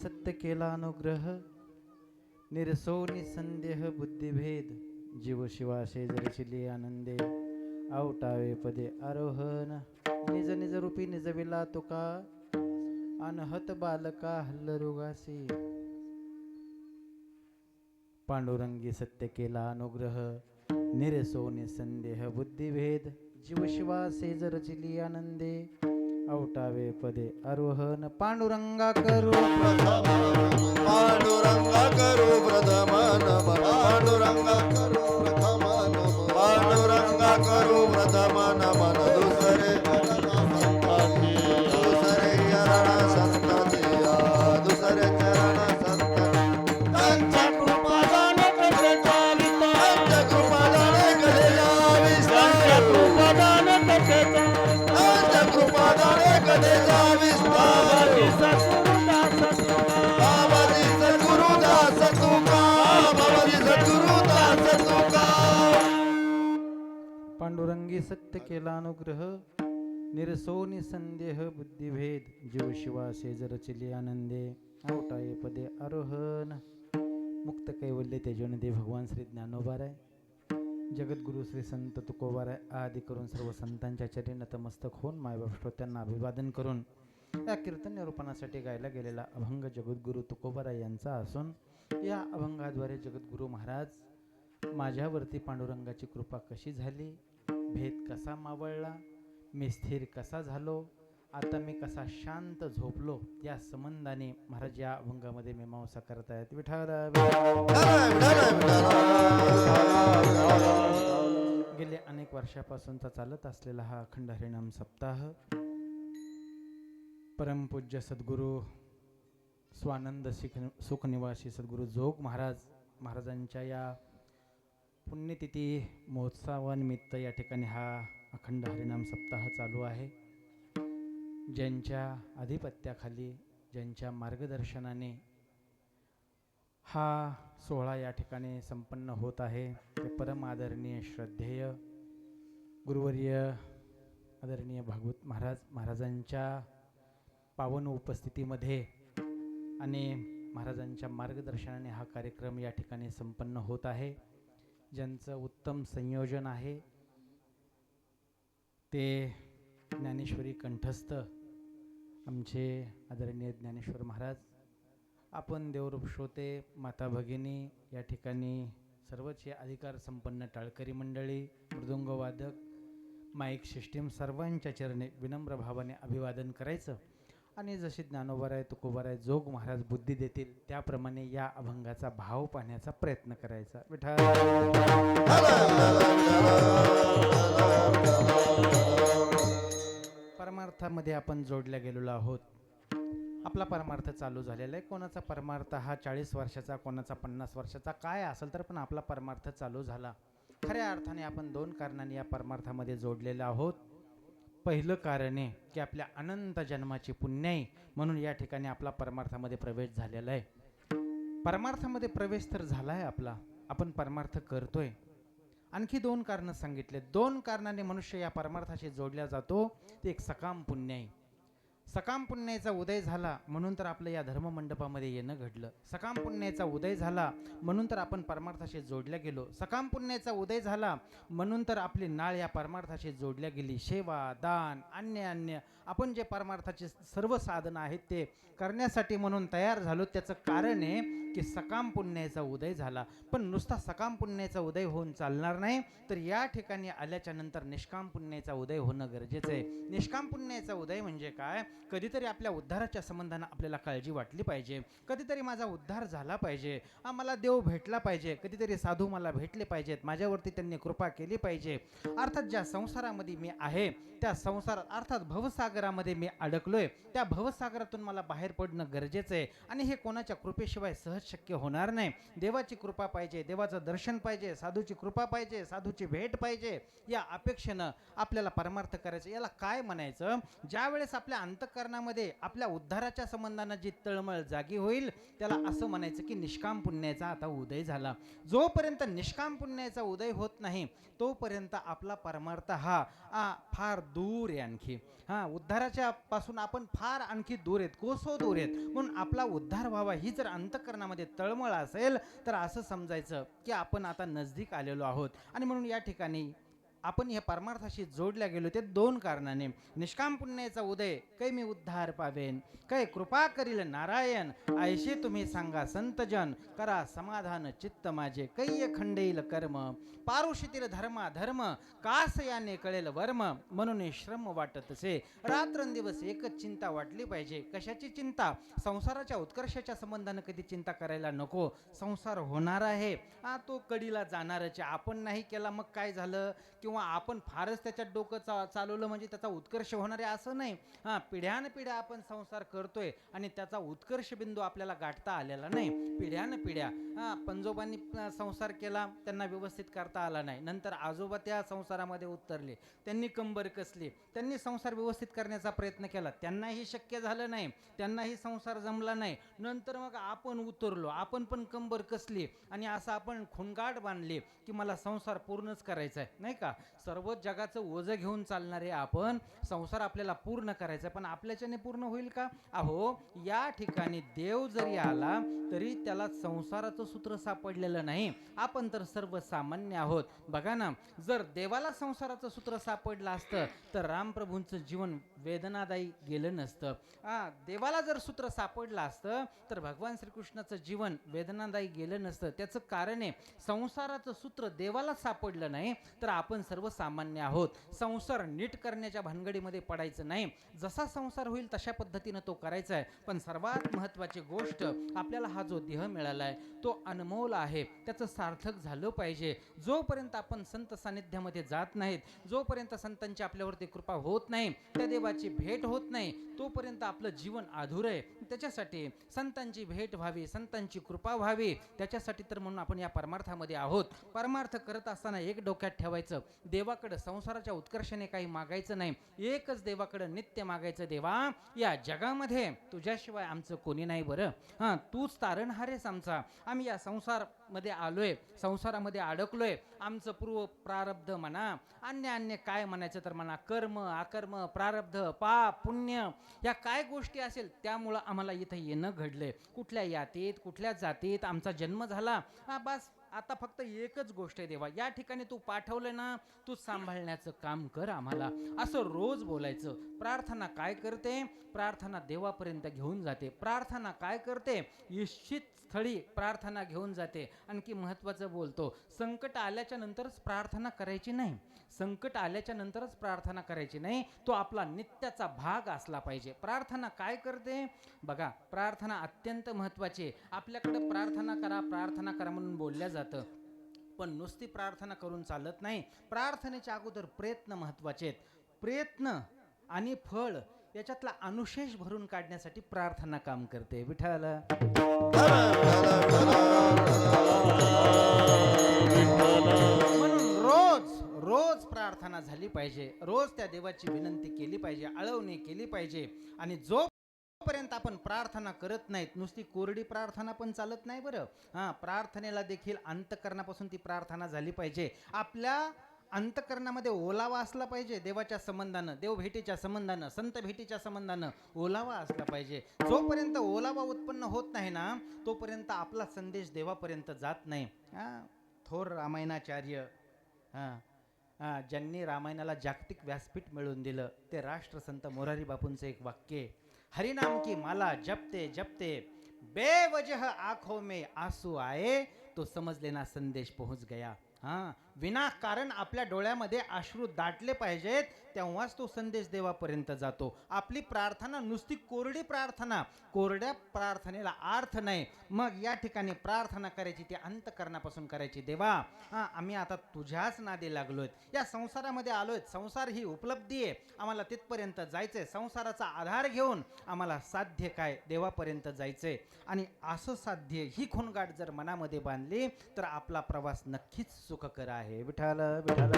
सत्य केला अनुग्रह निरसो निसंदेह बुद्धिभेद जीव शिवा शेजरचिली आनंदे आवटावे पदे आरोहण निज निज रूपी निजविला तुका अनहत बालका हल्लरुगासी पांडुरंगी सत्य केला अनुग्रह निरसो निसंदेह बुद्धिभेद जीव शिवा शेजरचिली आनंदे आवटावे पदे आरोहण पांडुरंगा करू पांडुरंगा करू प्रथम नमन पांडुरंगा करू प्रथम नमन पांडुरंगा करू प्रथम नमन दुसरे दुसरे चरण संतती दुसरे चरण संतती त्यांच्या कृपादान कसे चालित त्यांच्या कृपादान कसे जावीस त्यांच्या कृपादान कसे त्यांच्या कृपादान कसे जावीस बाबाजी सद्गुरुदास बाबाजी सद्गुरुदास तुका बाबाजी सद्गुरुदास तुका पांडुरंगी सत्य केला अनुग्रह निरसो निसंदेह बुद्धिभेद जीव शिवा शेजरचिली आनंदे आवटाये पदे आरोहण मुक्त कैवल्य तेजोनिधी भगवान श्री ज्ञानोबाराय जगद्गुरु श्री संत तुकोबाराय आदी करून सर्व संतांच्या चरणी नतमस्तक होऊन मायबाप श्रोत्यांना अभिवादन करून या कीर्तन निरूपणासाठी गायला गेलेला अभंग जगद्गुरु तुकोबाराय यांचा असून या अभंगाद्वारे जगद्गुरु महाराज माझ्यावरती पांडुरंगाची कृपा कशी झाली, भेद कसा मावळला, मी स्थिर कसा झालो, आता मी कसा शांत झोपलो या संबंधाने महाराज या अभंगामध्ये मीमांसा करत आहेत. गेले अनेक वर्षापासूनचा चालत असलेला हा अखंड हरिनाम सप्ताह परमपूज्य सद्गुरू स्वानंद सुखनिवासी सद्गुरू जोग महाराजांच्या या पुण्यतिथी महोत्सवानिमित्त या ठिकाणी हा अखंड हरिनाम सप्ताह चालू आहे. ज्यांच्या आधिपत्याखाली ज्यांच्या मार्गदर्शनाने हा सोहळा या ठिकाणी संपन्न होत आहे ते परम आदरणीय श्रद्धेय गुरुवर्य आदरणीय भागवत महाराजांच्या पावन उपस्थितीमध्ये आणि महाराजांच्या मार्गदर्शनाने हा कार्यक्रम या ठिकाणी संपन्न होत आहे. ज्यांचं उत्तम संयोजन आहे ते ज्ञानेश्वरी कंठस्थ आमचे आदरणीय ज्ञानेश्वर महाराज, आपण देवरूप श्रोते, माता भगिनी, या ठिकाणी सर्वच अधिकार संपन्न टाळकरी मंडळी, मृदुंगवादक, माईक सिस्टीम सर्वांच्या चरणी विनम्र भावाने अभिवादन करायचं आणि जशी ज्ञानोबाराय तुकोबाराय जोग महाराज बुद्धी देतील त्याप्रमाणे या अभंगाचा भाव पाहण्याचा प्रयत्न करायचा. परमार्थामध्ये आपण जोडल्या गेलेलो आहोत. आपला परमार्थ चालू झालेला आहे. कोणाचा परमार्थ हा 40 वर्षाचा, कोणाचा 50 वर्षाचा, काय असेल तर पण आपला परमार्थ चालू झाला. खऱ्या अर्थाने आपण 2 कारणांनी या परमार्थामध्ये जोडलेले आहोत. पहिलं कारण आहे की आपल्या अनंत जन्माची पुण्याई म्हणून या ठिकाणी आपला परमार्थामध्ये प्रवेश झालेला आहे. परमार्थामध्ये प्रवेश तर झाला आहे आपला, आपण परमार्थ करतोय. आणखी 2 कारणं सांगितले. 2 कारणाने मनुष्य या परमार्थाशी जोडला जातो. ते एक सकाम पुण्याई. सकाम पुण्याचा उदय झाला म्हणून तर आपलं या धर्ममंडपामध्ये येणं घडलं. सकाम पुण्याचा उदय झाला म्हणून तर आपण परमार्थाशी जोडल्या गेलो. सकाम पुण्याचा उदय झाला म्हणून तर आपली नाळ या परमार्थाशी जोडल्या गेली. सेवा, दान, अन्य आपण जे परमार्थाचे सर्व साधन आहेत ते करण्यासाठी म्हणून तयार झालो. त्याचं कारण आहे की सकाम पुण्याचा उदय झाला. पण नुसता सकाम पुण्याचा उदय होऊन चालणार नाही, तर या ठिकाणी आल्याच्या नंतर निष्काम पुण्याचा उदय होणं गरजेचं आहे. निष्काम पुण्याचा उदय म्हणजे काय? कधीतरी आपल्या उद्धाराच्या संबंधानं आपल्याला काळजी वाटली पाहिजे. कधीतरी माझा उद्धार झाला पाहिजे, मला देव भेटला पाहिजे, कधीतरी साधू मला भेटले पाहिजेत, माझ्यावरती त्यांनी कृपा केली पाहिजे. अर्थात ज्या संसारामध्ये मी आहे त्या संसारात अर्थात भवसागरामध्ये मी अडकलोय, त्या भवसागरातून मला बाहेर पडणं गरजेचं आहे. आणि हे कोणाच्या कृपेशिवाय सहज सहज शक्य होणार नाही. देवाची कृपा पाहिजे, देवाचं दर्शन पाहिजे, साधूची कृपा पाहिजे, साधूची भेट पाहिजे. या अपेक्षेनं आपल्याला परमार्थ करायचं. याला काय म्हणायचं? ज्या वेळेस आपल्या अंतःकरणामध्ये आपल्या उद्धाराच्या संबंधानं जी तळमळ जागी होईल त्याला असं म्हणायचं की निष्काम पुण्याचा आता उदय झाला. जोपर्यंत निष्काम पुण्याचा उदय होत नाही तोपर्यंत आपला परमार्थ हा फार दूर आहे आणखी. उद्धाराच्या पासून आपण फार आणखी दूर आहेत, कोसो दूर आहेत. म्हणून आपला उद्धार व्हावा ही जर अंतःकरणामध्ये तळमळ असेल तर असं समजायचं की आपण आता नजदीक आलेलो आहोत. आणि म्हणून या ठिकाणी आपण या परमार्थाशी जोडल्या गेलो ते दोन कारणाने. निष्काम पुण्याचा उदय कै मी उद्धार पावेन, कै कृपा करील नारायण, ऐशी तुम्ही सांगा संतजन, करा समाधान चित्त माझे, कै खंडेल कर्म, पारुषीतील धर्मा धर्म, कास याने कळेल वर्म, म्हणून श्रम वाटतसे. रात्रंदिवस एकच चिंता वाटली पाहिजे. कशाची चिंता? संसाराच्या उत्कर्षाच्या संबंधाने कधी चिंता करायला नको. संसार होणार आहे, तो कडीला जाणारच. आपण नाही केला मग काय झालं, किंवा आपण फारच त्याच्यात डोकं चालवलं म्हणजे त्याचा उत्कर्ष होणार आहे असं नाही. पिढ्यानपिढ्या आपण संसार करतोय आणि त्याचा उत्कर्ष बिंदू आपल्याला गाठता आलेला नाही. पिढ्यानपिढ्या पंजोबांनी संसार केला, त्यांना व्यवस्थित करता आला नाही. नंतर आजोबा त्या संसारामध्ये उतरले, त्यांनी कंबर कसली, त्यांनी संसार व्यवस्थित करण्याचा प्रयत्न केला, त्यांनाही शक्य झालं नाही, त्यांनाही संसार जमला नाही. नंतर मग आपण उतरलो, आपण पण कंबर कसली आणि असं आपण खुणगाट बांधली की मला संसार पूर्णच करायचा आहे, नाही का? सर्व जगाचं ओझं घेऊन चालणारे आपण, संसार आपल्याला पूर्ण करायचा, पण आपल्याच्याने पूर्ण होईल का? अहो, या ठिकाणी देव जरी आला तरी त्याला संसाराचं सूत्र सापडलेलं नाही. आपण तर सर्वसामान्य आहोत. बघा ना, जर देवाला संसाराचं सूत्र सापडलं असतं तर रामप्रभूंचं जीवन वेदनादायी गेलं नसतं. देवाला जर सूत्र सापडलं असतं तर भगवान श्रीकृष्णाचं जीवन वेदनादायी गेलं नसतं. त्याचं कारण आहे, संसाराचं सूत्र देवाला सापडलं नाही तर आपण सर्वसामान्य आहोत. संसार नीट करण्याच्या भानगडीमध्ये पडायचं नाही. जसा संसार होईल तशा पद्धतीनं तो करायचा आहे. पण सर्वात महत्त्वाची गोष्ट, आपल्याला हा जो देह मिळाला आहे तो अनमोल आहे, त्याचं सार्थक झालं पाहिजे. जोपर्यंत आपण संत सानिध्यामध्ये जात नाहीत, जोपर्यंत संतांची आपल्यावरती कृपा होत नाही, त्या देवाची भेट होत नाही, तोपर्यंत आपलं जीवन अधुरं आहे. त्याच्यासाठी संतांची भेट व्हावी, संतांची कृपा व्हावी, त्याच्यासाठी तर म्हणून आपण या परमार्थामध्ये आहोत. परमार्थ करत असताना एक डोक्यात ठेवायचं, देवाकडे संसाराच्या उत्कर्षाने काही मागायचं नाही. एकच देवाकडे नित्य मागायचं, देवा या जगामध्ये तुझ्याशिवाय आमचं कोणी नाही बरं. तूच तारणहार आहेस आमचा. आम्ही या संसारामध्ये आलोय, संसारामध्ये अडकलोय. आमचं पूर्व प्रारब्ध म्हणा, अन्य काय म्हणायचं तर म्हणा, कर्म अकर्म प्रारब्ध पाप पुण्य या काय गोष्टी असेल त्यामुळं आम्हाला इथं येणं घडलंय. कुठल्या यातीत कुठल्या जातीत आमचा जन्म झाला, बस आता फक्त एकच गोष्ट आहे देवा, या ठिकाणी तू पाठवलं ना, तू सांभाळण्याचं काम कर आम्हाला, असं रोज बोलायचं. प्रार्थना काय करते? प्रार्थना देवापर्यंत घेऊन जाते. प्रार्थना काय करते? इच्छित स्थळी प्रार्थना घेऊन जाते. आणखी महत्त्वाचं बोलतो, संकट आल्याच्या नंतरच प्रार्थना करायची नाही. संकट आल्याच्या नंतरच प्रार्थना करायची नाही, तो आपला नित्याचा भाग असला पाहिजे. प्रार्थना काय करते? बघा, प्रार्थना अत्यंत महत्त्वाची. आपल्याकडे प्रार्थना करा म्हणून बोलल्या जातं, पण नुसती प्रार्थना करून चालत नाही. प्रार्थनेच्या अगोदर प्रयत्न महत्त्वाचे आहेत. प्रयत्न आणि फळ याच्यातला अनुशेष भरून काढण्यासाठी प्रार्थना काम करते. विठ्ठल म्हणून रोज प्रार्थना झाली पाहिजे, रोज त्या देवाची विनंती केली पाहिजे, आळवणी केली पाहिजे. आणि जोपर्यंत आपण प्रार्थना करत नाहीत, नुसती कोरडी प्रार्थना पण चालत नाही बरं. प्रार्थनेला देखील अंतःकरणापासून ती प्रार्थना झाली पाहिजे. आपल्या अंतःकरणामध्ये ओलावा असला पाहिजे देवाच्या संबंधानं, देवभेटीच्या संबंधानं, संत भेटीच्या संबंधानं ओलावा असला पाहिजे. जोपर्यंत ओलावा उत्पन्न होत नाही ना, तोपर्यंत आपला संदेश देवापर्यंत जात नाही. थोर रामायणाचार्य, ज्यांनी रामायणाला जागतिक व्यासपीठ मिळवून दिलं, ते राष्ट्रसंत मोरारी बापूंचं एक वाक्य, हरिनाम की माला जपते जपते बेवजह आंखों में आंसू आए तो समझ लेना संदेश पहुंच गया. विनाकारण आपल्या डोळ्यामध्ये अश्रू दाटले पाहिजेत, तेव्हाच तो संदेश देवापर्यंत जातो. आपली प्रार्थना नुसती कोरडी प्रार्थना, कोरड्या प्रार्थनेला अर्थ नाही. मग या ठिकाणी प्रार्थना करायची ती अंतःकरणापासून करायची. देवा, आम्ही आता तुझ्याच नादी लागलोय, या संसारामध्ये आलोय, संसार ही उपलब्धी आहे, आम्हाला तिथपर्यंत जायचंय, संसाराचा आधार घेऊन आम्हाला साध्य काय, देवापर्यंत जायचंय. आणि असं साध्य ही खूणगाठ जर मनामध्ये बांधली तर आपला प्रवास नक्कीच सुखकर आहे. विठाल विठाल.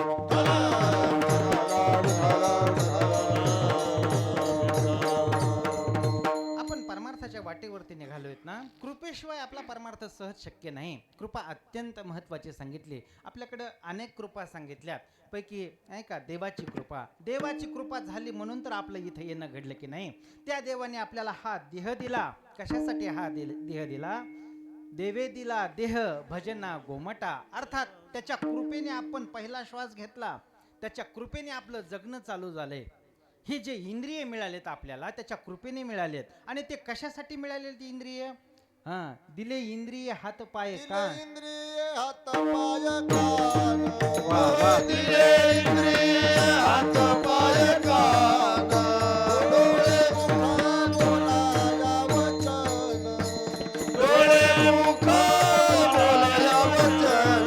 आपण परमार्थाच्या वाटेवरती निघालोयत ना. कृपेशिवाय आपला परमार्थ सहज शक्य नाही. कृपा अत्यंत महत्वाची सांगितली. आपल्याकडं अनेक कृपा सांगितल्यात, पैकी आहे का देवाची कृपा. देवाची कृपा झाली म्हणून तर आपलं इथं येणं घडलं की नाही. त्या देवाने आपल्याला हा देह दिला. कशासाठी हा देह दिला? देवे दिला देह भजना गोमटा. अर्थात त्याच्या कृपेने आपण पहिला श्वास घेतला, त्याच्या कृपेने आपलं जगणं चालू झालंय. ही जे इंद्रिय मिळालेत आपल्याला त्याच्या कृपेने मिळालेत. आणि ते कशासाठी मिळालेत इंद्रिय? दिले इंद्रिय हात पाय कान. इंद्रिय हात पाय कान. वाह, वाह. दिले इंद्रिय हात पाय कान. डोळे मुख बोलाया वचन. डोळे मुख बोलाया वचन.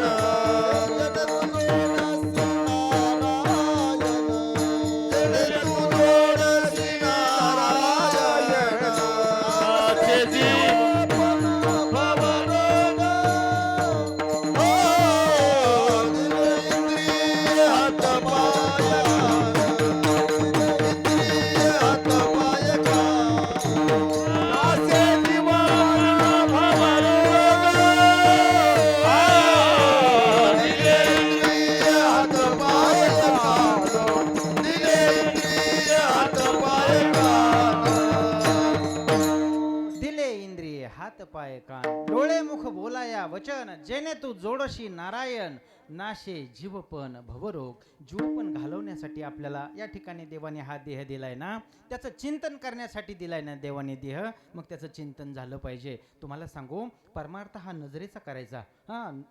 जन तू जोडसी नारायण. नाथे जीव भवरोग. हो दिले इंद्रिय हात पाय कान. इंद्रिय हात पाय कान. नाथे जीवन भवरोग. दिले इंद्रिय हात पाय कान. दिले इंद्रिय हात पाय कान. दिले इंद्रिय हात पाय कान. डोळे मुख बोलाया वचन. जेणे तू जोडशी नारायण. नाशे जीवपण भवरोग. जीवपण घालवण्यासाठी आपल्याला या ठिकाणी देवाने हा देह दिलाय ना, त्याचं चिंतन करण्यासाठी दिलाय ना देवाने देह. मग त्याचं चिंतन झालं पाहिजे. तुम्हाला सांगू, परमार्थ हा नजरेचा करायचा.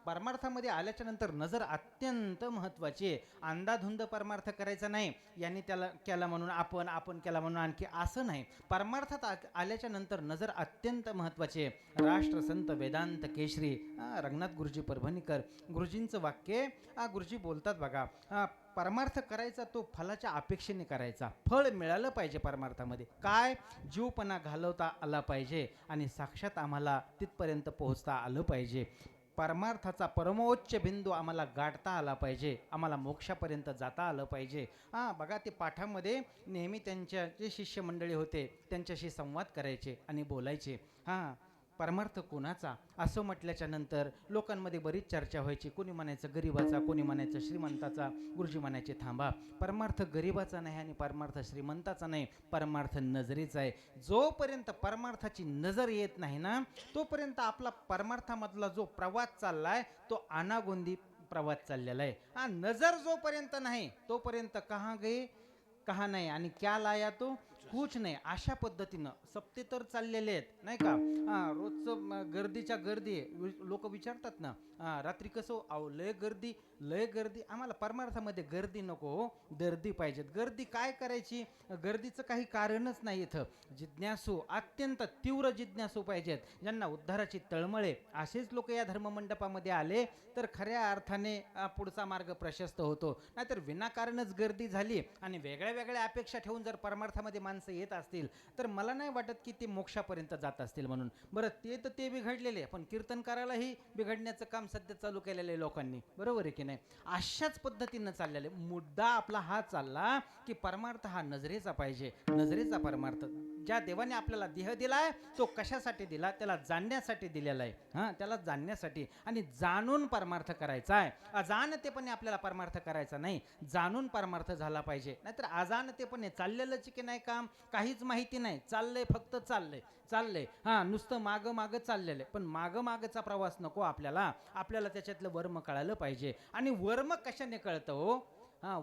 परमार्थामध्ये आल्याच्या नंतर नजर अत्यंत महत्वाची आहे. अंधाधुंद परमार्थ करायचा नाही. यांनी त्याला केला म्हणून आपण, आपण केला म्हणून आणखी, असं नाही. परमार्थात आल्याच्या नंतर नजर अत्यंत महत्वाची आहे. राष्ट्रसंत वेदांत केशरी रंगनाथ गुरुजी परभणीकर गुरुजींचं वाक्य गुरुजी बोलतात बघा. परमार्थ करायचा तो फलाच्या अपेक्षेने करायचा. फळ मिळालं पाहिजे परमार्थामध्ये. काय? जीवपणा घालवता आला पाहिजे आणि साक्षात आम्हाला तिथपर्यंत पोहोचता आलं पाहिजे. परमार्थाचा परमोच्च बिंदू आम्हाला गाठता आला पाहिजे. आम्हाला मोक्षापर्यंत जाता आलं पाहिजे. बघा, ते पाठामध्ये नेहमी त्यांच्या जे शिष्य मंडळी होते त्यांच्याशी संवाद करायचे आणि बोलायचे. परमार्थ कोणाचा असं म्हटल्याच्या नंतर लोकांमध्ये बरीच चर्चा व्हायची. कोणी म्हणायचं गरिबाचा, कोणी म्हणायचं श्रीमंताचा. गुरुजी म्हणायचे थांबा, परमार्थ गरिबाचा नाही आणि परमार्थ श्रीमंताचा नाही, परमार्थ नजरेचा आहे. जोपर्यंत परमार्थाची नजर येत नाही ना, तोपर्यंत आपला परमार्थामधला जो प्रवास चाललाय तो अनागोंदी प्रवास चाललेला आहे. नजर जोपर्यंत नाही तोपर्यंत कहाँ गए कहाँ नाही आणि क्या लाया तो कुछ नाही. अशा पद्धतीनं सप्ते तर चाललेले आहेत नाही का. रोजचं गर्दीच्या गर्दी. लोक विचारतात ना रात्री कसं, अहो लय गर्दी, लय गर्दी. आम्हाला परमार्थामध्ये गर्दी नको हो, गर्दी पाहिजेत. गर्दी काय करायची? गर्दीचं काही कारणच नाही इथं. जिज्ञासू, अत्यंत तीव्र जिज्ञासू पाहिजेत, ज्यांना उद्धाराची तळमळे. असेच लोक या धर्ममंडपामध्ये आले तर खऱ्या अर्थाने पुढचा मार्ग प्रशस्त होतो. नाहीतर विनाकारणच गर्दी झाली आणि वेगळ्या वेगळ्या अपेक्षा ठेवून जर परमार्थामध्ये माणसं येत असतील तर मला नाही वाटत की ते मोक्षापर्यंत जात असतील म्हणून. बरं, ते तर ते बिघडलेले, पण कीर्तन करायलाही बिघडण्याचं काम सध्या चालू केलेलं आहे लोकांनी. बरोबर आहे की नाही? अशाच पद्धतीनं चाललेले. मुद्दा आपला हा चालला की परमार्थ हा नजरेचा पाहिजे. नजरेचा परमार्थ. ज्या देवाने आपल्याला देह दिलाय तो कशासाठी दिला? त्याला जाणण्यासाठी दिलेला आहे. त्याला जाणण्यासाठी आणि जाणून परमार्थ करायचा आहे. अजाणतेपणे आपल्याला परमार्थ करायचा नाही, जाणून परमार्थ झाला पाहिजे. नाहीतर अजाणतेपणे चाललेलंच की नाही काम, काहीच माहिती नाही, चाललंय, फक्त चाललंय चाललंय. नुसतं मागं मागं चाललेलं आहे. पण मागं मागचा प्रवास नको आपल्याला. आपल्याला त्याच्यातलं वर्म कळालं पाहिजे. आणि वर्म कशाने कळतं हो?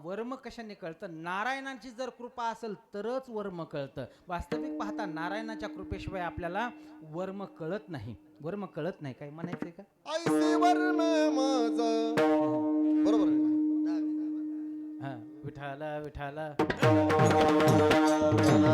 वर्म कशाने कळतं? नारायणाची जर कृपा असेल तरच वर्म कळतं. वास्तविक पाहता नारायणाच्या कृपेशिवाय आपल्याला वर्म कळत नाही. वर्म कळत नाही. काय म्हणायचंय का? ऐसे वर्म माझ बरोबर आहे. हा विठाला विठाला विठाला.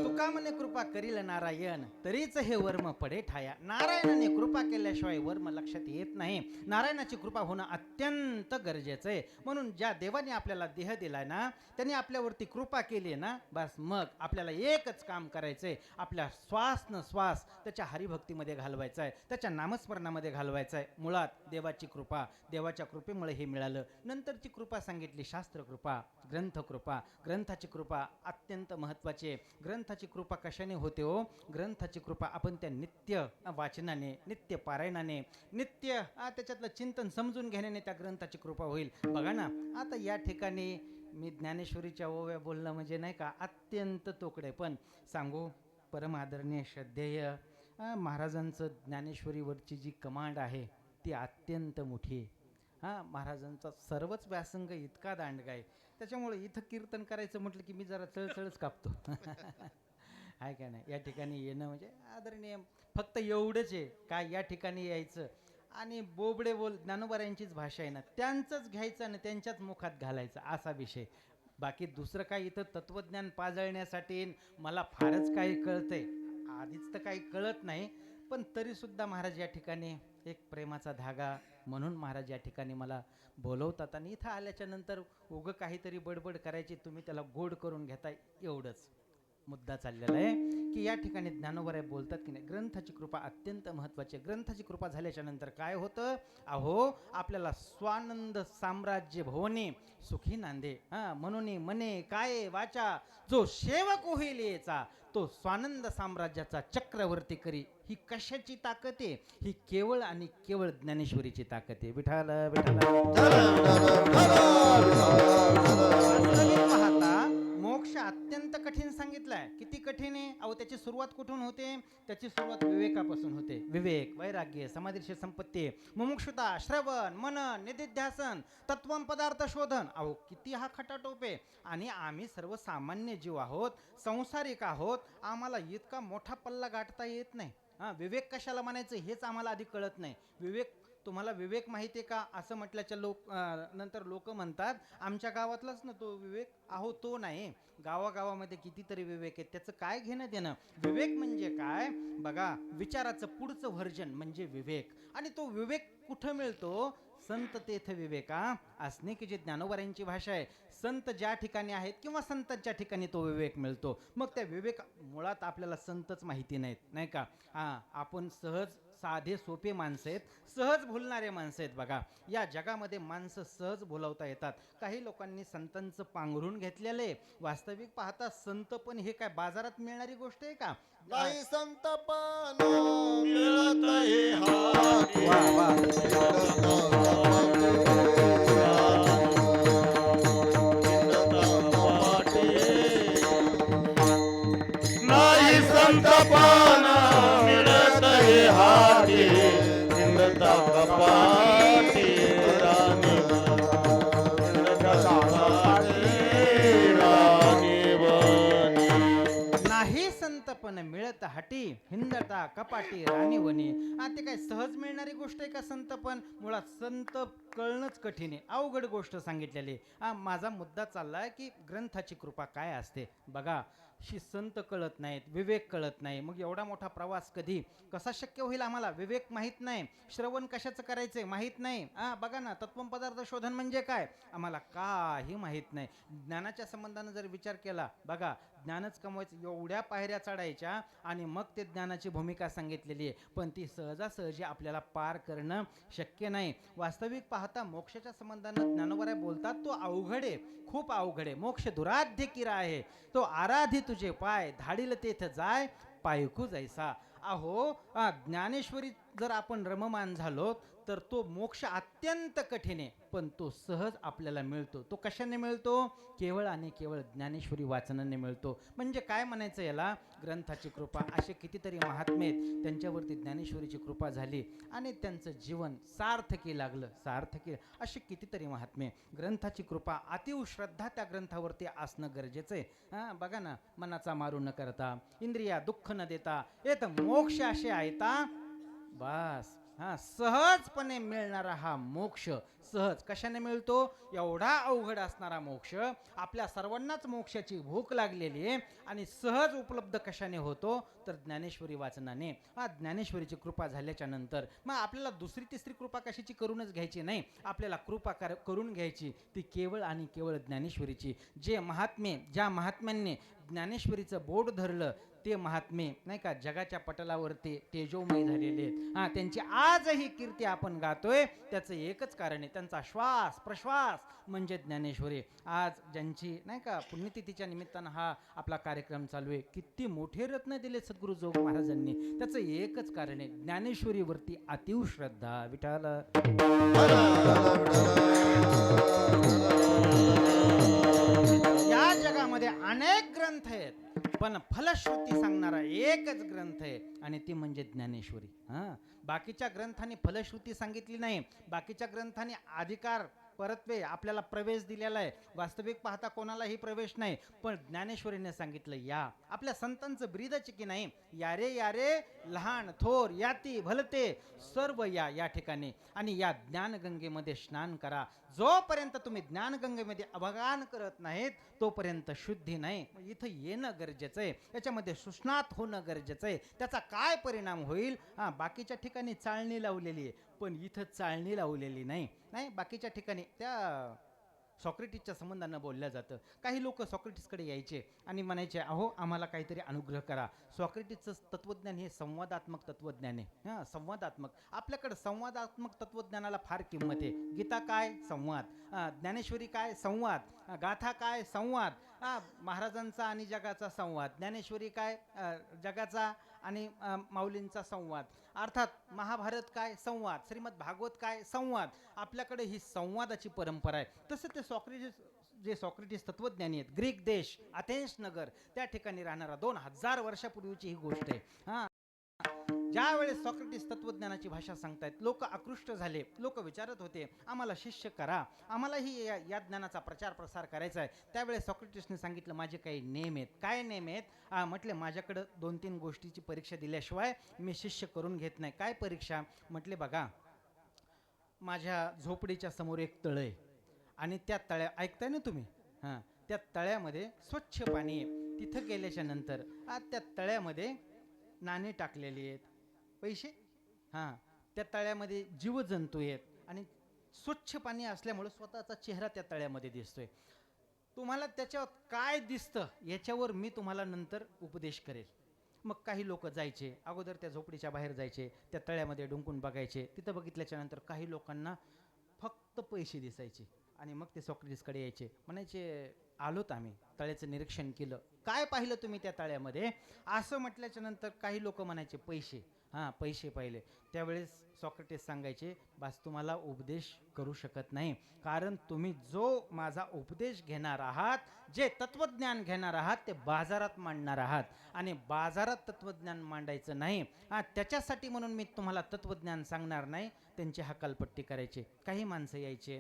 तुका म्हणे कृपा करील नारायण तरीच हे वर्म पडे ठाया. नारायणाने कृपा केल्याशिवाय वर्म लक्षात येत नाही. नारायणाची कृपा होणं अत्यंत गरजेचं आहे. म्हणून ज्या देवाने आपल्याला देह दिलाय ना, त्यांनी आपल्यावरती कृपा केली ना, बस मग आपल्याला एकच काम करायचंय. आपल्या श्वास न श्वास त्याच्या हरिभक्तीमध्ये घालवायचा आहे, त्याच्या नामस्मरणामध्ये घालवायचा आहे. मुळात देवाची कृपा, देवाच्या कृपेमुळे हे मिळालं. नंतरची कृपा सांगितली शास्त्रकृपा, ग्रंथकृपा. ग्रंथाची कृपा अत्यंत महत्त्वाची आहे. ग्रंथाची कृपा कशाने होते हो? ग्रंथाची कृपा आपण त्या नित्य वाचनाने, नित्य पारायणाने, नित्य त्याच्यातलं चिंतन समजून घेण्याने त्या ग्रंथाची कृपा होईल. बघा ना, आता या ठिकाणी मी ज्ञानेश्वरीच्या ओव्या बोलणं म्हणजे नाही का अत्यंत तोकडे, पण सांगू परम आदरणीय श्रद्धेय महाराजांचं ज्ञानेश्वरीवरची जी कमांड आहे ती अत्यंत मोठी आहे. महाराजांचा सर्वच व्यासंग इतका दांडगा आहे, त्याच्यामुळे इथं कीर्तन करायचं म्हटलं की मी जरा चळचळच कापतो. आहे का नाही? या ठिकाणी येणं म्हणजे आदरणीय फक्त एवढंच आहे काय, या ठिकाणी यायचं आणि बोबडे बोल ज्ञानोबाऱ्यांचीच भाषा आहे ना, त्यांचंच घ्यायचं आणि त्यांच्याच मुखात घालायचं असा विषय. बाकी दुसरं काही इथं तत्वज्ञान पाजळण्यासाठी मला फारच काही कळतंय, आधीच तर काही कळत नाही, पण तरीसुद्धा महाराज या ठिकाणी एक प्रेमाचा धागा म्हणून महाराज या ठिकाणी मला बोलवतात. आणि इथं आल्याच्या नंतर उगं काहीतरी बडबड करायची, तुम्ही त्याला गोड करून घेताय, एवढंच मुद्दा चाललेला आहे की या ठिकाणी ज्ञानोबा बोलतात की नाही, ग्रंथाची कृपा अत्यंत महत्त्वाची आहे. ग्रंथाची कृपा झाल्याच्या नंतर काय होतं? अहो आपल्याला स्वानंद साम्राज्य भवने सुखी नांदे. म्हणून मने काय वाचा जो सेवक होईल याचा तो स्वानंद साम्राज्याचा चक्रवर्ती करी. ही कशाची ताकद आहे? ही केवळ आणि केवळ ज्ञानेश्वरीची ताकद आहे. विठाल विठाल. पाहता मोक्ष अत्यंत कठीण सांगितलाय. किती कठीण आहे? अहो त्याची सुरुवात कुठून होते? त्याची सुरुवात विवेकापासून होते. विवेक, वैराग्य, समाधीर्ष संपत्ती, मुमुक्षुता, श्रवण, मनन, निधिध्यासन, तत्वम पदार्थ शोधन. अहो किती हा खटाटोप आहे. आणि आम्ही सर्वसामान्य जीव आहोत, संसारिक आहोत, आम्हाला इतका मोठा पल्ला गाठता येत नाही. विवेक कशाला म्हणायचं हेच आम्हाला आधी कळत नाही. विवेक, तुम्हाला विवेक माहिती आहे का असं म्हटल्याच्या नंतर लोक म्हणतात आमच्या गावातलाच ना तो विवेक. अहो तो नाही, गावागावामध्ये कितीतरी विवेक आहेत, त्याचं काय घेणं देणं. विवेक म्हणजे काय? बघा, विचाराचं पुढचं व्हर्जन म्हणजे विवेक. आणि तो विवेक कुठं मिळतो? संत तेथ विवेका असणे, की जे ज्ञानोबाऱ्यांची भाषा आहे. संत ज्या ठिकाणी आहेत किंवा संतांच्या ठिकाणी तो विवेक मिळतो. मग त्या विवेक मुळात आपल्याला संतच माहिती नाहीत, नाही का? आपण सहज साधे सोपे माणसं आहेत, सहज भुलणारे माणसं आहेत. बघा, या जगामध्ये माणसं सहज भुलवता येतात. काही लोकांनी संतांचं पांघरून घेतलेलं आहे. वास्तविक पाहता संत पण हे काय बाजारात मिळणारी गोष्ट आहे का? नाही संतपण मिळत हे हाती. वा वा. नाही संतपण मिळत हे हाती. हिंडता कपाटी राणी नाही संतपण मिळत हाटी हिंदता कपाटी राणीवनी. ते काय सहज मिळणारी गोष्ट आहे का संतपण? मुळात संत कळणंच कठीण आहे, अवघड गोष्ट सांगितलेली. माझा मुद्दा चाललाय की ग्रंथाची कृपा काय असते. बघा, संत कळत नाहीत, विवेक कळत नाही, मग एवढा मोठा प्रवास कधी कसा शक्य होईल आम्हाला? विवेक माहीत नाही, श्रवण कशाचं करायचंय माहीत नाही. बघा ना, तत्वम पदार्थ शोधन म्हणजे काय आम्हाला काही माहीत नाही. ज्ञानाच्या संबंधानं जर विचार केला, बघा ज्ञानच कमवायचं, एवढ्या पायऱ्या चढायच्या आणि मग ते ज्ञानाची भूमिका सांगितलेली आहे, पण ती सहजासहजी आपल्याला पार करणं शक्य नाही. वास्तविक पाहता मोक्षाच्या संबंधानं ज्ञानोबा बोलतात तो अवघड आहे, खूप अवघड आहे. मोक्ष दुराध्य किरा आहे, तो आराधी तुझे पाय धाडील तेथ जाय पायकू जैसा. अहो ज्ञानेश्वरी जर आपण रममान झालो तर तो मोक्ष अत्यंत कठीण आहे, पण तो सहज आपल्याला मिळतो. तो कशाने मिळतो? केवळ आणि केवळ ज्ञानेश्वरी वाचनाने मिळतो. म्हणजे काय म्हणायचं याला? ग्रंथाची कृपा. असे कितीतरी महात्मे आहेत, त्यांच्यावरती ज्ञानेश्वरीची कृपा झाली आणि त्यांचं जीवन सार्थकी लागलं, सार्थकी. असे कितीतरी महात्मे. ग्रंथाची कृपा, अतिव श्रद्धा त्या ग्रंथावरती असणं गरजेचं आहे. बघा ना, मनाचा मारू न करता, इंद्रिया दुःख न देता, येत मोक्ष असे आहेता. बस हा सहजपणे मिळणारा हा मोक्ष. सहज कशाने मिळतो? एवढा अवघड असणारा मोक्ष, आपल्या सर्वांनाच मोक्षाची भूक लागलेली आहे आणि सहज उपलब्ध कशाने होतो? तर ज्ञानेश्वरी वाचनाने. हा ज्ञानेश्वरीची कृपा झाल्याच्या नंतर मग आपल्याला दुसरी तिसरी कृपा कशाची करूनच घ्यायची नाही, आपल्याला कृपा करून घ्यायची ती केवळ आणि केवळ ज्ञानेश्वरीची. जे महात्मे, ज्या महात्म्यांनी ज्ञानेश्वरीचं बोट धरलं ते महात्मे नाही का जगाच्या पटलावरती तेजोमय झालेले आहेत. हा, त्यांची आजही कीर्ती आपण गातोय, त्याचं एकच कारण आहे, त्यांचा श्वास प्रश्वास म्हणजे ज्ञानेश्वरी. आज ज्यांची नाही का पुण्यतिथीच्या निमित्तानं हा आपला कार्यक्रम चालू आहे, किती मोठे रत्न दिले सद्गुरू जोग महाराजांनी, त्याचं एकच कारण आहे ज्ञानेश्वरीवरती अतीव श्रद्धा. विठाल या जगामध्ये अनेक ग्रंथ आहेत, पण फलश्रुती सांगणारा एकच ग्रंथ आहे आणि ती म्हणजे ज्ञानेश्वरी. हा, बाकीच्या ग्रंथांनी फलश्रुती सांगितली नाही, बाकीच्या ग्रंथांनी अधिकार परत्वे आपल्याला प्रवेश दिलेला आहे, वास्तविक पाहता कोणालाही प्रवेश नाही, पण ज्ञानेश्वरीने सांगितलं या. आपल्या संतांचं ब्रीदच की नाही, यारे यारे लहान थोर याती भलते सर्व या या ठिकाणी, आणि या ज्ञानगंगेमध्ये स्नान करा. जोपर्यंत तुम्ही ज्ञानगंगेमध्ये अवगान करत नाहीत तोपर्यंत शुद्धी नाही. इथं येणं गरजेचं आहे, याच्यामध्ये सुस्नात होणं गरजेचं आहे. त्याचा काय परिणाम होईल? हा, बाकीच्या ठिकाणी चाळणी लावलेली आहे, पण इथं चाळणी लावलेली नाही. नाही, बाकीच्या ठिकाणी त्या सॉक्रेटिसच्या संबंधानं बोललं जातं. काही लोक सॉक्रेटिसकडे यायचे आणि म्हणायचे, अहो आम्हाला काहीतरी अनुग्रह करा. सॉक्रेटिसचं तत्वज्ञान हे संवादात्मक तत्वज्ञान आहे. हां, संवादात्मक. आपल्याकडे संवादात्मक तत्वज्ञानाला फार किंमत आहे. गीता काय? संवाद. ज्ञानेश्वरी काय? संवाद. गाथा काय? संवाद. महाराजांचा आणि जगाचा संवाद. ज्ञानेश्वरी काय? जगाचा आणि माऊलींचा संवाद. अर्थात महाभारत काय? संवाद. श्रीमद भागवत काय? संवाद. आपल्याकडे ही संवादाची परंपरा आहे. तसं ते जे सॉक्रेटिस तत्वज्ञानी आहेत, ग्रीक देश अथेन्स नगर त्या ठिकाणी राहणारा 2000 वर्षापूर्वीची ही गोष्ट आहे. हां, ज्या वेळेस सॉक्रेटिस तत्वज्ञानाची भाषा सांगतायत, लोक आकृष्ट झाले. लोक विचारत होते, आम्हाला शिष्य करा, आम्हालाही या ज्ञानाचा प्रचार प्रसार करायचा आहे. त्यावेळेस सॉक्रेटिसने सांगितलं, माझे काही नेम आहेत. काय नेम आहेत? म्हटले, माझ्याकडं 2-3 गोष्टीची परीक्षा दिल्याशिवाय मी शिष्य करून घेत नाही. काय परीक्षा? म्हटले, बघा, माझ्या झोपडीच्या समोर एक तळ आहे आणि त्या तळ्या, ऐकताय ना तुम्ही? हां, त्या तळ्यामध्ये स्वच्छ पाणी आहे. तिथं गेल्याच्या नंतर त्या तळ्यामध्ये नाणे टाकलेली आहेत, पैसे. हां, त्या तळ्यामध्ये जीवजंतू आहेत आणि स्वच्छ पाणी असल्यामुळे स्वतःचा चेहरा त्या तळ्यामध्ये दिसतोय. तुम्हाला त्याच्यावर काय दिसतं याच्यावर मी तुम्हाला नंतर उपदेश करेल. मग काही लोक जायचे, अगोदर त्या झोपडीच्या बाहेर जायचे, त्या तळ्यामध्ये डुंकून बघायचे. तिथं बघितल्याच्या नंतर काही लोकांना फक्त पैसे दिसायचे आणि मग ते सॉक्रेटिसकडे यायचे, म्हणायचे, आलोत आम्ही, तळ्याचं निरीक्षण केलं. काय पाहिलं तुम्ही त्या तळ्यामध्ये? असं म्हटल्याच्या नंतर काही लोक म्हणायचे, पैसे. हां, पैसे पाहिले. त्यावेळेस सॉक्रेटिस सांगायचे, बस तुम्हाला उपदेश करू शकत नाही, कारण तुम्ही जो माझा उपदेश घेणार आहात, जे तत्वज्ञान घेणार आहात, ते बाजारात मांडणार आहात आणि बाजारात तत्वज्ञान मांडायचं नाही. त्याच्यासाठी म्हणून मी तुम्हाला तत्वज्ञान सांगणार नाही. त्यांची हकालपट्टी करायचे. काही माणसं यायचे,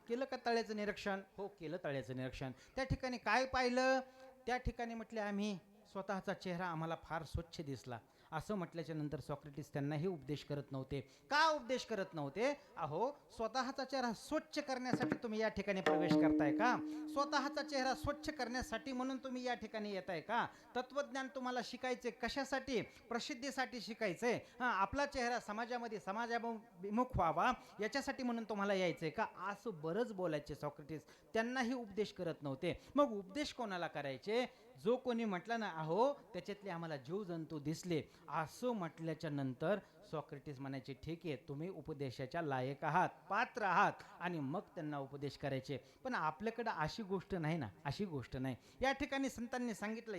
केलं का तळ्याचं निरीक्षण? हो, केलं तळ्याचं निरीक्षण. त्या ठिकाणी काय पाहिलं? त्या ठिकाणी म्हटले, आम्ही स्वतःचा चेहरा आम्हाला फार स्वच्छ दिसला. असं म्हटल्याच्या नंतर सॉक्रेटिस त्यांनाही उपदेश करत नव्हते. का उपदेश करत नव्हते? अहो, स्वतःचा चेहरा स्वच्छ करण्यासाठी तुम्ही या ठिकाणी प्रवेश करताय का? स्वतःचा चेहरा स्वच्छ करण्यासाठी म्हणून तुम्ही या ठिकाणी येताय का? तत्वज्ञान तुम्हाला शिकायचे कशासाठी? प्रसिद्धीसाठी शिकायचंय. आपला चेहरा समाजामध्ये समाजाभिमुख व्हावा याच्यासाठी म्हणून तुम्हाला यायचंय का? असं बरंच बोलायचे सॉक्रेटिस. त्यांनाही उपदेश करत नव्हते. मग उपदेश कोणाला करायचे? जो कोणी म्हटलं ना, अहो त्याच्यातले आम्हाला जीवजंतू दिसले, असं म्हटल्याच्या नंतर सॉक्रेटिस म्हणायचे, ठीक आहे, तुम्ही उपदेशाच्या लायक आहात, पात्र आहात, आणि मग त्यांना उपदेश करायचे. पण आपल्याकडं अशी गोष्ट नाही ना, अशी गोष्ट नाही. या ठिकाणी संतांनी सांगितलं,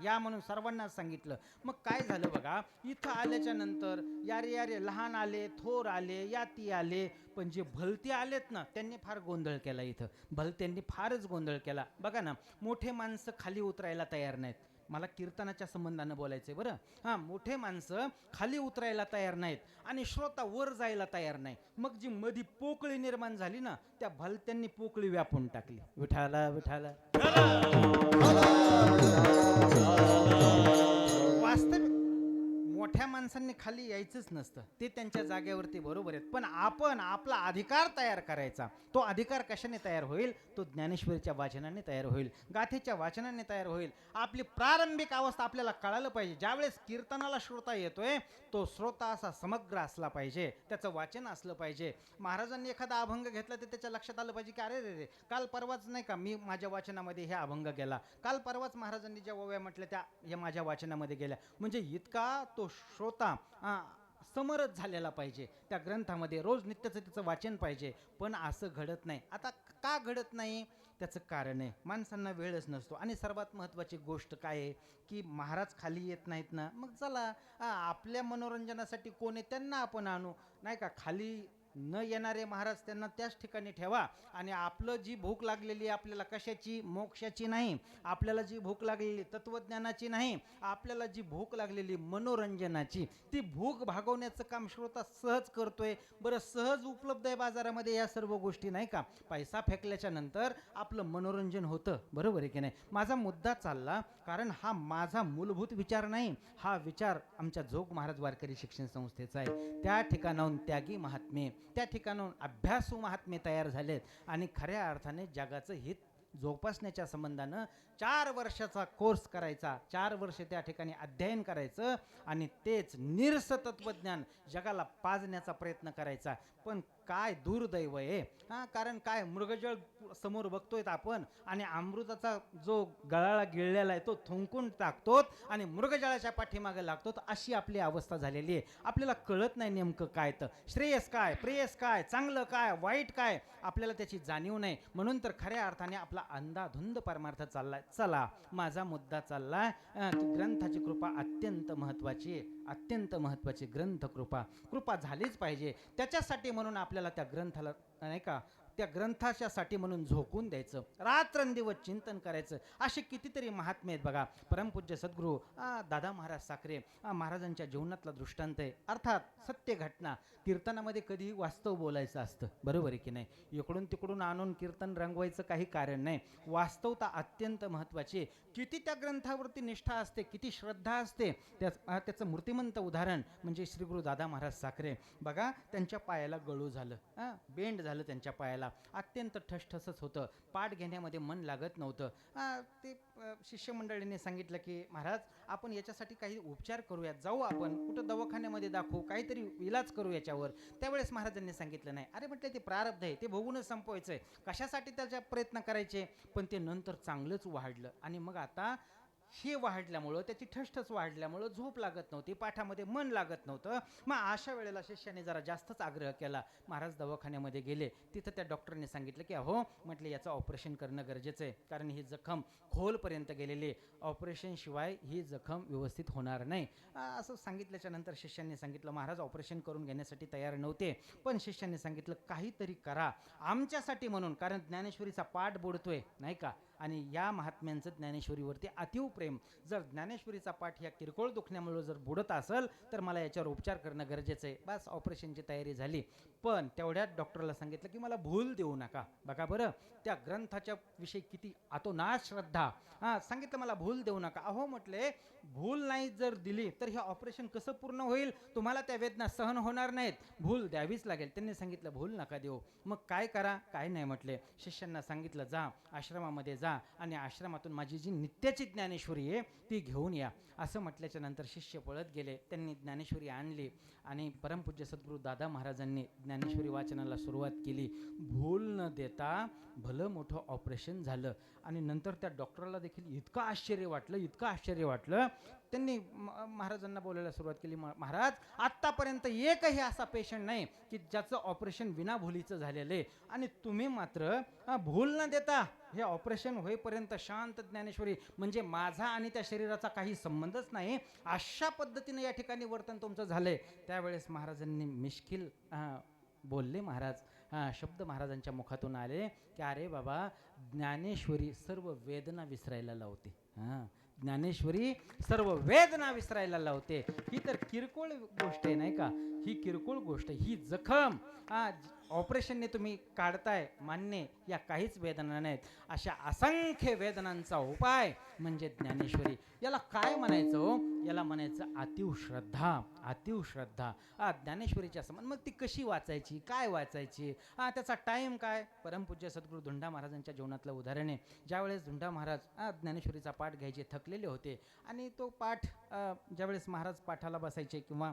या म्हणून सर्वांनाच सांगितलं. मग काय झालं बघा, इथं आल्याच्या नंतर यारे यारे लहान आले, थोर आले, याती आले, पण जे भलते आलेत ना, त्यांनी फार गोंधळ केला. इथं भलत्यांनी फारच गोंधळ केला. बघा ना, मोठे माणसं खाली उतरायला तयार नाहीत. मला कीर्तनाच्या संबंधानं बोलायचंय बरं. मोठे माणसं खाली उतरायला तयार नाहीत आणि श्रोता वर जायला तयार नाही. मग जी मधी पोकळी निर्माण झाली ना, त्या भलत्यांनी पोकळी व्यापून टाकली. विठाला विठाला. वास्तविक मोठ्या माणसांनी खाली यायचंच नसतं, ते त्यांच्या जागेवरती बरोबर आहेत. पण आपण आपला अधिकार तयार करायचा. तो अधिकार कशाने तयार होईल? तो ज्ञानेश्वरीच्या वाचनाने तयार होईल, गाथेच्या वाचनाने तयार होईल. आपली प्रारंभिक अवस्था आपल्याला कळायला पाहिजे. ज्यावेळेस कीर्तनाला श्रोता येतोय, तो श्रोता असा समग्र असला पाहिजे, त्याचं वाचन असलं पाहिजे. महाराजांनी एखादा अभंग घेतला तर त्याच्या लक्षात आलं पाहिजे की अरे रे रे, काल परवाच नाही का मी माझ्या वाचनामध्ये हे अभंग गेला, काल परवाच महाराजांनी ज्या ओव्या म्हटल्या त्या या माझ्या वाचनामध्ये गेल्या. म्हणजे इतका तो श्रोता समरस झालेला पाहिजे त्या ग्रंथामध्ये. रोज नित्याचं त्याचं वाचन पाहिजे. पण असं घडत नाही. आता का घडत नाही? त्याचं कारण आहे, माणसांना वेळच नसतो. आणि सर्वात महत्त्वाची गोष्ट काय आहे की महाराज खाली येत नाहीत ना, मग चला आपल्या मनोरंजनासाठी कोण आहे त्यांना आपण आणू, नाही का. खाली न येणारे महाराज त्यांना त्याच ठिकाणी ठेवा. आणि आपलं जी भूक लागलेली आहे आपल्याला, कशाची? मोक्षाची नाही. आपल्याला जी भूक लागलेली तत्वज्ञानाची नाही, आपल्याला जी भूक लागलेली मनोरंजनाची, ती भूक भागवण्याचं काम श्रोता सहज करतोय. बरं, सहज उपलब्ध आहे बाजारामध्ये या सर्व गोष्टी, नाही का. पैसा फेकल्याच्या नंतर आपलं मनोरंजन होतं, बरोबर आहे की नाही. माझा मुद्दा चालला कारण हा माझा मूलभूत विचार नाही, हा विचार आमच्या जोग महाराज वारकरी शिक्षण संस्थेचा आहे. त्या ठिकाणाहून त्यागी महात्मे, त्या ठिकाणाहून अभ्यासू महात्मे तयार झालेत. आणि खऱ्या अर्थाने जगाचं हित जोपासण्याच्या संबंधानं 4 वर्षाचा कोर्स करायचा, 4 वर्ष त्या ठिकाणी अध्ययन करायचं आणि तेच निरस तत्वज्ञान जगाला पाजण्याचा प्रयत्न करायचा. पण काय दुर्दैव आहे कारण काय मृगजळ समोर बघतोय आपण आणि अमृताचा जो गळाला गिळलेला आहे तो थुंकून टाकतो आणि मृगजळाच्या पाठीमागे लागतो. अशी आपली अवस्था झालेली आहे. आपल्याला कळत नाही नेमकं काय, तर श्रेयस काय, प्रेयस काय, चांगलं काय, वाईट काय, आपल्याला त्याची जाणीव नाही. म्हणून तर खऱ्या अर्थाने आपला अंधाधुंद परमार्थ चाललाय. चला, माझा मुद्दा चाललाय की ग्रंथाची कृपा अत्यंत महत्त्वाची आहे, अत्यंत महत्त्वाची. ग्रंथ कृपा झालीच पाहिजे. त्याच्यासाठी म्हणून आपल्याला त्या ग्रंथाला, नाही का, त्या ग्रंथाच्यासाठी म्हणून झोकून द्यायचं, रात्रंदिवस चिंतन करायचं. असे कितीतरी महात्मे आहेत बघा. परमपूज्य सद्गुरू दादा महाराज साखरे महाराजांच्या जीवनातला दृष्टांत आहे. अर्थात सत्य घटना. कीर्तनामध्ये कधीही वास्तव बोलायचं असतं, बरोबर आहे की नाही. इकडून तिकडून आणून कीर्तन रंगवायचं काही कारण नाही. वास्तवता अत्यंत महत्त्वाची आहे. किती त्या ग्रंथावरती निष्ठा असते, किती श्रद्धा असते, त्याचं मूर्तिमंत उदाहरण म्हणजे श्री गुरु दादा महाराज साखरे. बघा, त्यांच्या पायाला गळू झालं, बेंड झालं त्यांच्या पायाला. अत्यंत ठसठसच होतं, पाठ घेण्यामध्ये मन लागत नव्हतं. ते शिष्यमंडळीने सांगितलं की महाराज आपण याच्यासाठी काही उपचार करूयात, जाऊ आपण कुठं दवाखान्यामध्ये दाखवू, काहीतरी इलाज करू याच्यावर. त्यावेळेस महाराजांनी सांगितलं नाही. अरे म्हटलं ते प्रारब्ध आहे, ते भोगूनच संपवायचं आहे, कशासाठी त्याचा प्रयत्न करायचे. पण ते नंतर चांगलंच वाढलं आणि मग आता हे वाढल्यामुळं, त्याची ठसठस वाढल्यामुळं झोप लागत नव्हती, पाठामध्ये मन लागत नव्हतं. मग अशा वेळेला शिष्याने जरा जास्तच आग्रह केला. महाराज दवाखान्यामध्ये गेले. तिथं त्या डॉक्टरने सांगितलं की अहो म्हटलं याचं ऑपरेशन करणं गरजेचं आहे, कारण ही जखम खोलपर्यंत गेलेली, ऑपरेशन शिवाय ही जखम व्यवस्थित होणार नाही. असं सांगितल्याच्या नंतर शिष्यांनी सांगितलं, महाराज ऑपरेशन करून घेण्यासाठी तयार नव्हते, पण शिष्यांनी सांगितलं काहीतरी करा आमच्यासाठी म्हणून, कारण ज्ञानेश्वरीचा पाठ बुडतोय, नाही का. आणि या महात्म्यांचं ज्ञानेश्वरीवरती अतीव प्रेम. जर ज्ञानेश्वरीचा पाठ या किरकोळ दुखण्यामुळे जर बुडत असेल तर मला याच्यावर उपचार करणं गरजेचं आहे. बस ऑपरेशनची तयारी झाली. पण तेवढ्यात डॉक्टरला सांगितलं की मला भूल देऊ नका. बघा बरं, त्या ग्रंथाच्या विषयी किती अतोनात श्रद्धा. सांगितलं मला भूल देऊ नका. अहो म्हटले, भूल नाही जर दिली तर हे ऑपरेशन कसं पूर्ण होईल? तुम्हाला त्या वेदना सहन होणार नाहीत, भूल द्यावीच लागेल. त्यांनी सांगितलं भूल नका देऊ. मग काय करा? काय नाही म्हटले. शिष्यांना सांगितलं जा आश्रमामध्ये जा आणि आश्रमातून माझी जी नित्याची ज्ञानेश्वरी आहे ती घेऊन या. असं म्हटल्याच्या नंतर शिष्य पळत गेले. त्यांनी ज्ञानेश्वरी आणली आणि परमपूज्य सद्गुरू दादा महाराजांनी ज्ञानेश्वरी वाचनाला सुरुवात केली. भूल न देता भलं मोठं ऑपरेशन झालं. आणि नंतर त्या डॉक्टरला देखील इतकं आश्चर्य वाटलं. त्यांनी महाराजांना बोलायला सुरुवात केली, महाराज आत्तापर्यंत एकही असा पेशंट नाही की ज्याचं ऑपरेशन विनाभुलीचं झालेलं आहे आणि तुम्ही मात्र भूल न देता हे ऑपरेशन होईपर्यंत शांत ज्ञानेश्वरी, म्हणजे माझा आणि त्या शरीराचा काही संबंधच नाही, अशा पद्धतीने या ठिकाणी वर्तन तुमचं झालंय. त्यावेळेस महाराजांनी मिश्किल बोलले. महाराज शब्द महाराजांच्या मुखातून आले की अरे बाबा, ज्ञानेश्वरी सर्व वेदना विसरायला लावते. ज्ञानेश्वरी सर्व वेदना विसरायला लावते. ही तर किरकोळ गोष्ट आहे, नाही का. ही किरकोळ गोष्ट, ही जखम ऑपरेशनने तुम्ही काढताय मान्य, या काहीच वेदना नाहीत. अशा असंख्य वेदनांचा उपाय म्हणजे ज्ञानेश्वरी. याला काय म्हणायचं हो? याला म्हणायचं अतीव श्रद्धा. अतीव श्रद्धा ज्ञानेश्वरीच्या समान. मग ती कशी वाचायची, काय वाचायची, त्याचा टाईम काय? परमपूज्य सद्गुरू धुंडा महाराजांच्या जीवनातलं उदाहरण आहे. ज्यावेळेस धुंडा महाराज ज्ञानेश्वरीचा पाठ घ्यायचे, थकलेले होते, आणि तो पाठ ज्यावेळेस महाराज पाठाला बसायचे किंवा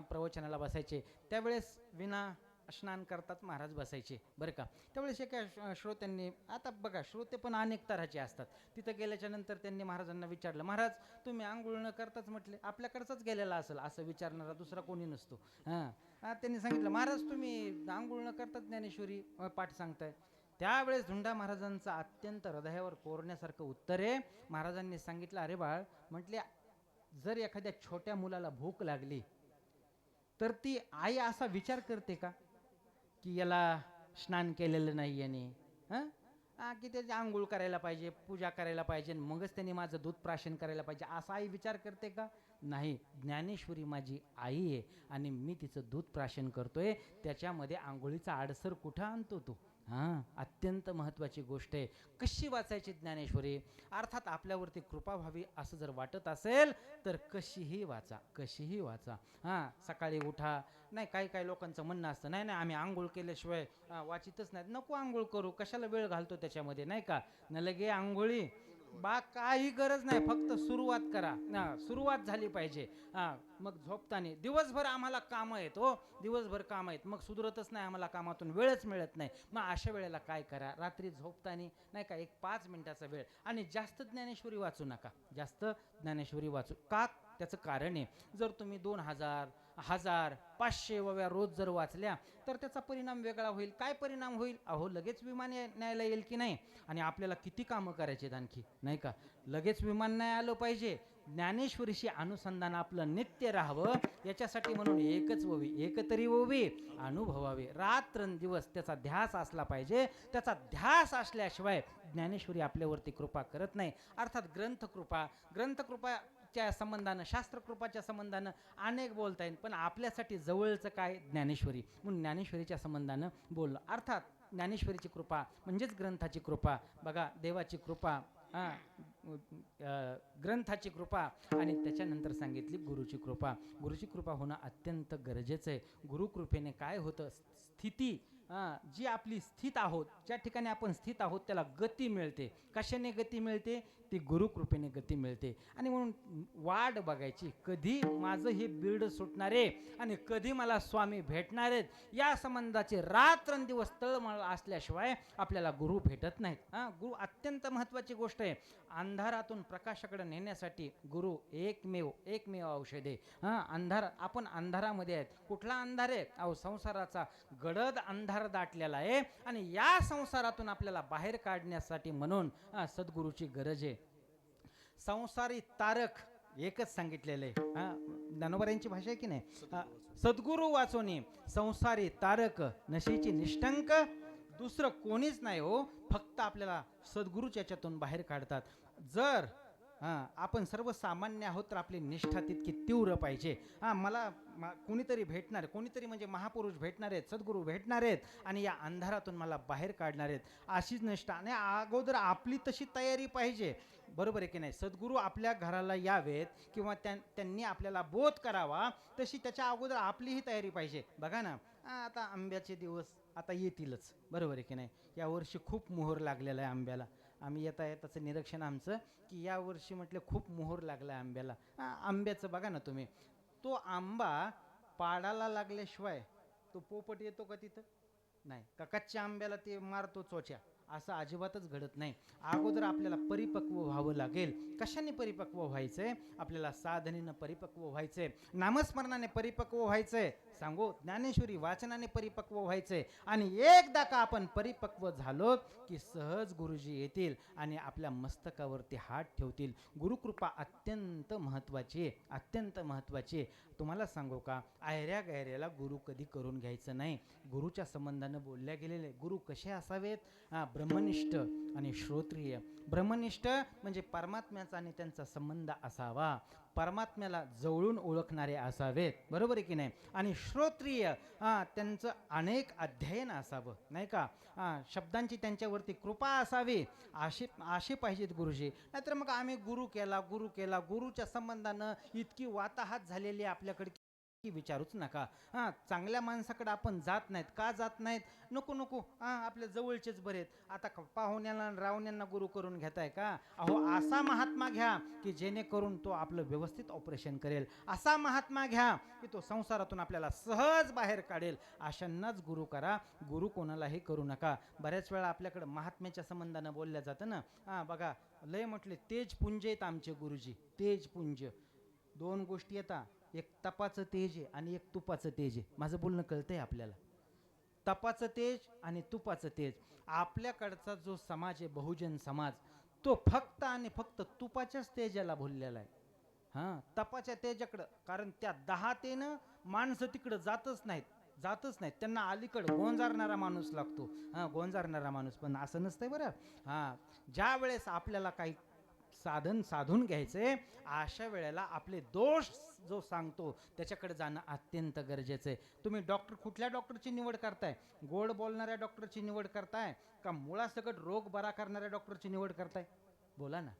प्रवचनाला बसायचे, त्यावेळेस विना स्नान करतात महाराज बसायचे, बरं का. त्यावेळेस एका श्रोत्यांनी, आता बघा श्रोते पण अनेक तऱ्हाचे असतात, तिथं गेल्याच्या नंतर त्यांनी महाराजांना विचारलं, महाराज तुम्ही आंघोळ न करताच, म्हटले आपल्याकडचाच गेलेला असेल असं विचारणारा दुसरा कोणी नसतो. त्यांनी सांगितलं, महाराज तुम्ही आंघोळ न करताच ज्ञानेश्वरी पाठ सांगताय. त्यावेळेस धुंडा महाराजांचं अत्यंत हृदयावर कोरण्यासारखं उत्तर आहे. महाराजांनी सांगितलं, अरे बाळ, म्हटले जर एखाद्या छोट्या मुलाला भूक लागली तर ती आई असा विचार करते का की याला स्नान केलेलं नाही याने, की त्याची आंघोळ करायला पाहिजे, पूजा करायला पाहिजे, मगच त्यांनी माझं दूध प्राशन करायला पाहिजे, असा आई विचार करते का? नाही. ज्ञानेश्वरी माझी आई आहे आणि मी तिचं दूध प्राशन करतोय, त्याच्यामध्ये आंघोळीचा आडसर कुठं आणतो तो? अत्यंत महत्त्वाची गोष्ट आहे. कशी वाचायची ज्ञानेश्वरी? अर्थात आपल्यावरती कृपा व्हावी असं जर वाटत असेल तर कशीही वाचा, कशीही वाचा. सकाळी उठा. नाही, काही काही लोकांचं म्हणणं असतं, नाही नाही आम्ही आंघोळ केल्याशिवाय वाचितच नाही. नको आंघोळ करू, कशाला वेळ घालतो त्याच्यामध्ये, नाही का. न लगे आंघोळी काही गरज नाही, फक्त सुरुवात करा. सुरुवात झाली पाहिजे. मग झोपताना दिवसभर आम्हाला कामं आहेत हो, दिवसभर कामं आहेत, मग सुधरतच नाही आम्हाला, कामातून वेळच मिळत नाही. मग अशा वेळेला काय करा, रात्री झोपताना नाही का 1-5 मिनिटाचा वेळ, आणि जास्त ज्ञानेश्वरी वाचू नका, जास्त ज्ञानेश्वरी वाचू का? त्याचं कारण आहे, जर तुम्ही 2000, 1000, 500 वव्या रोज जर वाचल्या तर त्याचा परिणाम वेगळा होईल. काय परिणाम होईल? अहो लगेच विमान न्यायला येईल की नाही, आणि आपल्याला किती कामं करायचे आणखी, नाही का. लगेच विमान नाही आलं पाहिजे. ज्ञानेश्वरीशी अनुसंधान आपलं नित्य राहावं, याच्यासाठी म्हणून एकच ववी, एकतरी ववी अनुभवावी. रात्रंदिवस त्याचा ध्यास असला पाहिजे. त्याचा ध्यास असल्याशिवाय ज्ञानेश्वरी आपल्यावरती कृपा करत नाही. अर्थात ग्रंथकृपाच्या संबंधानं, शास्त्रकृपाच्या संबंधानं अनेक बोलता येईल, पण आपल्यासाठी जवळचं काय? ज्ञानेश्वरी. म्हणून ज्ञानेश्वरीच्या संबंधानं बोललो. अर्थात ज्ञानेश्वरीची कृपा म्हणजेच ग्रंथाची कृपा. बघा, देवाची कृपा, ग्रंथाची कृपा, आणि त्याच्यानंतर सांगितली गुरुची कृपा. गुरुची कृपा होणं अत्यंत गरजेचं आहे. गुरुकृपेने काय होतं? स्थिती, जी आपली स्थित आहोत, ज्या ठिकाणी आपण स्थित आहोत त्याला गती मिळते. कशाने गती मिळते? ती गुरुकृपेने गती मिळते. आणि म्हणून वाट बघायची, कधी माझं हे बिर्ड सुटणार आहे आणि कधी मला स्वामी भेटणार आहेत, या संबंधाचे रात्रंदिवस तळमळ असल्याशिवाय आपल्याला गुरु भेटत नाहीत. गुरु अत्यंत महत्त्वाची गोष्ट आहे. अंधारातून प्रकाशाकडे नेण्यासाठी गुरु एकमेव औषध आहे. आपण अंधारामध्ये आहेत. कुठला अंधार आहे? अहो संसाराचा गडद अंधार दाटलेला आहे, आणि या संसारातून आपल्याला बाहेर काढण्यासाठी म्हणून सद्गुरूची गरज आहे. संसारी तारक एकच सांगितलेलं आहे. ज्ञानोबा भाषा आहे की नाही? सद्गुरू वाचोनी संसारी तारक, नशीची निष्ठंक दुसरं कोणीच नाही हो, फक्त आपल्याला सद्गुरूच याच्यातून बाहेर काढतात. जर आपण सर्वसामान्य आहोत तर आपली निष्ठा तितकी तीव्र पाहिजे. मला कोणीतरी भेटणार, कोणीतरी म्हणजे महापुरुष भेटणार आहेत, सद्गुरू भेटणार आहेत, आणि या अंधारातून मला बाहेर काढणार आहेत, अशीच निष्ठा. आणि अगोदर आपली तशी तयारी पाहिजे, बरोबर आहे की नाही. सद्गुरू आपल्या घराला यावेत किंवा त्यांनी आपल्याला बोध करावा, तशी त्याच्या अगोदर आपलीही तयारी पाहिजे. बघा ना, आता आंब्याचे दिवस आता येतीलच, बरोबर आहे की नाही. यावर्षी खूप मोहर लागलेला आहे आंब्याला. आम्ही येता येताचं निरीक्षण आमचं की यावर्षी म्हटलं खूप मोहर लागला आहे आंब्याला. आंब्याचं बघा ना तुम्ही, तो आंबा पाडाला लागल्याशिवाय तो पोपट येतो का तिथं? नाही. का कच्च्या आंब्याला ते मारतो चोच्या? असं अजिबातच घडत नाही. अगोदर आपल्याला परिपक्व व्हावं लागेल. कशाने परिपक्व व्हायचंय? आपल्याला साधनेनं परिपक्व व्हायचंय, नामस्मरणाने परिपक्व व्हायचंय, सांगू ज्ञानेश्वरी वाचनाने परिपक्व व्हायचंय. आणि एकदा का आपण परिपक्व झालो की सहज गुरुजी येतील आणि आपल्या मस्तकावरती हात ठेवतील. गुरुकृपा अत्यंत महत्त्वाची आहे, अत्यंत महत्त्वाची आहे. तुम्हाला सांगू का, आयऱ्या गैऱ्याला गुरु कधी करून घ्यायचं नाही. गुरुच्या संबंधानं बोलल्या गेलेले गुरु कसे असावेत? ब्रह्मनिष्ठ आणि श्रोत्रिय. ब्रह्मनिष्ठ म्हणजे परमात्म्याचा आणि त्यांचा संबंध असावा. परमात्म्याला जवळून ओळखणारे असावेत, बरोबर आहे की नाही. आणि श्रोत्रिय त्यांचं अनेक अध्ययन असावं, नाही का. शब्दांची त्यांच्यावरती कृपा असावी, असे पाहिजेत गुरुजी. नाहीतर मग आम्ही गुरु केला गुरुच्या संबंधानं इतकी वाताहात झालेली आहे आपल्याकडे की विचारूच नका. चांगल्या माणसाकडे आपण जात नाहीत. का जात नाहीत? नको आपल्या जवळचेच बरेत. आता पाहुण्याला आणि रावण्यांना गुरु करून घेताय का? अहो, असा महात्मा घ्या की जेणेकरून तो आपलं व्यवस्थित ऑपरेशन करेल. असा महात्मा घ्या की तो संसारातून आपल्याला सहज बाहेर काढेल. अशांनाच गुरु करा. गुरु कोणालाही करू नका. बऱ्याच वेळा आपल्याकडे महात्म्याच्या संबंधानं बोलल्या जातं ना. बघा, लय म्हटले तेजपुंज आहेत आमचे गुरुजी. तेजपुंज. दोन गोष्टी येतात, एक तपाचं तेज आहे आणि एक तुपाचं तेज आहे. माझं बोलणं कळतंय आपल्याला. तपाचं तेज आणि तुपाचं तेज. आपल्याकडचा जो समाज आहे, बहुजन समाज, तो फक्त आणि फक्त तुपाच्याच तेजाला भुललेला आहे. तपाच्या तेजाकडं, कारण त्या 10 तेनं माणसं तिकडं जातच नाहीत. त्यांना अलीकडं गोंजारणारा माणूस लागतो. गोंजारणारा माणूस. पण असं नसतंय बरं. ज्या वेळेस आपल्याला काही साधून घ्यायचंय, अशा वेळेला आपले दोष जो सांगतो त्याच्याकडे जाणं अत्यंत गरजेचं आहे. तुम्ही कुठल्या डॉक्टरची निवड करताय? गोड बोलणाऱ्या डॉक्टरची निवड करताय का मुळासकट रोग बरा करणाऱ्या डॉक्टरची निवड करताय? बोला ना.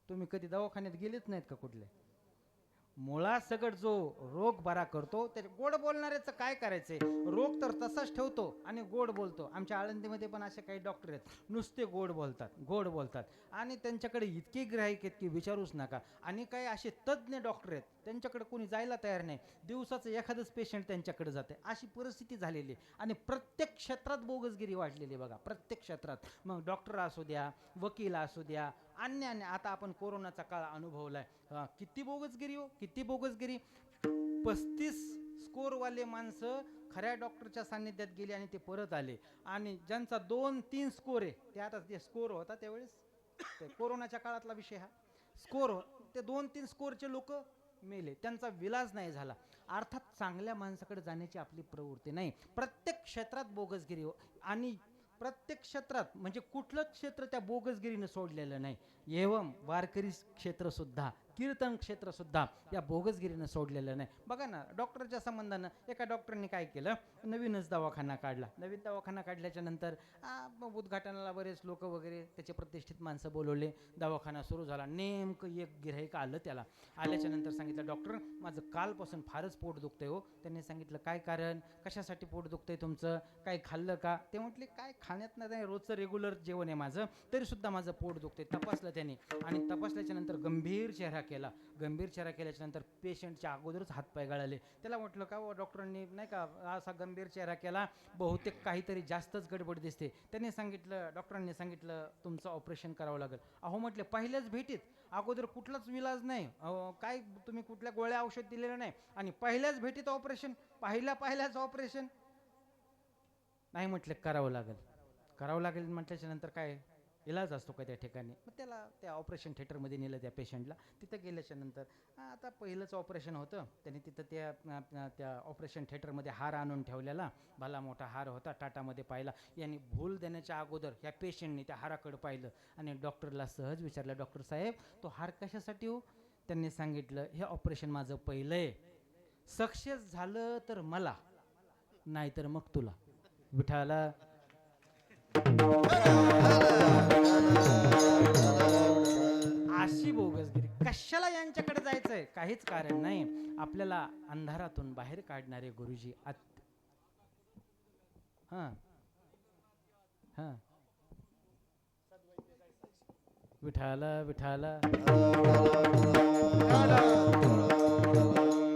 तुम्ही कधी दवाखान्यात गेलेच नाहीत का कुठले? मुळासकट जो रोग बरा करतो त्या गोड बोलणाऱ्याचं काय करायचंय? रोग तर तसाच ठेवतो आणि गोड बोलतो. आमच्या आळंदीमध्ये पण असे काही डॉक्टर आहेत, नुसते गोड बोलतात आणि त्यांच्याकडे इतके गिऱ्हाईक आहेत की विचारूच नका. आणि काही असे तज्ज्ञ डॉक्टर आहेत, त्यांच्याकडे कोणी जायला तयार नाही. दिवसाचं एखादंच पेशंट त्यांच्याकडे जाते. अशी परिस्थिती झालेली आहे. आणि प्रत्येक क्षेत्रात बोगसगिरी वाढलेली बघा, प्रत्येक क्षेत्रात. मग डॉक्टर असू द्या, वकील असू द्या, अन्य आता आपण कोरोनाचा काळ अनुभवलाय. किती बोगसगिरी. 35 स्कोरवाले माणसं खऱ्या डॉक्टरच्या सान्निध्यात गेले आणि ते परत आले. आणि ज्यांचा 2-3 स्कोर आहे, ते आता ते स्कोर होता त्यावेळेस, ते कोरोनाच्या काळातला विषय हा स्कोर, ते 2-3 स्कोरचे लोक मेले, त्यांचा विलाज नाही झाला. अर्थात चांगल्या माणसाकडे जाण्याची आपली प्रवृत्ती नाही. प्रत्येक क्षेत्रात बोगसगिरी आणि प्रत्येक क्षेत्रात म्हणजे कुठलंच क्षेत्र त्या बोगसगिरीनं सोडलेलं नाही. एवं वारकरी क्षेत्र सुद्धा, कीर्तन क्षेत्र सुद्धा या बोगसगिरीनं सोडलेलं नाही. बघा ना, डॉक्टरच्या संबंधानं एका डॉक्टरने काय केलं, नवीनच दवाखाना काढला. नवीन दवाखाना काढल्याच्या नंतर उद्घाटनाला बरेच लोक वगैरे त्याचे प्रतिष्ठित माणसं बोलवले. दवाखाना सुरू झाला. नेमकं एक गिऱ्हाईक आलं त्याला. आल्याच्या नंतर सांगितलं, डॉक्टर माझं कालपासून फारच पोट दुखतंय हो. त्यांनी सांगितलं, काय कारण, कशासाठी पोट दुखतंय तुमचं, काय खाल्लं का? ते म्हटले, काय खाण्यात नाही, रोजचं रेग्युलर जेवण आहे माझं, तरी सुद्धा माझं पोट दुखतंय. तपासलं त्यांनी आणि तपासल्याच्या नंतर गंभीर चेहरा केल्याच्या नंतर पेशंटच्या अगोदरच हातपाय गळाले. त्याला म्हटलं, का डॉक्टरांनी नाही का असा गंभीर चेहरा केला, बहुतेक काहीतरी जास्तच गडबड दिसते. डॉक्टरांनी सांगितलं तुमचं ऑपरेशन करावं लागेल. अहो म्हटले, पहिल्याच भेटीत, अगोदर कुठलाच विलाज नाही, काय तुम्ही कुठल्या गोळ्या औषध दिलेलं नाही आणि पहिल्याच भेटीत ऑपरेशन, पहिल्याच ऑपरेशन नाही. म्हटलं करावं लागेल म्हटल्याच्या नंतर काय इलाज असतो का त्या ठिकाणी? मग त्याला त्या ऑपरेशन थिएटरमध्ये नेलं त्या पेशंटला. तिथं गेल्याच्या नंतर आता पहिलंच ऑपरेशन होतं. त्यांनी तिथं त्या ऑपरेशन थिएटरमध्ये हार आणून ठेवलेला, भला मोठा हार होता, टाटामध्ये पाहिला. यांनी भूल देण्याच्या अगोदर ह्या पेशंटने त्या हाराकडे पाहिलं आणि डॉक्टरला सहज विचारलं, डॉक्टर साहेब तो हार कशासाठी हो? त्यांनी सांगितलं, हे ऑपरेशन माझं पहिलं आहे, सक्सेस झालं तर मला, नाहीतर मग तुला. विठाला. अशी बोगसगिरी कशाला यांच्याकडे जायचंय? काहीच कारण नाही. आपल्याला अंधारातून बाहेर काढणारे गुरुजी विठाला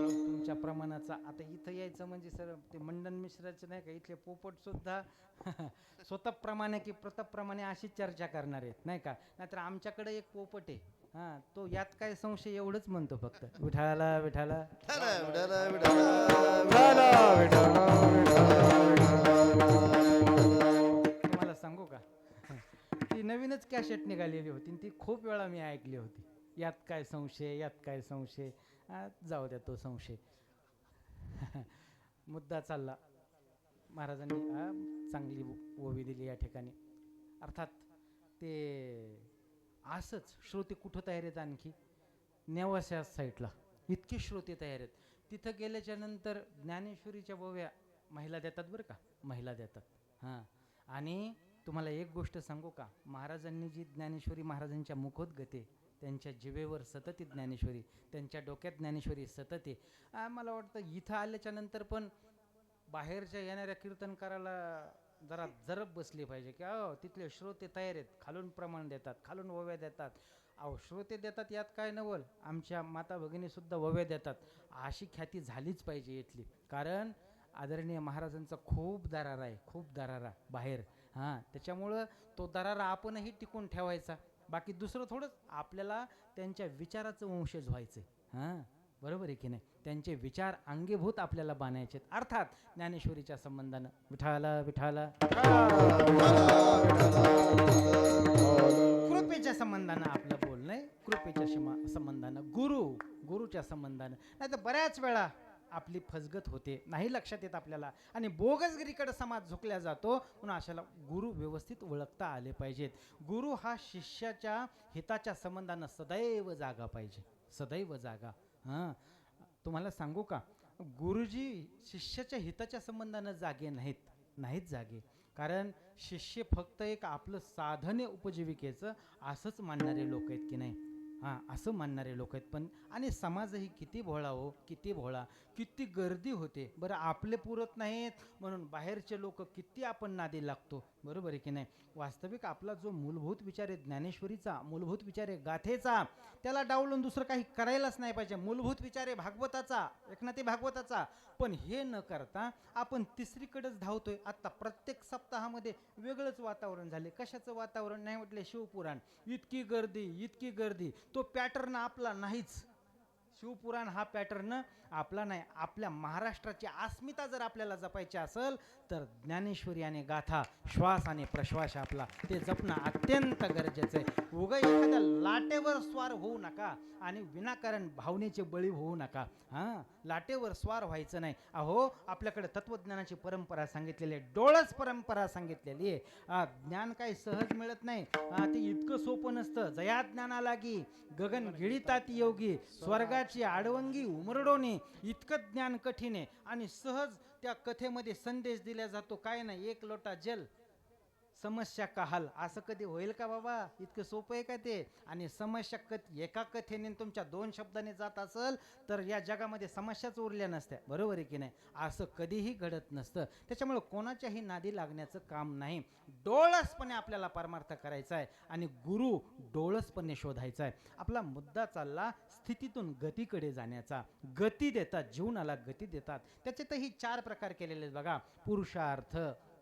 तुमच्या प्रमाणाचा. आता इथं यायचं म्हणजे सर ते मंडन मिश्राचे नाही का इथले पोपट सुद्धा स्वतःप्रमाणे की प्रतापप्रमाणे अशी चर्चा करणार आहेत, नाही का. नाहीतर आमच्याकडे एक पोपट आहे, तो यात काय संशय एवढंच म्हणतो फक्त, विठाला. तुम्हाला सांगू का, ती नवीनच कॅसेट निघालेली होती, ती खूप वेळा मी ऐकली होती. यात काय संशय, जाऊ द्या तो संशय. मुद्दा चालला. महाराजांनी चांगली ओवी दिली या ठिकाणी. अर्थात ते असंच श्रोते कुठं तयार आहेत आणखी नेवासा साईडला इतके श्रोते तयार आहेत. तिथं गेल्याच्या नंतर ज्ञानेश्वरीच्या बोव्या महिला देतात बरं का, महिला देतात. हां, आणि तुम्हाला एक गोष्ट सांगू का, महाराजांनी जी ज्ञानेश्वरी महाराजांच्या मुखोद्गते, त्यांच्या जिभेवर सतत ज्ञानेश्वरी, त्यांच्या डोक्यात ज्ञानेश्वरी सतत आहे. मला वाटतं इथं आल्याच्या नंतर पण बाहेरच्या येणाऱ्या कीर्तनकाराला जरा जरब बसली पाहिजे की अहो तिथले श्रोते तयार आहेत, खालून प्रमाण देतात, खालून ओव्या देतात. अहो श्रोते देतात यात काय नवल, आमच्या माता भगिनीसुद्धा ओव्या देतात. अशी ख्याती झालीच पाहिजे इथली, कारण आदरणीय महाराजांचा खूप दरारा आहे, खूप दरारा बाहेर. हां, त्याच्यामुळं तो दरारा आपणही टिकून ठेवायचा. बाकी दुसरं थोडंच, आपल्याला त्यांच्या विचाराचं वंशज व्हायचं आहे. हां, बरोबर आहे की नाही, त्यांचे विचार अंगीभूत आपल्याला बांधायचे आहेत. अर्थात ज्ञानेश्वरीच्या संबंधानं विठाला विठाला कृपेच्या संबंधानं आपलं बोलणं आहे, कृपेच्या संबंधानं गुरुच्या संबंधानं. नाही तर बऱ्याच वेळा आपली फसगत होते, नाही लक्षात येत आपल्याला, आणि बोगसगिरीकडे समाज झुकल्या जातो. म्हणून अशाला गुरु व्यवस्थित ओळखता आले पाहिजेत. गुरु हा शिष्याच्या हिताच्या संबंधानं सदैव जागा पाहिजे, सदैव जागा. हां, तुम्हाला सांगू का, गुरुजी शिष्याच्या हिताच्या संबंधानं जागे नाहीत जागे. कारण शिष्य फक्त एक आपलं साधन आहे उपजीविकेचं, असंच मानणारे लोक आहेत की नाही. हां, असं मानणारे लोक आहेत. पण आणि समाजही किती भोळा हो, किती भोळा, किती गर्दी होते. बरं आपले पुरत नाहीत म्हणून बाहेरचे लोक किती आपण नादी लागतो, बरोबर आहे की नाही. वास्तविक आपला जो मूलभूत विचार आहे ज्ञानेश्वरीचा, मूलभूत विचार आहे गाथेचा, त्याला डावलून दुसरं काही करायलाच नाही पाहिजे. मूलभूत विचार आहे भागवताचा, एकनाथी भागवताचा. पण हे न करता आपण तिसरीकडेच धावतोय. आता प्रत्येक सप्ताहामध्ये वेगळंच वातावरण झाले. कशाचं वातावरण नाही म्हटले, शिवपुराण. इतकी गर्दी, तो पॅटर्न आपला नाहीच. शिवपुराण हा पॅटर्न आपला नाही. आपल्या महाराष्ट्राची अस्मिता जर आपल्याला जपायची असेल तर ज्ञानेश्वरी आणि गाथा, श्वास आणि प्रश्वास आपला, ते जपणं अत्यंत गरजेचं आहे. उगा एखाद्या लाटेवर स्वार होऊ नका आणि विनाकारण भावनेचे बळी होऊ नका. हां, लाटेवर स्वार व्हायचं नाही. अहो आपल्याकडे तत्वज्ञानाची परंपरा सांगितलेली आहे, डोळस परंपरा सांगितलेली आहे. ज्ञान काही सहज मिळत नाही. ते इतकं सोपं नसतं. जया ज्ञाना लागी गगन गिळितात योगी, स्वर्गाची आडवंगी उमरडोनी. इतकं ज्ञान कठीण आहे आणि सहज त्या कथेमध्ये संदेश दिला जातो. काय नाही, एक लोटा जल समस्या का हल. असं कधी होईल का बाबा, इतकं सोपं आहे का ते. आणि समस्या एका कथेने तुमच्या 2 शब्दाने जात असेल तर या जगामध्ये समस्याच उरल्या नसत्या, बरोबर आहे की नाही. असं कधीही घडत नसतं. त्याच्यामुळे कोणाच्याही नादी लागण्याचं काम नाही. डोळसपणे आपल्याला परमार्थ करायचा आहे आणि गुरु डोळसपणे शोधायचा आहे. आपला मुद्दा चालला स्थितीतून गतीकडे जाण्याचा. गती देतात, जीवनाला गती देतात. त्याच्यातही 4 प्रकार केलेले आहेत बघा. पुरुषार्थ,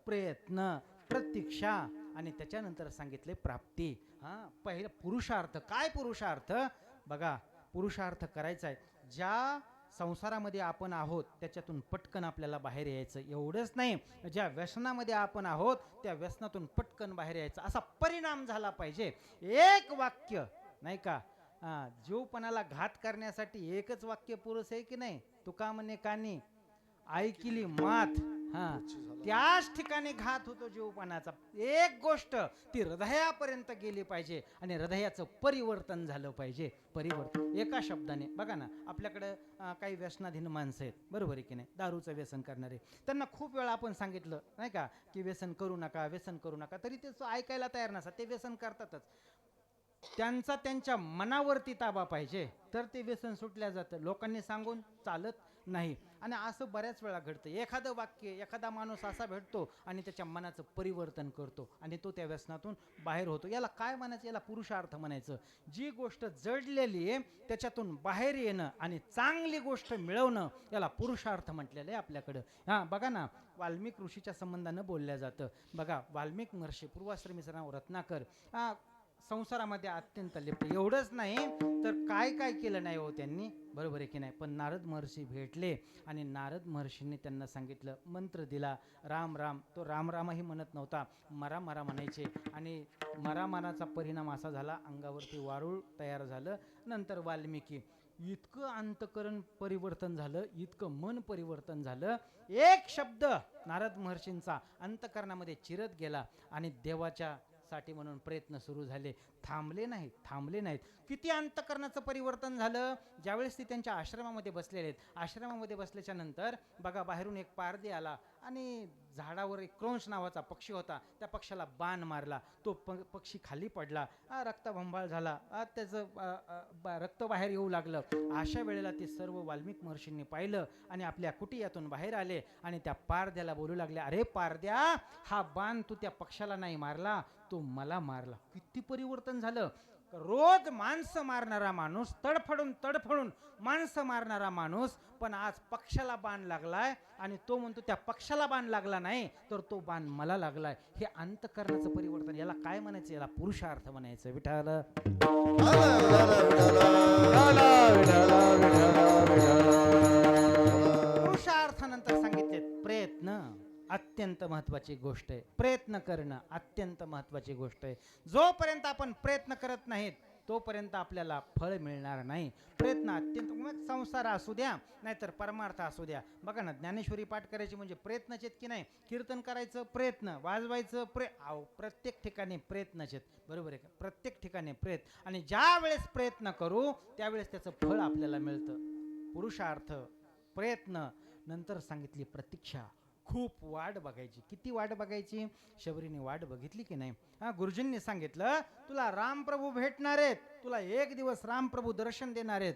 प्रयत्न, प्रतीक्षा आणि त्याच्यानंतर सांगितले प्राप्ती. हां, पहिलं पुरुषार्थ. काय पुरुषार्थ बघा, पुरुषार्थ करायचा आहे. ज्या संसारामध्ये आपण आहोत त्याच्यातून पटकन आपल्याला बाहेर यायचं. एवढंच नाही, ज्या व्यसनामध्ये आपण आहोत त्या व्यसनातून पटकन बाहेर यायचं, असा परिणाम झाला पाहिजे. एक वाक्य नाही का, जीवपणाला घात करण्यासाठी एकच वाक्य पुरुष आहे की नाही. तुका म्हणे कानी ऐकिली मात. हां, त्याच ठिकाणी घात होतो जीवपणाचा. एक गोष्ट ती हृदयापर्यंत गेली पाहिजे आणि हृदयाचं परिवर्तन झालं पाहिजे. परिवर्तन एका शब्दाने. बघा ना, आपल्याकडं काही व्यसनाधीन माणसं आहेत, बरोबर आहे की नाही. दारूचं व्यसन करणारे, त्यांना खूप वेळा आपण सांगितलं नाही का की व्यसन करू नका, व्यसन करू नका, तरी ते ऐकायला तयार नसतात. ते व्यसन करतातच. त्यांचा त्यांच्या मनावरती ताबा पाहिजे तर ते व्यसन सुटल्या जातं. लोकांनी सांगून चालत नाही. आणि असं बऱ्याच वेळा घडतं. एखादं वाक्य, एखादा माणूस असा भेटतो आणि त्याच्या मनाचं परिवर्तन करतो आणि तो त्या व्यसनातून बाहेर होतो. याला काय म्हणायचं, याला पुरुषार्थ म्हणायचं. जी गोष्ट जडलेली आहे त्याच्यातून बाहेर येणं आणि चांगली गोष्ट मिळवणं, याला पुरुषार्थ म्हटलेलं आहे आपल्याकडं. हां, बघा ना, वाल्मिक ऋषीच्या संबंधानं बोलल्या जातं. बघा, वाल्मिक महर्षी, पूर्वाश्रमीचं नाव रत्नाकर, संसारामध्ये अत्यंत लिप्त. एवढंच नाही तर काय काय केलं नाही हो त्यांनी, बरोबर आहे की नाही. पण नारद महर्षी भेटले आणि नारद महर्षींनी त्यांना सांगितलं, मंत्र दिला, राम राम. तो राम रामही म्हणत नव्हता, मरा मरा म्हणायचे. आणि मरा मराचा परिणाम असा झाला, अंगावरती वारूळ तयार झालं. नंतर वाल्मिकी, इतकं अंतकरण परिवर्तन झालं, इतकं मन परिवर्तन झालं. एक शब्द नारद महर्षींचा अंतकरणामध्ये चिरत गेला आणि देवाच्या साठी म्हणून प्रयत्न सुरू झाले. थांबले नाहीत. किती अंतःकरणाचं परिवर्तन झालं ज्यावेळेस ते त्यांच्या आश्रमामध्ये बसलेले आहेत. आश्रमामध्ये बसल्याच्या नंतर बघा बाहेरून एक पारधी आला आणि झाडावर एक क्रौंच नावाचा पक्षी होता. त्या पक्षाला बाण मारला. तो पक्षी खाली पडला. रक्तबंबाळ झाला. त्याचं रक्त बाहेर येऊ लागलं. अशा वेळेला ते सर्व वाल्मिक महर्षींनी पाहिलं आणि आपल्या कुटियातून बाहेर आले आणि त्या पारद्याला बोलू लागले, अरे पारद्या, हा बाण तू त्या पक्षाला नाही मारला, तो मला मारला. किती परिवर्तन झालं. रोज माणसं मारणारा माणूस, तडफडून माणसं मारणारा माणूस, पण आज पक्षाला बाण लागलाय आणि तो म्हणतो त्या पक्षाला बाण लागला नाही तर तो बाण मला लागलाय. हे अंतःकरणाचं परिवर्तन. याला काय म्हणायचं? याला पुरुषार्थ म्हणायचं. विठाल पुरुषार्थानंतर सांगितले प्रयत्न अत्यंत महत्वाची गोष्ट आहे. प्रयत्न करणं अत्यंत महत्वाची गोष्ट आहे. जोपर्यंत आपण प्रयत्न करत नाहीत तोपर्यंत आपल्याला फळ मिळणार नाही. प्रयत्न अत्यंत, मग संसार असू द्या नाहीतर परमार्थ असू द्या. बघा ना, ज्ञानेश्वरी पाठ करायची म्हणजे प्रयत्नच आहेत की नाही? कीर्तन करायचं प्रयत्न, वाजवायचं प्रत्येक ठिकाणी प्रयत्नच आहेत. बरोबर आहे का? प्रत्येक ठिकाणी प्रयत्न. आणि ज्या वेळेस प्रयत्न करू त्यावेळेस त्याचं फळ आपल्याला मिळतं. पुरुषार्थ, प्रयत्न, नंतर सांगितली प्रतीक्षा. खूप वाट बघायची. किती वाट बघायची? शबरीने वाट बघितली की नाही? गुरुजींनी सांगितलं तुला रामप्रभू भेटणार आहेत, तुला एक दिवस रामप्रभू दर्शन देणार आहेत.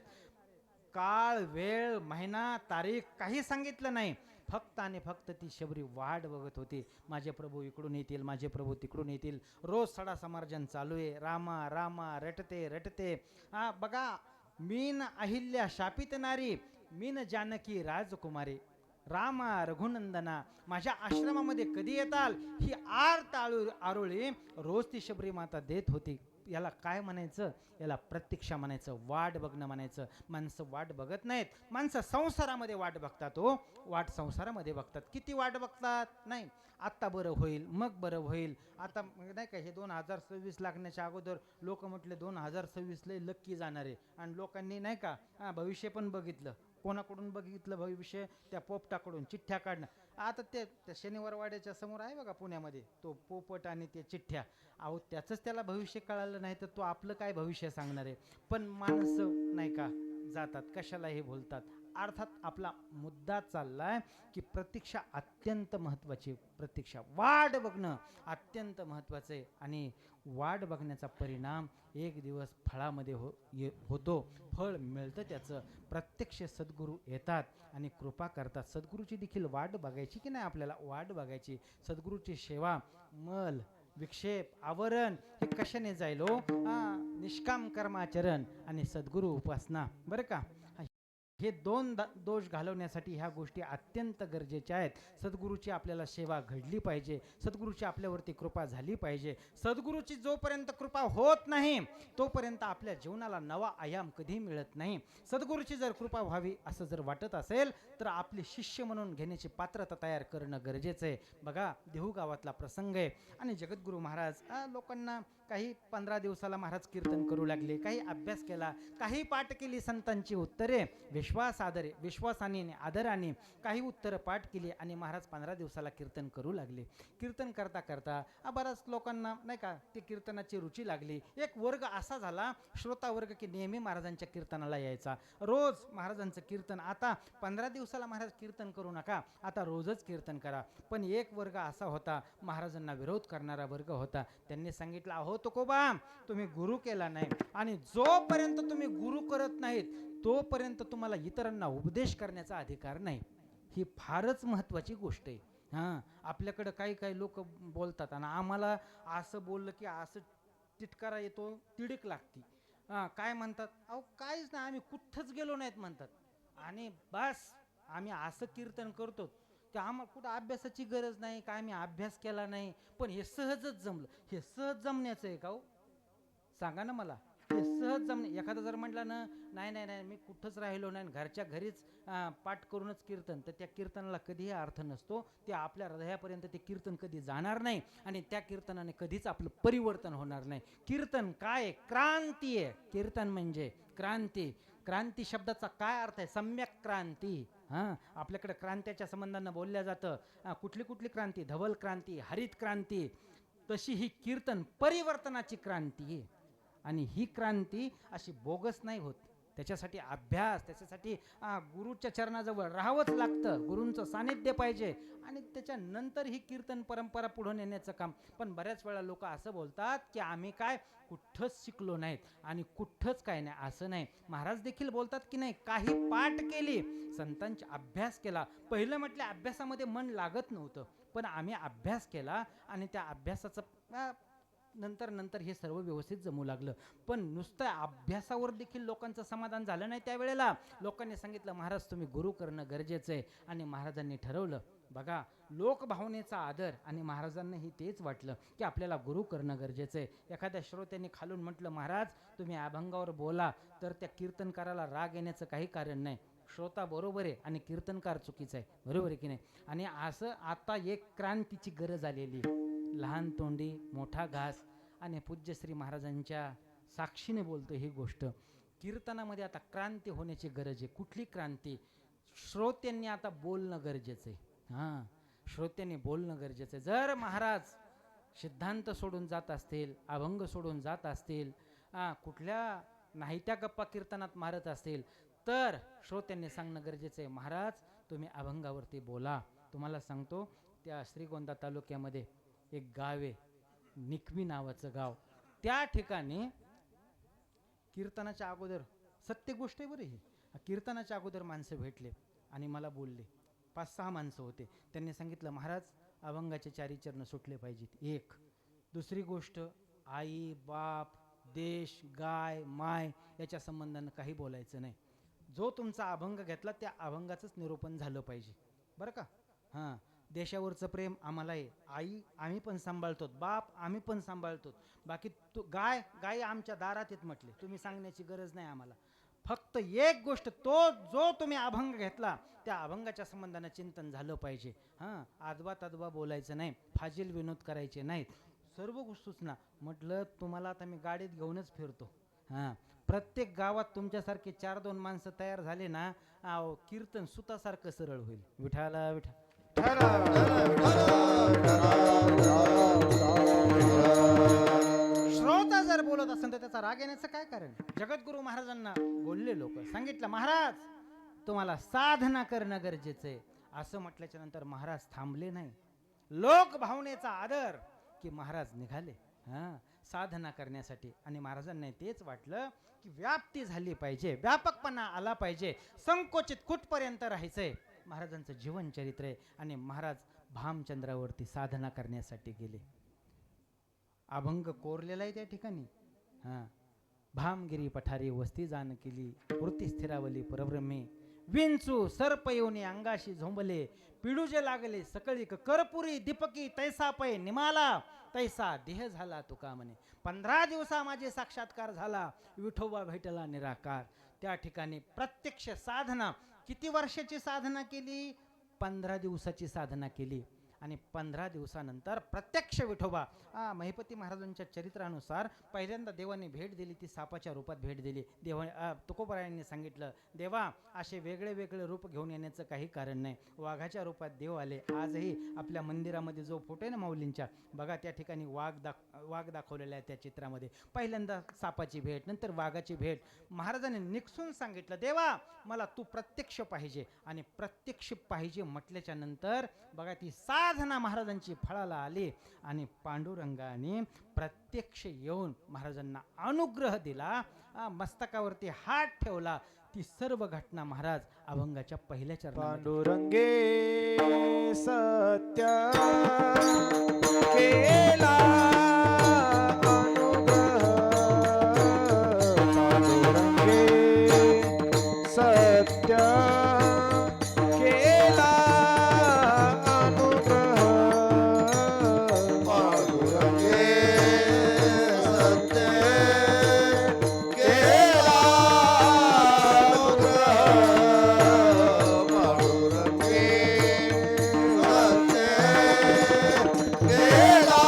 काळ, वेळ, महिना, तारीख काही सांगितलं नाही. फक्त आणि फक्त ती शबरी वाट बघत होती. माझे प्रभू इकडून येतील, माझे प्रभू तिकडून येतील. रोज सडा समार्जन चालू आहे. रामा रामा रटते. बघा, मीन अहिल्या शापित नारी, मीन जानकी राजकुमारी. रामा रघुनंदना, माझ्या आश्रमामध्ये कधी येताल ही आर्त आरोळी रोज ती शबरी माता देत होती. याला काय म्हणायचं? याला प्रतीक्षा म्हणायचं, वाट बघणं म्हणायचं. माणसं वाट बघत नाहीत. माणसं संसारामध्ये वाट बघतात. हो, वाट संसारामध्ये बघतात. किती वाट बघतात? नाही आत्ता बरं होईल, मग बरं होईल. आता नाही का, हे 2026 लागण्याच्या अगोदर लोक म्हटले 2026 लय लक्की जाणार आहे. आणि लोकांनी नाही का भविष्य पण बघितलं. कोणाकडून बघितलं भविष्य? त्या पोपटाकडून चिठ्ठ्या काढणं. आता त्या शनिवार वाड्याच्या समोर आहे बघा पुण्यामध्ये तो पोपट आणि ते चिठ्ठ्या. अहो, त्याचंच त्याला भविष्य कळालं नाही तर तो आपलं काय भविष्य सांगणार आहे? पण माणसं नाही का जातात, कशाला हे बोलतात. अर्थात आपला मुद्दा चाललाय की प्रतीक्षा अत्यंत महत्वाची. प्रतीक्षा, वाट बघणं अत्यंत महत्वाचं आहे. आणि वाट बघण्याचा परिणाम एक दिवस फळामध्ये होतो. फळ मिळतं त्याचं. प्रत्यक्ष सद्गुरू येतात आणि कृपा करतात. सद्गुरूची देखील वाट बघायची की नाही? आपल्याला वाट बघायची. सद्गुरूची सेवा, मल, विक्षेप, आवरण हे कशाने जाईल हो? निष्काम कर्माचरण आणि सद्गुरू उपासना. बरं का, हे दोन दोष घालवण्यासाठी ह्या गोष्टी अत्यंत गरजेच्या आहेत. सद्गुरूची आपल्याला सेवा घडली पाहिजे. सद्गुरूची आपल्यावरती कृपा झाली पाहिजे. सद्गुरूची जोपर्यंत कृपा होत नाही तोपर्यंत आपल्या जीवनाला नवा आयाम कधी मिळत नाही. सद्गुरूची जर कृपा व्हावी असं जर वाटत असेल तर आपले शिष्य म्हणून घेण्याची पात्रता तयार करणं गरजेचं आहे. बघा, देहू गावातला प्रसंग आहे. आणि जगद्गुरू महाराज लोकांना काही 15 दिवसाला महाराज कीर्तन करू लागले. काही अभ्यास केला, काही पाठ केली संतांची उत्तरे विश्वासाने आदराने काही उत्तरं पाठ केली आणि महाराज 15 दिवसाला कीर्तन करू लागले. कीर्तन करता करता बऱ्याच लोकांना नाही का ते कीर्तनाची रुची लागली. एक वर्ग असा झाला, श्रोता वर्ग, की नेहमी महाराजांच्या कीर्तनाला यायचा. रोज महाराजांचं कीर्तन. आता 15 दिवसाला महाराज कीर्तन करू नका, आता रोजच कीर्तन करा. पण एक वर्ग असा होता, महाराजांना विरोध करणारा वर्ग होता. त्यांनी सांगितलं, अहो तुकोबा, तुम्ही गुरु केला नाही आणि जोपर्यंत तुम्ही गुरु करत नाहीत तोपर्यंत तुम्हाला इतरांना उपदेश करण्याचा अधिकार नाही. ही फारच महत्वाची गोष्ट आहे. आपल्याकडं काही लोक बोलतात आणि आम्हाला असं बोललं की असं तिटकारा येतो, तिडीक लागती. काय म्हणतात? अहो काहीच नाही, आम्ही कुठंच गेलो नाहीत म्हणतात. आणि बस आम्ही असं कीर्तन करतो की आम्हाला कुठं अभ्यासाची गरज नाही, काय आम्ही अभ्यास केला नाही, पण हे सहजच जमलं. हे सहज जमण्याचं आहे का हो? सांगा ना मला. हे सहज जमणे. एखादा जर म्हटलं ना, नाही मी कुठंच राहिलो नाही, घरच्या घरीच पाठ करूनच कीर्तन, तर त्या कीर्तनाला कधीही अर्थ नसतो. ते आपल्या हृदयापर्यंत ते कीर्तन कधी जाणार नाही आणि त्या कीर्तनाने कधीच आपलं परिवर्तन होणार नाही. कीर्तन काय? क्रांती आहे. कीर्तन म्हणजे क्रांती. क्रांती शब्दाचा काय अर्थ आहे? सम्यक क्रांती. आपल्याकडे क्रांत्याच्या संबंधानं बोलल्या जातं. कुठली क्रांती? धवल क्रांती, हरित क्रांती. तशी ही कीर्तन परिवर्तनाची क्रांती आहे. आणि ही क्रांती अशी बोगस नाही होत. त्याच्यासाठी अभ्यास, त्याच्यासाठी गुरुच्या चरणाजवळ राहावंच लागतं, गुरूंचं सानिध्य पाहिजे आणि त्याच्यानंतर ही कीर्तन परंपरा पुढे नेण्याचं काम. पण बऱ्याच वेळा लोक असं बोलतात की आम्ही काय कुठंच शिकलो नाहीत आणि कुठंच काय नाही. असं नाही. महाराज देखील बोलतात की नाही, काही पाठ केली, संतांचा अभ्यास केला. पहिलं म्हटलं अभ्यासामध्ये मन लागत नव्हतं, पण आम्ही अभ्यास केला आणि त्या अभ्यासाचं नंतर हे सर्व व्यवस्थित जमू लागलं. पण नुसतं अभ्यासावर देखील लोकांचं समाधान झालं नाही. त्यावेळेला लोकांनी सांगितलं महाराज तुम्ही गुरु करणं गरजेचं आहे. आणि महाराजांनी ठरवलं, बघा लोकभावनेचा आदर, आणि महाराजांनाही तेच वाटलं की आपल्याला गुरु करणं गरजेचं आहे. एखाद्या श्रोत्यांनी खालून म्हटलं महाराज तुम्ही अभंगावर बोला, तर त्या कीर्तनकाराला राग येण्याचं काही कारण नाही. श्रोता बरोबर आहे आणि कीर्तनकार चुकीचा आहे, बरोबर आहे की नाही. आणि असं आता एक क्रांतीची गरज आलेली. लहान तोंडी मोठा घास, आणि पूज्य श्री महाराजांच्या साक्षीने बोलतो ही गोष्ट. कीर्तनामध्ये आता क्रांती होण्याची गरज आहे. कुठली क्रांती? श्रोत्यांनी आता बोलणं गरजेचं आहे. हां, श्रोत्यांनी बोलणं गरजेचं आहे. जर महाराज सिद्धांत सोडून जात असतील, अभंग सोडून जात असतील, कुठल्या नाहीत्या गप्पा कीर्तनात मारत असतील, तर श्रोत्यांनी सांगणं गरजेचं आहे महाराज तुम्ही अभंगावरती बोला. तुम्हाला सांगतो, त्या श्रीगोंदा तालुक्यामध्ये एक गाव आहे, निकमी नावाचं गाव. त्या ठिकाणी कीर्तनाच्या अगोदर, सत्य गोष्ट आहे बरं ही, कीर्तनाच्या अगोदर माणसं भेटले आणि मला बोलले. 5-6 माणसं होते. त्यांनी सांगितलं महाराज अभंगाचे 4 चरण सुटले पाहिजेत. एक. दुसरी गोष्ट, आई बाप देश गाय माय याच्या संबंधानं काही बोलायचं नाही. जो तुमचा अभंग घेतला त्या अभंगाचंच निरूपण झालं पाहिजे, बरं का. हां, देशावरचं प्रेम आम्हाला आहे, आई आम्ही पण सांभाळतो, बाप आम्ही पण सांभाळतो, बाकी तू गाय आमच्या दारात येत म्हटले, तुम्ही सांगण्याची गरज नाही आम्हाला. फक्त एक गोष्ट, तो जो तुम्ही अभंग घेतला त्या अभंगाच्या संबंधानं चिंतन झालं पाहिजे. हां, आदबा तदबा बोलायचं नाही, फाजील विनोद करायचे नाहीत, सर्व सूचना. म्हटलं तुम्हाला आता मी गाडीत घेऊनच फिरतो. हां, प्रत्येक गावात तुमच्यासारखे 4-2 माणसं तयार झाले ना, कीर्तन सुतासारखं सरळ होईल. विठाला विठा. श्रोता जर बोलत असेल तर त्याचा राग येण्याचं काय कारण? जगद्गुरु महाराजांना बोलले लोक, सांगितलं महाराज तुम्हाला साधना करणं गरजेचं आहे. असं म्हटल्याच्या नंतर महाराज थांबले नाही. लोक भावनेचा आदर की महाराज निघाले साधना करण्यासाठी. आणि महाराजांना तेच वाटलं की व्याप्ती झाली पाहिजे, व्यापकपणा आला पाहिजे, संकोचित कुठपर्यंत राहायचंय. महाराजांचं जीवन चरित्र आहे. आणि महाराज भामचंद्रावरती साधना करण्यासाठी गेले. अभंग कोरलेला आहे त्या ठिकाणी. भामगिरी पठारी वस्ती जाण केली, वृत्ती स्थिरावली परब्रह्मे, विंचू सर्प येऊनी अंगाशी झोंबले, पिडूजे लागले सकळीक करपुरी दीपकी, तैसा पै निमाला तैसा देह झाला तुका म्हणे. 15 दिवसा माझे साक्षात्कार झाला, विठोबा भेटला निराकार. त्या ठिकाणी प्रत्यक्ष साधना. किती वर्षाची साधना केली? 15 दिवसाची साधना केली. आणि 15 दिवसानंतर प्रत्यक्ष विठोबा. महिपती महाराजांच्या चरित्रानुसार पहिल्यांदा देवाने भेट दिली, ती सापाच्या रूपात भेट दिली. तुकोबरायांनी सांगितलं, देवा असे वेगळे वेगळे रूप घेऊन येण्याचं काही कारण नाही, वाघाच्या रूपात देव आले. आजही आपल्या मंदिरामध्ये जो फोटो आहे ना माऊलींच्या, बघा त्या ठिकाणी वाघ दाखवलेला आहे त्या चित्रामध्ये. पहिल्यांदा सापाची भेट, नंतर वाघाची भेट. महाराजांनी निकसून सांगितलं, देवा मला तू प्रत्यक्ष पाहिजे. आणि प्रत्यक्ष पाहिजे म्हटल्याच्या नंतर बघा ती साधना महाराजांची फळाला आली. आणि पांडुरंगाने प्रत्यक्ष येऊन महाराजांना अनुग्रह दिला, मस्तकावरती हात ठेवला. ती सर्व घटना महाराज अभंगाच्या पहिल्या चरणात. पांडुरंगे सत्य केला अनुग्रह, पांडुरंगे सत्य केला अनुग्रह, पांडुरंगे सत्य केला अनुग्रह, पांडुरंगे सत्य केला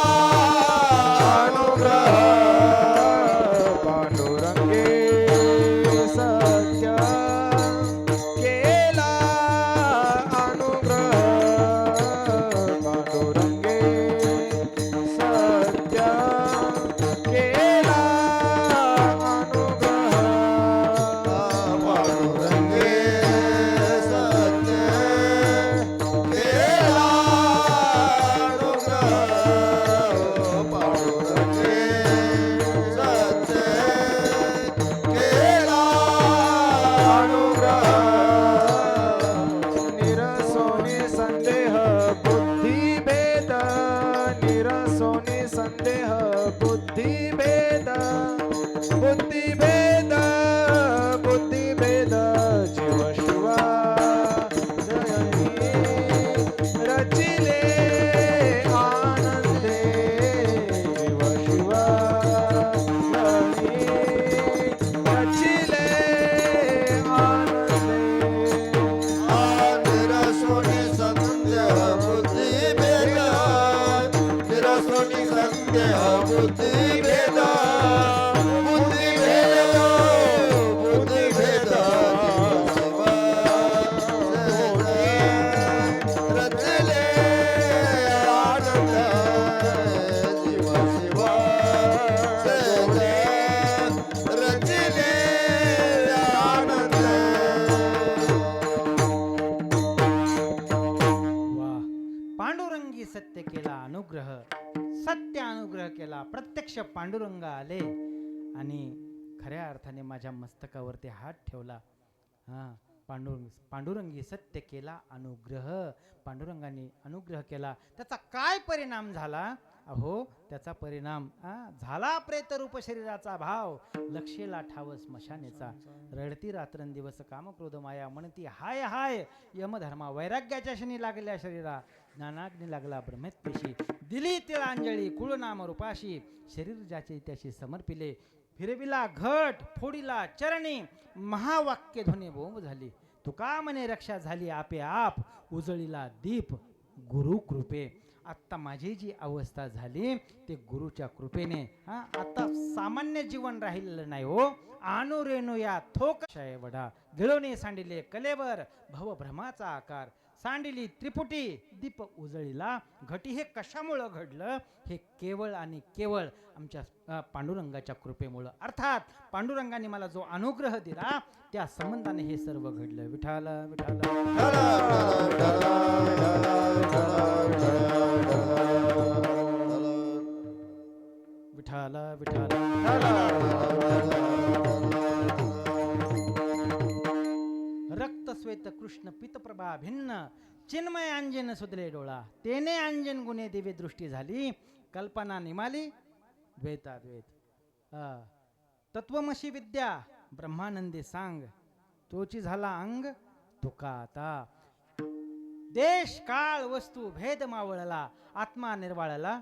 बुद्धिभेद बुद्धिभेद बुद्धिभेद शिव रचले आनंद जीव शिव रचले आनंद. वाह. पांडुरंगी सत्य केला अनुग्रह, सत्य अनुग्रह केला, प्रत्यक्ष पांडुरंग आले आणि खऱ्या अर्थाने माझ्या मस्तकावरती हात ठेवला. हा, पांडुरंगी सत्य केला अनुग्रह, पांडुरंगाने अनुग्रह केला. त्याचा काय परिणाम झाला? अहो, त्याचा परिणाम झाला प्रेतरूप शरीराचा भाव, लक्षेला ठाव स्मशानेचा. रडती रात्रंदिवस कामक्रोध माया, म्हणती हाय हाय यमधर्मा. वैराग्याच्या शनी लागल्या शरीरा, ज्ञानाग्नी लागला ब्रह्मेत्पेशी. दिली तिळांजळी कुळनाम रूपाशी, शरीर ज्याचे त्याशी समर्पिले. फिरविला घट फोडिला चरणी, महावाक्य ध्वनी बोंब झाली. तुका म्हणे रक्षा झाली आपे आप, उजळीला दीप गुरु कृपे. आत्ता माझी जी अवस्था झाली ते गुरुच्या कृपेने. आता सामान्य जीवन राहिलेलं नाही हो. आणू रेणू या थोक शय वडा, गिळवणे सांडिले कलेवर भवभ्रमाचा आकार. सांडिली त्रिपुटी दीप उजळीला, घटी हे कशामुळं घडलं? हे केवळ आणि केवळ आमच्या पांडुरंगाच्या कृपेमुळं. अर्थात पांडुरंगाने मला जो अनुग्रह दिला त्या संबंधाने हे सर्व घडलं. विठाल विठाल विठाल विठाल. रक्त श्वेत कृष्ण पितप्रभा भिन्न, चिन्मय अंजन सुधले डोळा. तेने अंजन गुणे दिव्य दृष्टी झाली, कल्पना निमाली द्वैताद्वैत. तत्वमशी विद्या ब्रह्मानंदी सांग, तोची झाला अंग तुका आता. देश काळ वस्तू भेद मावळला, आत्मा निर्वाळला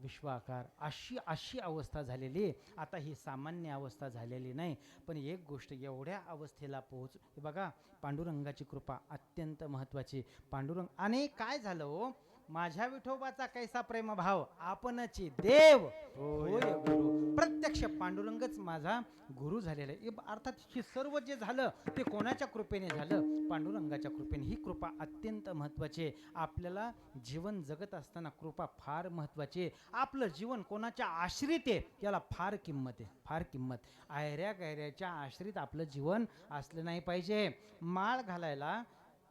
विश्वाकार. अशी अशी अवस्था झालेली. आता ही सामान्य अवस्था झालेली नाही. पण एक गोष्ट, एवढ्या अवस्थेला पोहोच, हे बघा, पांडुरंगाची कृपा अत्यंत महत्वाची. पांडुरंग. आणि काय झालं हो, माझ्या विठोबाचा कैसा प्रेमभाव, आपणची देव होय गुरु. प्रत्यक्ष पांडुरंगच माझा गुरु झालेला आहे. अर्थात हे सर्व जे झालं ते कोणाच्या कृपेने झालं? पांडुरंगाच्या कृपेने. ही कृपा अत्यंत महत्वाची आहे. आपल्याला जीवन जगत असताना कृपा फार महत्वाची आहे. आपलं जीवन कोणाच्या आश्रित आहे याला फार किंमत आहे, फार किंमत. आयऱ्या गैऱ्याच्या आश्रित आपलं जीवन असलं नाही पाहिजे. माळ घालायला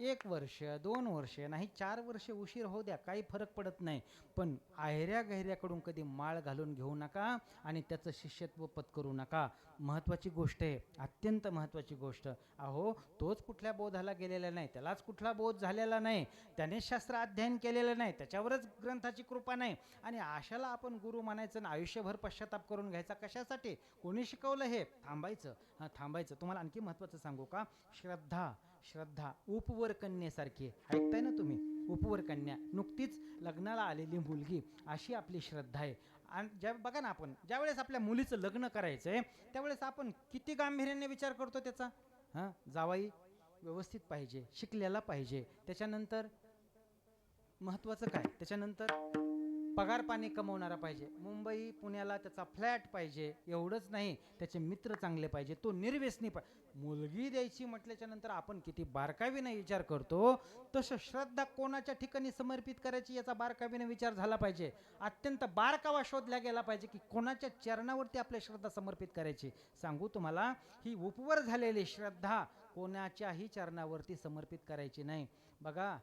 1 वर्ष 2 वर्ष नाही 4 वर्ष उशीर होऊ द्या, काही फरक पडत नाही. पण आयऱ्या गैऱ्याकडून कधी माळ घालून घेऊ नका आणि त्याचं शिष्यत्व पत्करू नका. महत्वाची गोष्ट आहे, अत्यंत महत्वाची गोष्ट. अहो, तोच कुठल्या बोधाला गेलेला नाही, त्यालाच कुठला बोध झालेला नाही, त्याने शास्त्र अध्ययन केलेलं नाही, त्याच्यावरच ग्रंथाची कृपा नाही. आणि आशाला आपण गुरु मानायचं आणि आयुष्यभर पश्चाताप करून घ्यायचा कशासाठी? कोणी शिकवलं हे? थांबायचं. थांबायचं. तुम्हाला आणखी महत्वाचं सांगू का? श्रद्धा. श्रद्धा उपवर कन्येसारखी. ऐकताय ना तुम्ही? उपवर कन्या, नुकतीच लग्नाला आलेली मुलगी, अशी आपली श्रद्धा आहे. आणि बघा ना, आपण ज्यावेळेस आपल्या मुलीचं लग्न करायचंय त्यावेळेस आपण किती गांभीर्याने विचार करतो त्याचा. जावाई व्यवस्थित पाहिजे, शिकलेला पाहिजे, त्याच्यानंतर महत्वाचं काय, त्याच्यानंतर पगार पाणी कमवणारा पाहिजे, मुंबई पुण्याला त्याचा फ्लॅट पाहिजे. एवढंच नाही, त्याचे मित्र चांगले पाहिजे, तो निर्व्यसनी पाहिजे. मुलगी द्यायची म्हटल्याच्या नंतर आपण किती बारकावीने विचार करतो, तसं श्रद्धा कोणाच्या ठिकाणी समर्पित करायची याचा बारकावीने विचार झाला पाहिजे. अत्यंत बारकावा शोधला गेला पाहिजे की कोणाच्या चरणावरती आपल्या श्रद्धा समर्पित करायची. सांगू तुम्हाला, ही उपवर झालेली श्रद्धा कोणाच्याही चरणावरती समर्पित करायची नाही. बघा,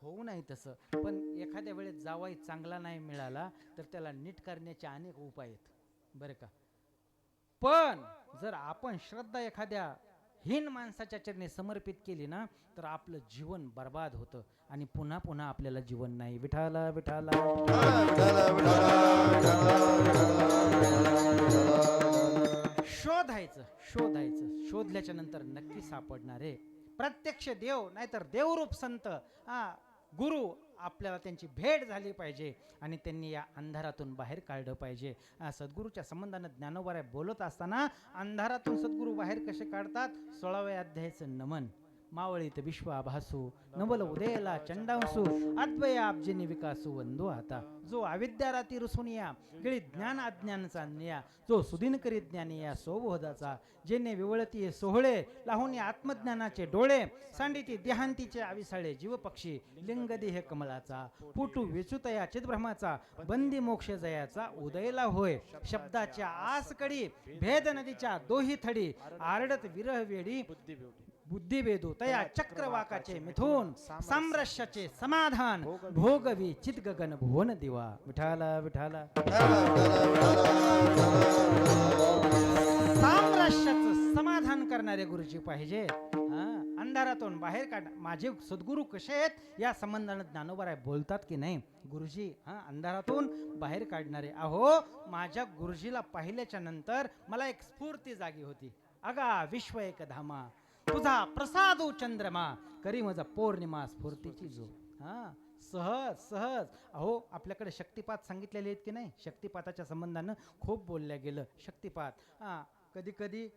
होऊ नाही तसं, पण एखाद्या वेळेस जावाई चांगला नाही मिळाला तर त्याला नीट करण्याचे अनेक उपाय आहेत, बरं का. पण जर आपण श्रद्धा एखाद्या हीन माणसाच्या चरणी समर्पित केली ना, तर आपलं जीवन बर्बाद होतं आणि पुन्हा पुन्हा आपल्याला जीवन नाही. विठाला विठाला शोधायचं, शोधायचं, शोधल्याच्या नंतर नक्की सापडणार आहे. प्रत्यक्ष देव नाहीतर देवरूप संत, गुरु आपल्याला त्यांची भेट झाली पाहिजे आणि त्यांनी या अंधारातून बाहेर काढलं पाहिजे. सद्गुरूच्या संबंधानं ज्ञानोबा बोलत असताना अंधारातून सद्गुरू बाहेर कसे काढतात, 16व्या अध्यायाचं नमन. मावळीत विश्वाभासू नवल उदयला चंडांसू अद्वय अब्जिनी विकासू वंदो आता जो अविद्या राती रुसुनिया गिळी ज्ञान अज्ञानचा निया जो सुदिन करी ज्ञानी या सोबोधाचा जेने विवळती सोहळे लाहुनी आत्मज्ञानाचे डोळे सांडिती देहांतीचे आविसाळे जीव पक्षी लिंग देह कमलाचा पुटू विचुतया चिदब्रह्माचा बंदी मोक्ष जयाचा उदयला होय शब्दाच्या आसकडी भेद नदीच्या दोही थडी आरडत विरह वेडी बुद्धी वेदू तया चक्रवाकाचे मिथून साम्रश्याचे समाधान भोगवी चित गगन भुवन दिवा विठाला विठाला साम्राश्याचं समाधान करणारे गुरुजी पाहिजे अंधारातून बाहेर काढ माझे सद्गुरू कसे आहेत या संबंधाने ज्ञानोबा बोलतात की नाही गुरुजी अंधारातून बाहेर काढणारे अहो माझ्या गुरुजीला पाहिल्याच्या नंतर मला एक स्फूर्ती जागी होती अगा विश्व एक धामा तुझा प्रसादो चंद्रमा करी माझा पौर्णिमा स्फूर्तीची जो सहज सहज अहो आपल्याकडे शक्तिपात सांगितलेले आहेत की नाही शक्तिपाताच्या संबंधानं खूप बोलल्या गेलं शक्तिपात कधी कधी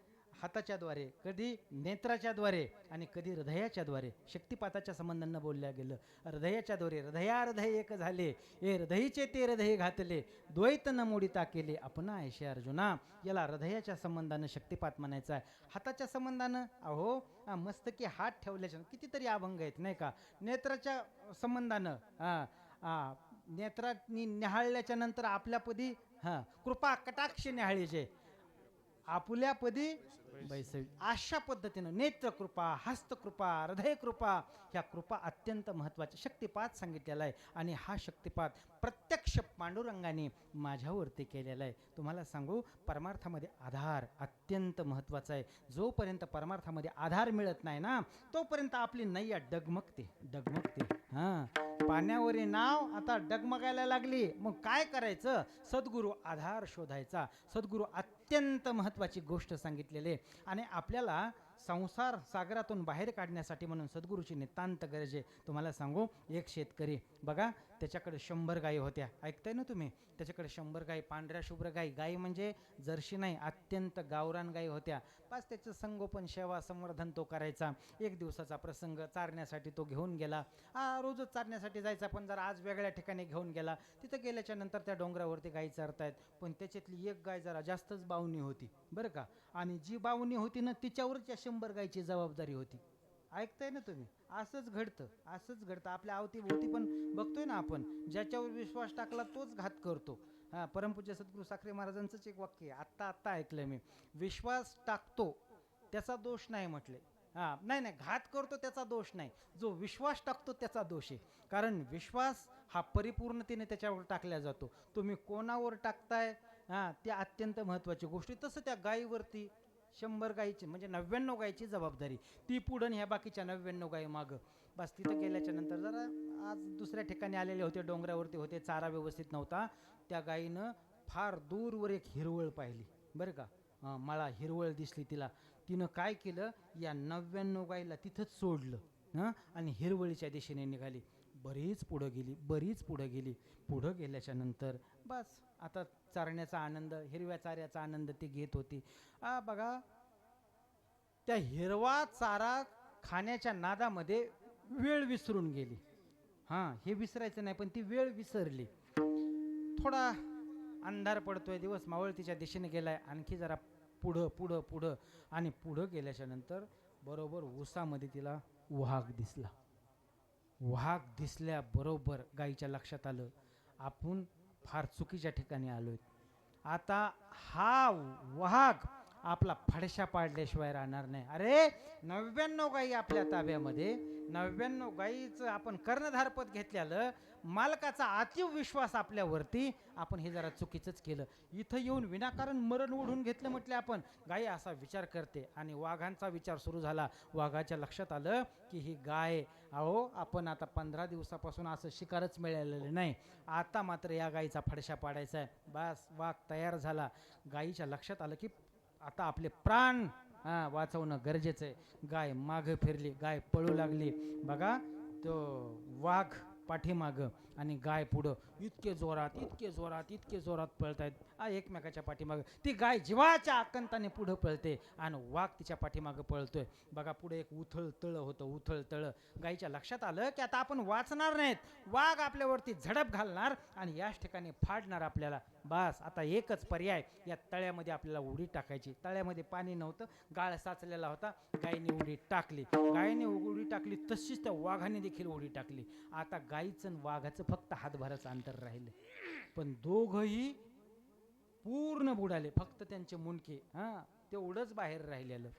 हाताच्या द्वारे कधी नेत्राच्या द्वारे आणि कधी हृदयाच्या द्वारे शक्तिपाताच्या संबंधानं बोलल्या गेलं हृदयाच्या द्वारे हृदया हृदय एक झाले हे हृदयीचे ते हृदय घातले द्वैत न मोडिता केले आपण ऐशे अर्जुना याला हृदयाच्या संबंधानं शक्तिपात म्हणायचं आहे हाताच्या संबंधानं अहो मस्त की हात ठेवल्याच्या कितीतरी अभंग आहेत नाही का नेत्राच्या संबंधानं नेत्रांनी निहाळल्याच्या नंतर आपल्यापदी कृपा कटाक्ष निहाळीचे आपुल्यापदी बैसवी अशा पद्धतीनं नेत्रकृपा हस्तकृपा हृदयकृपा ह्या कृपा अत्यंत महत्त्वाच्या शक्तिपात सांगितलेला आहे आणि हा शक्तिपात प्रत्यक्ष पांडुरंगाने माझ्यावरती केलेला आहे तुम्हाला सांगू परमार्थामध्ये आधार अत्यंत महत्त्वाचा आहे जोपर्यंत परमार्थामध्ये आधार मिळत नाही ना तोपर्यंत आपली नैया डगमगते पाण्यावरील नाव आता डगमगायला लागली मग काय करायचं सद्गुरू आधार शोधायचा सद्गुरू अत्यंत महत्त्वाची गोष्ट सांगितलेली आणि आपल्याला संसार सागरातून बाहेर काढण्यासाठी म्हणून सद्गुरूची नितांत गरज आहे तुम्हाला सांगू एक शेतकरी बघा त्याच्याकडे 100 गायी होत्या ऐकताय ना तुम्ही त्याच्याकडे 100 गायी पांढऱ्या शुभ्र गायी म्हणजे जर्शी नाही अत्यंत गावरान गायी होत्या बस त्याचं संगोपन सेवा संवर्धन तो करायचा एक दिवसाचा प्रसंग चारण्यासाठी तो घेऊन गेला रोजच चारण्यासाठी जायचा पण जर आज वेगळ्या ठिकाणी घेऊन गेला तिथं गेल्याच्या नंतर त्या डोंगरावरती गायी चरतायत पण त्याच्यातली एक गाय जरा जास्तच बावणी होती बरं का आणि जी बावणी होती ना तिच्यावरच या 100 गायीची जबाबदारी होती ऐकताय ना तुम्ही असंच घडतं आपल्या अवतीभोवती पण बघतोय ना आपण ज्याच्यावर विश्वास टाकला तोच घात करतो परमपूज्य सद्गुरू साखरे महाराजांचंच एक वाक्य आहे आत्ता ऐकलंय मी विश्वास टाकतो त्याचा दोष नाही म्हटले नाही घात करतो त्याचा दोष नाही जो विश्वास टाकतो त्याचा दोष आहे कारण विश्वास हा परिपूर्णतेने त्याच्यावर टाकला जातो तुम्ही कोणावर टाकताय त्या अत्यंत महत्त्वाची गोष्टी तसं त्या गायीवरती 100 गायीची म्हणजे 99 गायीची जबाबदारी ती पुढं ह्या बाकीच्या 99 गायी मागं बस तिथं गेल्याच्या नंतर जरा आज दुसऱ्या ठिकाणी आलेले होते डोंगरावरती होते चारा व्यवस्थित नव्हता त्या गायीनं फार दूरवर एक हिरवळ पाहिली बरं का मला हिरवळ दिसली तिनं काय केलं या 99 गायीला तिथंच सोडलं आणि हिरवळीच्या दिशेने निघाली बरीच पुढं गेली पुढं गेल्याच्या नंतर बस आता चारण्याचा आनंद हिरव्या चाऱ्याचा आनंद ती घेत होती बघा त्या हिरवा चारा खाण्याच्या नादामध्ये वेळ विसरून गेली हे विसरायचं नाही पण ती वेळ विसरली थोडा अंधार पडतोय दिवस मावळतीच्या दिशेने गेलाय आणखी जरा पुढं आणि पुढं गेल्याच्या नंतर बरोबर उसामध्ये तिला वाघ दिसल्याबरोबर गाईच्या लक्षात आलं आपण फार चुकीच्या ठिकाणी आलोय आता हा वाघ आपला फडशा पाडल्याशिवाय राहणार नाही अरे 99 गायी आपल्या ताब्यामध्ये 99 गायीचं आपण कर्णधारपद घेतलेलं मालकाचा अतीव विश्वास आपल्यावरती आपण हे जरा चुकीचंच केलं इथं येऊन विनाकारण मरण ओढून घेतलं म्हटलं आपण गाय असा विचार करते आणि वाघांचा विचार सुरू झाला वाघाच्या लक्षात आलं की ही गाय आपण आता 15 दिवसापासून असं शिकारच मिळालेलं नाही आता मात्र या गायीचा फडशा पाडायचा आहे बस वाघ तयार झाला गायीच्या लक्षात आलं की आता आपले प्राण वाचवणं गरजेचं आहे गाय मागं फिरली गाय पळू लागली बघा तो वाघ पाठीमागं आणि गाय पुढं इतके जोरात पळतायत एकमेकाच्या पाठीमागं. ती गाय जीवाच्या आकंताने पुढं पळते आणि वाघ तिच्या पाठीमागं पळतोय. बघा पुढे एक उथळ तळ. गायीच्या लक्षात आलं की आता आपण वाचणार नाहीत, वाघ आपल्यावरती झडप घालणार आणि याच ठिकाणी फाडणार आपल्याला. बस आता एकच पर्याय, या तळ्यामध्ये आपल्याला उडी टाकायची. तळ्यामध्ये पाणी नव्हतं, गाळ साचलेला होता. गायीने उडी टाकली तशीच त्या वाघाने देखील उडी टाकली. आता गायीचं आणि वाघाचं फक्त हातभाराचं अंतर राहिलं, पण दोघही पूर्ण बुडाले. फक्त त्यांचे मुंडके तेवढंच बाहेर राहिलेलं.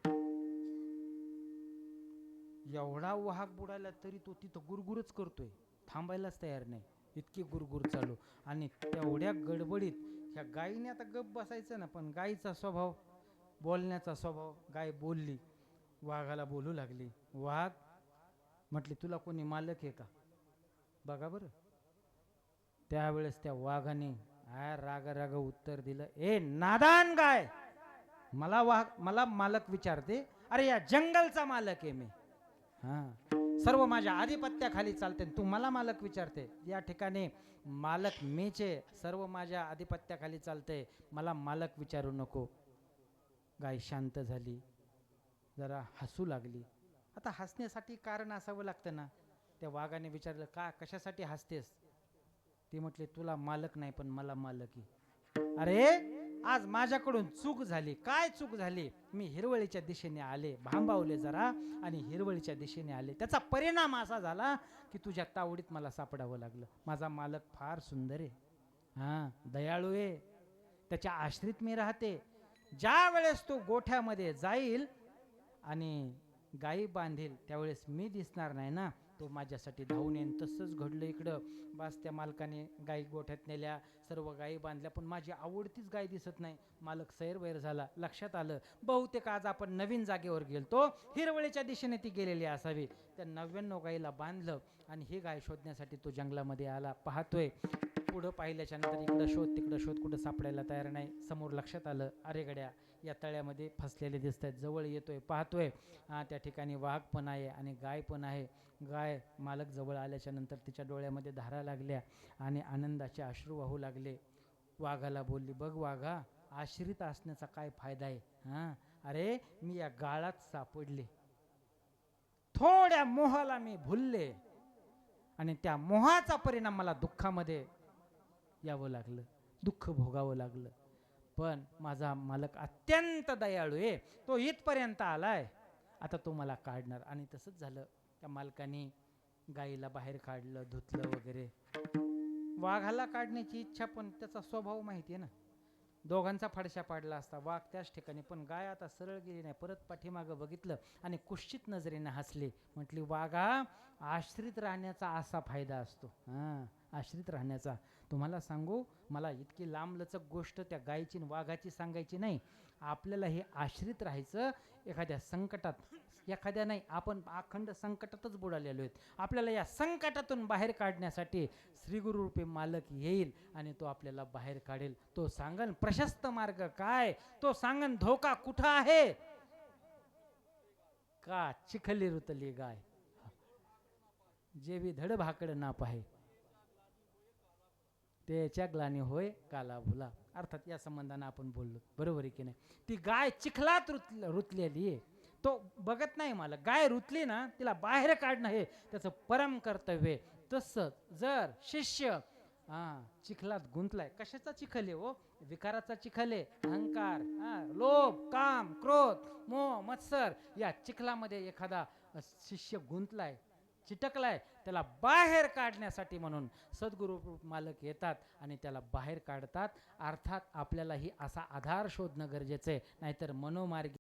एवढा वाघ बुडाला तरी तो तिथं गुरगुरच करतोय, थांबायलाच तयार नाही. इतकी गुरगुर चालू. आणि तेवढ्या गडबडीत ह्या गायीने आता गप बसायचं ना, पण गायीचा स्वभाव, बोलण्याचा स्वभाव. गाय बोलली, वाघाला बोलू लागली. वाघ म्हटली, तुला कोणी मालक आहे का? बघा बरं. त्यावेळेस त्या वाघाने राग उत्तर दिलं, ए नादान गाय, मला मालक विचारते? अरे या जंगलचा मालक आहे मी. सर्व माझ्या आधिपत्याखाली चालते, तू मला मालक विचारते? या ठिकाणी मालक मीचे, सर्व माझ्या आधिपत्याखाली चालते, मला मालक विचारू नको. गाय शांत झाली, जरा हसू लागली. आता हसण्यासाठी कारण असावं लागतं ना. त्या वाघाने विचारलं, का कशासाठी हसतेस? ती म्हटली, तुला मालक नाही पण मला मालक आहे. अरे आज माझ्याकडून चूक झाली. काय चूक झाली? मी हिरवळीच्या दिशेने आले, भांबावले जरा आणि हिरवळीच्या दिशेने आले. त्याचा परिणाम असा झाला की तुझ्या तावडीत मला सापडावं लागलं. माझा मालक फार सुंदर आहे, दयाळू आहे, त्याच्या आश्रित मी राहते. ज्या वेळेस तो गोठ्यामध्ये जाईल आणि गायी बांधेल त्यावेळेस मी दिसणार नाही ना, तो माझ्यासाठी धावून येईन. तसंच घडलं इकडं. बस त्या मालकाने गायी गोठ्यात नेल्या, सर्व गायी बांधल्या, पण माझी आवडतीच गाय दिसत नाही. मालक सैरवैर झाला. लक्षात आलं, बहुतेक आज आपण नवीन जागेवर गेलतो, हिरवळीच्या दिशेने ती गेलेली असावी. त्या 99 गायीला बांधलं आणि ही गाय शोधण्यासाठी तो जंगलामध्ये आला. पाहतोय, पुढं पाहिल्याच्या नंतर इकडं शोध तिकडं शोध, कुठं सापडायला तयार नाही. समोर लक्षात आलं, अरे गड्या, या तळ्यामध्ये फसलेले दिसत आहेत. जवळ येतोय, पाहतोय, त्या ठिकाणी वाघ पण आहे आणि गाय पण आहे. गाय मालक जवळ आल्याच्या नंतर तिच्या डोळ्यामध्ये धारा लागल्या आणि आनंदाचे अश्रू वाहू लागले. वाघाला बोलली, बघ वाघा, आश्रित असण्याचा काय फायदा आहे? अरे मी या गाळात सापडले, थोड्या मोहाला मी भुलले आणि त्या मोहाचा परिणाम मला दुःखामध्ये यावं लागलं, दुःख भोगावं लागलं. पण माझा मालक अत्यंत दयाळू आहे, तो इथपर्यंत आलाय, आता तो मला काढणार. आणि तसंच झालं. त्या मालकाने गाईला बाहेर काढलं, धुतलं वगैरे. वाघाला काढण्याची इच्छा, पण त्याचा स्वभाव माहिती आहे ना, दोघांचा फडशा पाडला असता. वाघ त्याच ठिकाणी, पण गाय आता सरळ गेली नाही. परत पाठीमागं बघितलं आणि कुश्चित नजरेने हसली. म्हटली, वाघा, आश्रित राहण्याचा असा फायदा असतो, आश्रित राहण्याचा. तुम्हाला सांगू, मला इतकी लांबलचक गोष्ट त्या गायीची वाघाची सांगायची नाही. आपल्याला हे आश्रित राहायचं. एखाद्या संकटात, एखाद्या नाही, आपण अखंड संकटातच बुडालेलो आहेत. आपल्याला या संकटातून बाहेर काढण्यासाठी श्री गुरु रूपी मालक येईल आणि तो आपल्याला बाहेर काढेल. तो सांगन प्रशस्त मार्ग काय, तो सांगन धोका कुठं आहे. का चिखली रुतली गाय, जे बी धड भाकड ना पाहे, त्याच्या ग्लानी होय काला भुला. अर्थात या संबंधाने आपण बोललो, बरोबर आहे की नाही. ती गाय चिखलात रुतलेली आहे, तो बघत नाही मला. गाय रुतली ना, तिला बाहेर काढणं हे त्याचं परम कर्तव्य. तसंच जर शिष्य चिखलात गुंतलाय, कशाचा चिखल आहे हो? विकाराचा चिखल आहे. अहंकार, लोभ, काम, क्रोध, मोह, मत्सर, या चिखलामध्ये एखादा शिष्य गुंतलाय, चिटकलाय, त्याला बाहेर काढण्यासाठी म्हणून सद्गुरू मालक येतात आणि त्याला बाहेर काढतात. अर्थात आपल्यालाही असा आधार शोधणं गरजेचं आहे, नाहीतर मनोमार्गी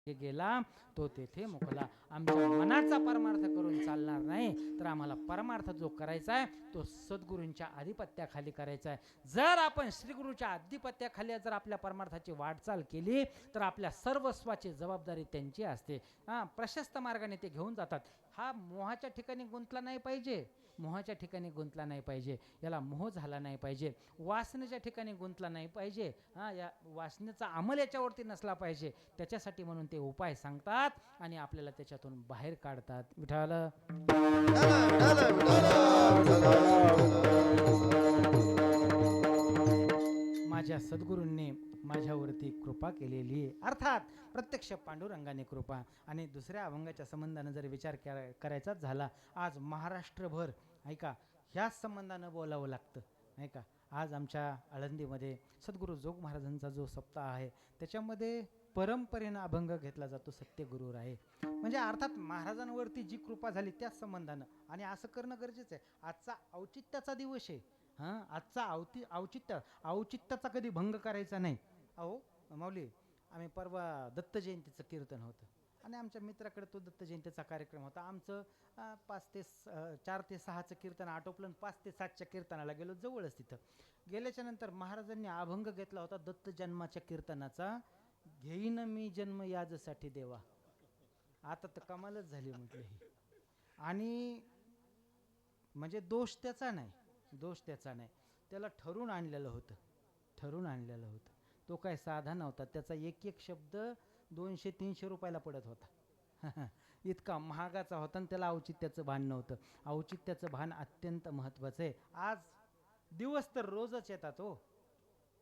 गेला तो तेथे मुकला. आमच्या मनाचा परमार्थ करून चालणार नाही, तर आम्हाला परमार्थ जो करायचा आहे तो सद्गुरूंच्या आधिपत्याखाली करायचा आहे. जर आपण श्रीगुरूच्या आधिपत्याखाली जर आपल्या परमार्थाची वाटचाल केली तर आपल्या सर्वस्वाची जबाबदारी त्यांची असते. प्रशस्त मार्गाने ते घेऊन जातात. हा मोहाच्या ठिकाणी गुंतला नाही पाहिजे, मोहाच्या ठिकाणी गुंतला नाही पाहिजे, याला मोह झाला नाही पाहिजे. वासनेच्या ठिकाणी गुंतला नाही पाहिजे, या वासनेचा अंमल याच्यावरती नसला पाहिजे. त्याच्यासाठी म्हणून ते उपाय सांगतात आणि आपल्याला त्याच्यातून बाहेर काढतात. विठ्ठल सद्गुरूंनी माझ्यावरती कृपा केलेली आहे, अर्थात प्रत्यक्ष पांडुरंगाने कृपा. आणि दुसऱ्या अभंगाच्या संबंधानं जर विचार करायचाच झाला, आज महाराष्ट्रभर ऐका ह्याच संबंधानं बोलावं लागतं नाही का. आज आमच्या आळंदीमध्ये सद्गुरू जोग महाराजांचा जो सप्ताह आहे त्याच्यामध्ये परंपरेनं अभंग घेतला जातो, सत्यगुरूर आहे. म्हणजे अर्थात महाराजांवरती जी कृपा झाली त्याच संबंधानं, आणि असं करणं गरजेचं आहे. आजचा औचित्याचा दिवस आहे. हां, आजचा औचित्याचा कधी भंग करायचा नाही. अहो माऊली, आम्ही परवा दत्त जयंतीचं कीर्तन होतं आणि आमच्या मित्राकडे तो दत्त जयंतीचा कार्यक्रम होता. आमचं 4 ते 6चं कीर्तन आटोपलं आणि 5 ते 7च्या कीर्तनाला गेलो, जवळच तिथं. गेल्याच्या नंतर महाराजांनी अभंग घेतला होता दत्त जन्माच्या कीर्तनाचा, घेईन मी जन्म याजसाठी देवा. आता तर कमालच झाली म्हटलं ही. आणि म्हणजे दोष त्याचा नाही, त्याला ठरून आणलेलं होतं. तो काय साधा नव्हता, त्याचा एक एक शब्द 200-300 रुपयाला पडत होता. इतका महागाचा होता आणि त्याला औचित्याचं भान नव्हतं. औचित्याचं भान अत्यंत महत्त्वाचं आहे. आज दिवस तर रोजच येतात हो,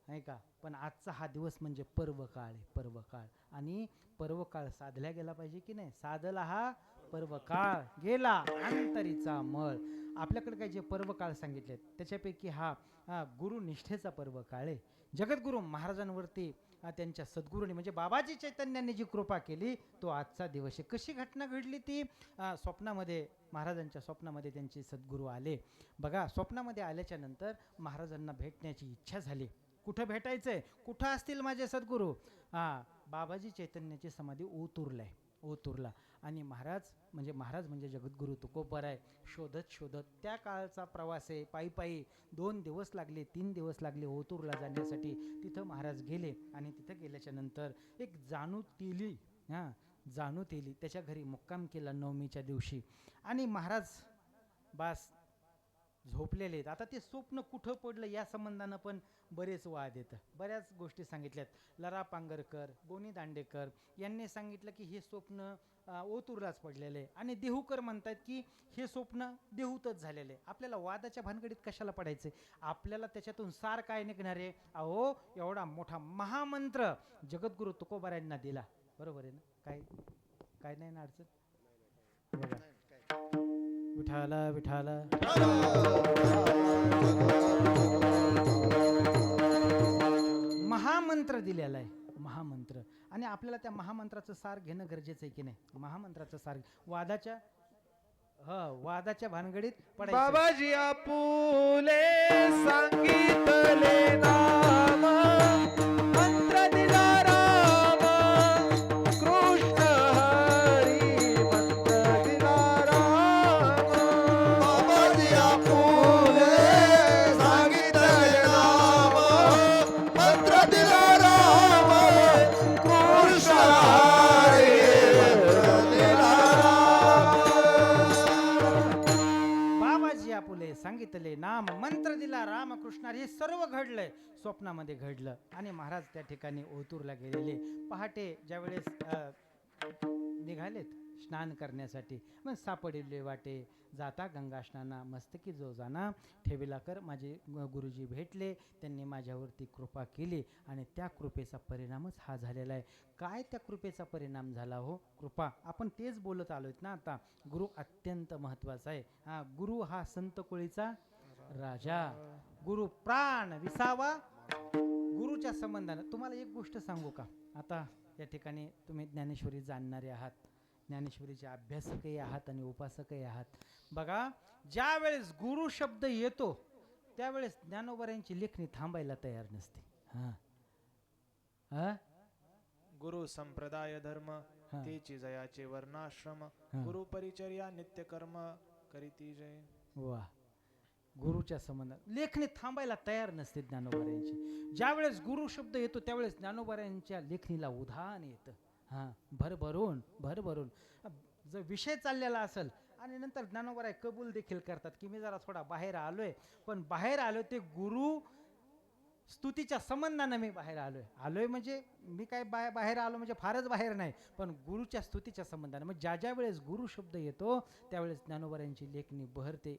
नाही का, पण आजचा हा दिवस म्हणजे पर्वकाळ आहे, पर्वकाळ. आणि पर्वकाळ साधल्या गेला पाहिजे की नाही. साधला हा पर्वकाळ, गेला अंतरीचा मळ. आपल्याकडे काही जे पर्वकाळ सांगितलेत त्याच्यापैकी हा गुरुनिष्ठेचा पर्वकाळ आहे. जगद्गुरू महाराजांवरती त्यांच्या सद्गुरूंनी म्हणजे बाबाजी चैतन्यांनी जी कृपा केली तो आजचा दिवस आहे. कशी घटना घडली ती, स्वप्नामध्ये महाराजांच्या स्वप्नामध्ये त्यांचे सद्गुरू आले. बघा, स्वप्नामध्ये आल्याच्या नंतर महाराजांना भेटण्याची इच्छा झाली. कुठं भेटायचंय, कुठं असतील माझे सद्गुरू. बाबाजी चैतन्याची समाधी ओतूरला. आणि महाराज म्हणजे जगद्गुरू तुकोबराय शोधत त्या काळचा प्रवास आहे, पायी 2 दिवस लागले, 3 दिवस लागले ओतूरला जाण्यासाठी. तिथं महाराज गेले आणि तिथं गेल्याच्या नंतर एक जाणूत येली त्याच्या घरी मुक्काम केला नवमीच्या दिवशी. आणि महाराज बास झोपलेले आहेत. आता ते स्वप्न कुठं पडलं या संबंधानं पण बरेच वाद येतं, बऱ्याच गोष्टी सांगितल्यात. लरा पांगरकर, गोनी दांडेकर यांनी सांगितलं की हे स्वप्न ओतूरलाच पडलेलं आहे, आणि देहूकर म्हणतात की हे स्वप्न देहूतच झालेलं आहे. आपल्याला वादाच्या भानगडीत कशाला पडायचं, आपल्याला त्याच्यातून सार काय निघणार आहे. अहो, एवढा मोठा महामंत्र जगद्गुरू तुकोबारायांना दिला, बरोबर आहे ना. काय नाही ना अडचण. बघा, विठाला महामंत्र दिलेला आहे, महामंत्र. आणि आपल्याला त्या महामंत्राचं सार घेणं गरजेचं आहे की नाही. महामंत्राचं सार वादाच्या भानगडीत पडायचं. बाबाजी आपुले सांगितले नाम, मंत्र दिला राम कृष्ण हरी, मंत्र दिला राम. बाबाजी आपुले सांगितले नाम, मंत्र दिला राम कृष्ण हरी, मंत्र दिला राम. बाबाजी आपुले सांगितले नाम, मंत्र दिला रामकृष्ण. हे सर्व घडलंय, स्वप्नामध्ये घडलं. आणि महाराज त्या ठिकाणी ओतूरला गेलेले. पहाटे ज्यावेळेस निघालेत स्नान करण्यासाठी, मग सापडिले वाटे जाता गंगा स्नाना, मस्तकी जो जाना ठेविला कर. माझे गुरुजी भेटले, त्यांनी माझ्यावरती कृपा केली आणि त्या कृपेचा परिणामच हा झालेला आहे. काय त्या कृपेचा परिणाम झाला हो, कृपा. आपण तेच बोलत आलोत ना आता. गुरु अत्यंत महत्वाचा आहे. गुरु हा संत कोळीचा राजा, गुरु प्राण विसावा. गुरुच्या संबंधानं तुम्हाला एक गोष्ट सांगू का. आता या ठिकाणी तुम्ही ज्ञानेश्वरी जाणणारे आहात, ज्ञानेश्वरीचे अभ्यासकही आहात आणि उपासकही आहात. बघा, ज्या वेळेस गुरु शब्द येतो त्यावेळेस ज्ञानोबरायांची लेखणी थांबायला तयार नसते. गुरु संप्रदाय धर्म तेची जयाचे वर्णाश्रम, गुरु परिचर्या नित्य कर्म करीती जय. वा, गुरुच्या संबंधात लेखणी थांबायला तयार नसते ज्ञानोबरायांची. ज्यावेळेस गुरु शब्द येतो त्यावेळेस ज्ञानोबरायांच्या लेखणीला उधाण येतं. भरभरून जर विषय चाललेला असेल आणि नंतर ज्ञानोबराय कबूल देखील करतात की मी जरा थोडा बाहेर आलोय, पण बाहेर आलो ते गुरु स्तुतीच्या संबंधानं मी बाहेर आलोय म्हणजे मी काय बाहेर आलो म्हणजे फारच बाहेर नाही, पण गुरुच्या स्तुतीच्या संबंधानं. मग ज्या वेळेस गुरु शब्द येतो त्यावेळेस ज्ञानोबरांची लेखणी बहरते.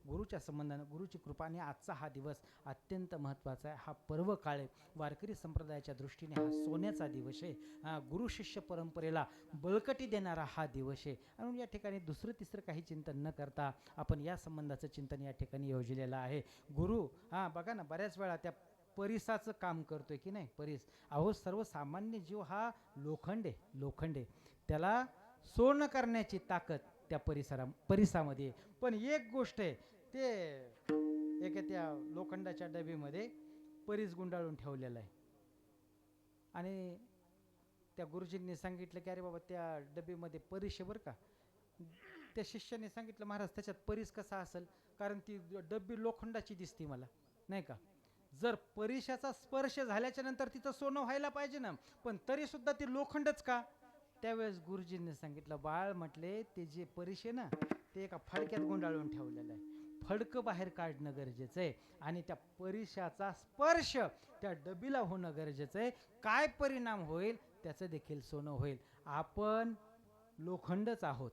गुरुच्या संबंधानं, गुरुची कृपा. आणि आजचा हा दिवस अत्यंत महत्त्वाचा आहे. हा पर्व काळ आहे. वारकरी संप्रदायाच्या दृष्टीने हा सोन्याचा दिवस आहे. गुरु शिष्य परंपरेला बळकटी देणारा हा दिवस आहे. आणि या ठिकाणी दुसरं तिसरं काही चिंतन न करता आपण या संबंधाचं चिंतन या ठिकाणी योजलेलं आहे. गुरु बघा ना, बऱ्याच वेळा त्या परिसाचं काम करतोय की नाही. अहो सर्वसामान्य जीव हा लोखंड आहे. त्याला सोनं करण्याची ताकद त्या परिसामध्ये. पण एक गोष्ट आहे, ते एका त्या लोखंडाच्या डबीमध्ये परीस गुंडाळून ठेवलेला आहे. आणि त्या गुरुजींनी सांगितलं की अरे बाबा त्या डबीमध्ये परीस आहे बरं का. त्या शिष्याने सांगितलं महाराज त्याच्यात परीस कसा असेल, कारण ती डब्बी लोखंडाची दिसते मला, नाही का. जर परीशाचा स्पर्श झाल्याच्या नंतर तिथं सोनं व्हायला पाहिजे ना, पण तरी सुद्धा ती लोखंडच का. त्यावेळेस गुरुजींनी सांगितलं बाळ म्हटले ते जे परीश आहे ना ते एका फडक्यात गुंडाळून ठेवलेलं आहे. फडकं बाहेर काढणं गरजेचं आहे आणि त्या परीशाचा स्पर्श त्या डबीला होणं गरजेचं आहे. काय परिणाम होईल त्याचं देखील सोनं होईल. आपण लोखंडच आहोत,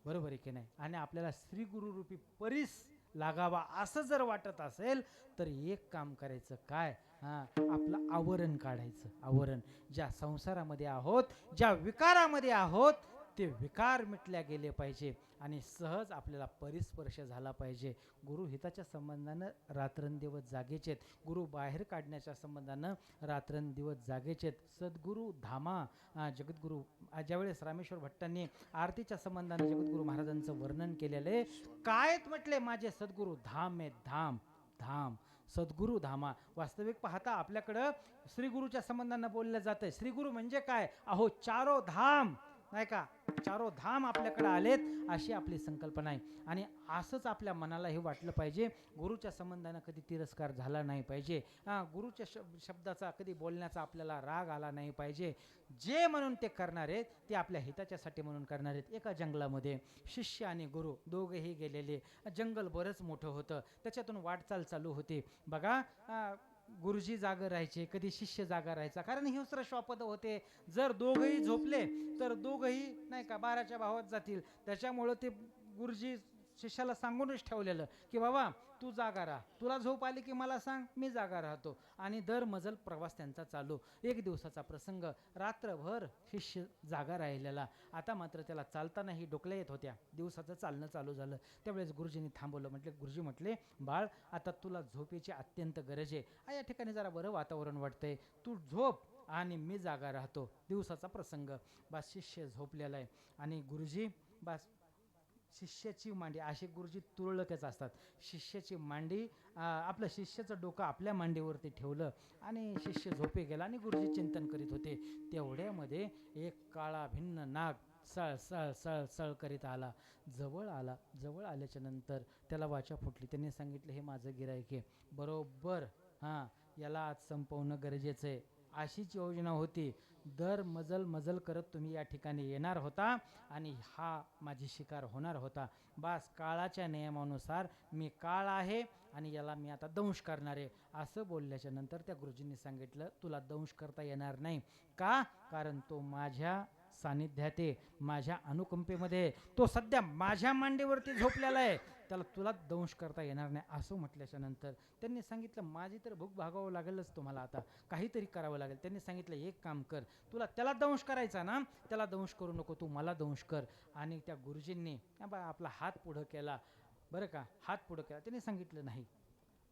बरोबर आहे की नाही. आणि आपल्याला श्री गुरुरूपी परीस लागावा असं जर वाटत असेल तर एक काम करायचं काय, आपलं आवरण काढायचं. आवरण, ज्या संसारामध्ये आहोत, ज्या विकारामध्ये आहोत ते विकार मिटल्या गेले पाहिजे आणि सहज आपल्याला परिस्पर्श झाला पाहिजे. गुरु हिताच्या संबंधानं रात्रंदिवस जागेचेत. गुरु बाहेर काढण्याच्या संबंधानं रात्रंदिवस जागेचेत. सद्गुरु धामा, जगद्गुरु, ज्यावेळेस रामेश्वर भट्टांनी आरतीच्या संबंधानं जगद्गुरु महाराजांचं वर्णन केलेलं आहे. काय म्हटले माझे सद्गुरु धाम आहे, धाम धाम सद्गुरु धामा. वास्तविक पाहता आपल्याकडं श्रीगुरूच्या संबंधानं बोललं जातंय. श्रीगुरु म्हणजे काय, अहो चारो धाम, नाही का, चारो धाम आपल्याकडे आलेत अशी आपली संकल्पना आहे. आणि असंच आपल्या मनाला हे वाटलं पाहिजे. गुरुच्या संबंधानं कधी तिरस्कार झाला नाही पाहिजे. गुरुच्या शब्दाचा कधी बोलण्याचा आपल्याला राग आला नाही पाहिजे. जे म्हणून ते करणार आहेत ते आपल्या हिताच्यासाठी म्हणून करणार आहेत. एका जंगलामध्ये शिष्य आणि गुरु दोघेही गेलेले. जंगल बरंच मोठं होतं, त्याच्यातून वाटचाल चालू होती. बघा, गुरुजी जागा राहायचे, कधी शिष्य जागा राहायचा, कारण हिंस्र श्वापद होते. जर दोघंही झोपले तर दोघंही नाही का बाराच्या भावात जातील. त्याच्यामुळं ते गुरुजी शिष्याला सांगूनच ठेवलेलं की बाबा तू जागा राहा, तुला झोप आली की मला सांग, मी जागा राहतो. आणि दर मजल प्रवास त्यांचा चालू. एक दिवसाचा प्रसंग, रात्रभर शिष्य जागा राहिलेला. आता मात्र त्याला चालतानाही डोकल्या येत होत्या. दिवसाचं चालणं चालू झालं. त्यावेळेस गुरुजींनी थांबवलं. गुरुजी म्हटले बाळ आता तुला झोपेची अत्यंत गरज आहे. या ठिकाणी जरा बरं वातावरण वाटतंय, तू झोप आणि मी जागा राहतो. दिवसाचा प्रसंग, बस शिष्य झोपलेला आहे. आणि गुरुजी बस शिष्याची मांडी, असे गुरुजी तुरळकच असतात. शिष्याची मांडी, आपलं शिष्याचं डोकं आपल्या मांडीवरती ठेवलं आणि शिष्य झोपे गेला. आणि गुरुजी चिंतन करीत होते. तेवढ्यामध्ये एक काळा भिन्न नाग सळ सळ सळ सळ करीत आला. जवळ आल्याच्या नंतर त्याला वाचा फुटली. त्यांनी सांगितलं हे माझं गिऱ्हाईक आहे, बरोबर याला आज संपवणं गरजेचं आहे. अशीच योजना होती. दर मजल करत तुम्ही या ठिकाणी येणार होता आणि हा माझी शिकार होणार होता. बस काळाच्या नियमानुसार मी काळ आहे आणि याला मी आता दंश करणार आहे. असं बोलल्याच्या नंतर त्या गुरुजींनी सांगितलं तुला दंश करता येणार नाही. का, कारण तो माझ्या सानिध्यात आहे, माझ्या अनुकंपेमध्ये, तो सध्या माझ्या मांडीवरती झोपलेला आहे, त्याला तुला दंश करता येणार नाही. असं म्हटल्याच्या नंतर त्यांनी सांगितलं माझी तर भूक भागावं लागेलच तुम्हाला, आता काहीतरी करावं लागेल. त्यांनी सांगितलं एक काम कर, तुला त्याला दंश करायचा ना, त्याला दंश करू नको, तू मला दंश कर. आणि त्या गुरुजींनी आपला हात पुढं केला, बरं का, हात पुढं केला. त्यांनी सांगितलं नाही,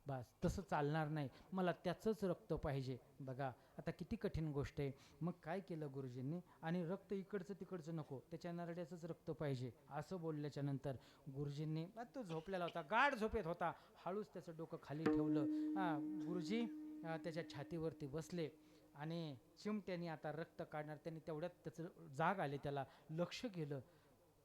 बस तसं चालणार नाही, मला त्याचंच रक्त पाहिजे. बघा आता किती कठीण गोष्ट आहे. मग काय केलं गुरुजींनी, आणि रक्त इकडचं तिकडचं नको, त्याच्या नरड्याचंच रक्त पाहिजे. असं बोलल्याच्या नंतर गुरुजींनी, तो झोपलेला होता, गाढ झोपेत होता, हळूच त्याचं डोकं खाली ठेवलं. गुरुजी त्याच्या छातीवरती बसले आणि चिमट्याने आता रक्त काढणार. त्यांनी तेवढ्यात त्याचं जाग आले, त्याला लक्ष केलं,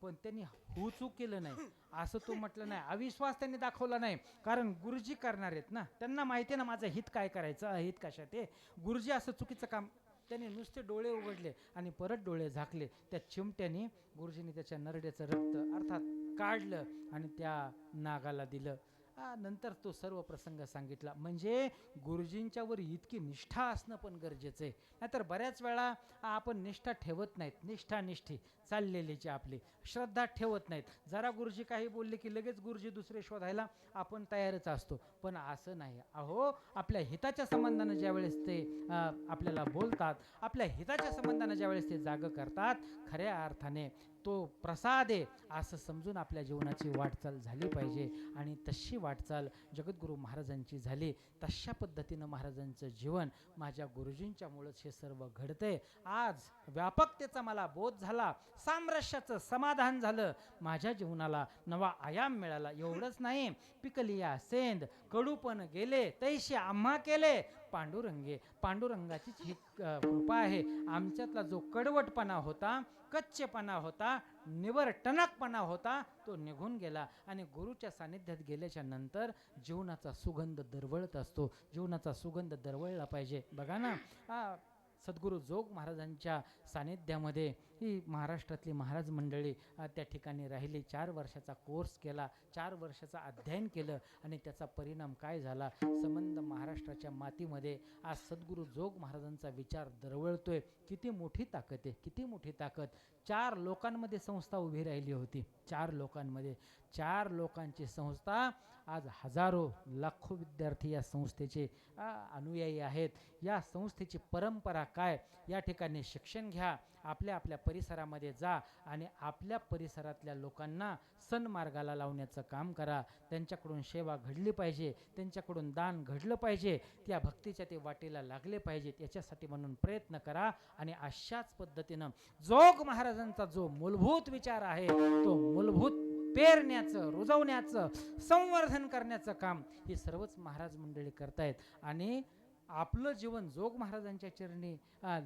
पण त्यांनी हुचूक केलं नाही. असं तो म्हटलं नाही, अविश्वास त्यांनी दाखवला नाही, कारण गुरुजी करणार आहेत ना, त्यांना माहिती आहे ना माझं हित काय करायचं, अहित कशात आहे. गुरुजी असं चुकीचं काम, त्यांनी नुसते डोळे उघडले आणि परत डोळे झाकले. त्या चिमट्याने गुरुजींनी त्याच्या नरड्याचं रक्त अर्थात काढलं आणि त्या नागाला दिलं. नंतर तो सर्व प्रसंग सांगितला. म्हणजे गुरुजींच्यावर इतकी निष्ठा असणं पण गरजेचं आहे. नाहीतर बऱ्याच वेळा आपण निष्ठा ठेवत नाहीत. निष्ठी चाललेलीची आपली श्रद्धा ठेवत नाहीत. जरा गुरुजी काही बोलले की लगेच गुरुजी दुसरे शोधायला आपण तयारच असतो. पण असं नाही. अहो, आपल्या हिताच्या संबंधानं ज्यावेळेस ते आपल्याला बोलतात, आपल्या हिताच्या संबंधानं ज्यावेळेस ते जागं करतात, खऱ्या अर्थाने तो प्रसाद आहे असं समजून आपल्या जीवनाची वाटचाल झाली पाहिजे. आणि तशी वाटचाल जगद्गुरू महाराजांची झाली. तशा पद्धतीनं महाराजांचं जीवन माझ्या गुरुजींच्यामुळंच हे सर्व घडतंय. आज व्यापकतेचा मला बोध झाला, सामरस्याचं समाधान झालं, माझ्या जीवनाला नवा आयाम मिळाला. एवढंच नाही, पिकली या सेंद कडूपण गेले तैशी आम्हा केले पांडुरंगे. पांडुरंगाचीच ही कृपा आहे. आमच्यातला जो कडवटपणा होता, कच्चेपणा होता, निवर टणकपणा होता, तो निघून गेला. आणि गुरुच्या सानिध्यात गेल्याच्या नंतर जीवनाचा सुगंध दरवळत असतो. जीवनाचा सुगंध दरवळला पाहिजे. बघा ना, सद्गुरू जोग महाराजांच्या सानिध्यामध्ये ही महाराष्ट्रातली महाराज मंडळी त्या ठिकाणी राहिली. 4 वर्षाचा कोर्स केला, 4 वर्षाचा अध्ययन केलं आणि त्याचा परिणाम काय झाला? संबंध महाराष्ट्राच्या मातीमध्ये आज सद्गुरू जोग महाराजांचा विचार दरवळतोय. किती मोठी ताकद आहे, किती मोठी ताकद. 4 लोकांमध्ये संस्था उभी राहिली होती. 4 लोकांमध्ये, 4 लोकांची संस्था. आज हजारो लाखो विद्यार्थी या संस्थेचे अनुयायी आहेत. या संस्थेची परंपरा काय? या ठिकाणी शिक्षण घ्या, आपल्या आपल्या परिसरामध्ये जा आणि आपल्या परिसरातल्या लोकांना सन्मार्गाला लावण्याचं काम करा. त्यांच्याकडून सेवा घडली पाहिजे, त्यांच्याकडून दान घडलं पाहिजे, त्या भक्तीच्या ते वाटेला लागले पाहिजेत. याच्यासाठी म्हणून प्रयत्न करा. आणि अशाच पद्धतीनं जोग महाराजांचा जो मूलभूत विचार आहे, तो मूलभूत पेरण्याचं, रुजवण्याचं, संवर्धन करण्याचं काम ही सर्वच महाराज मंडळी करतायत. आणि आपलं जीवन जोग महाराजांच्या चरणी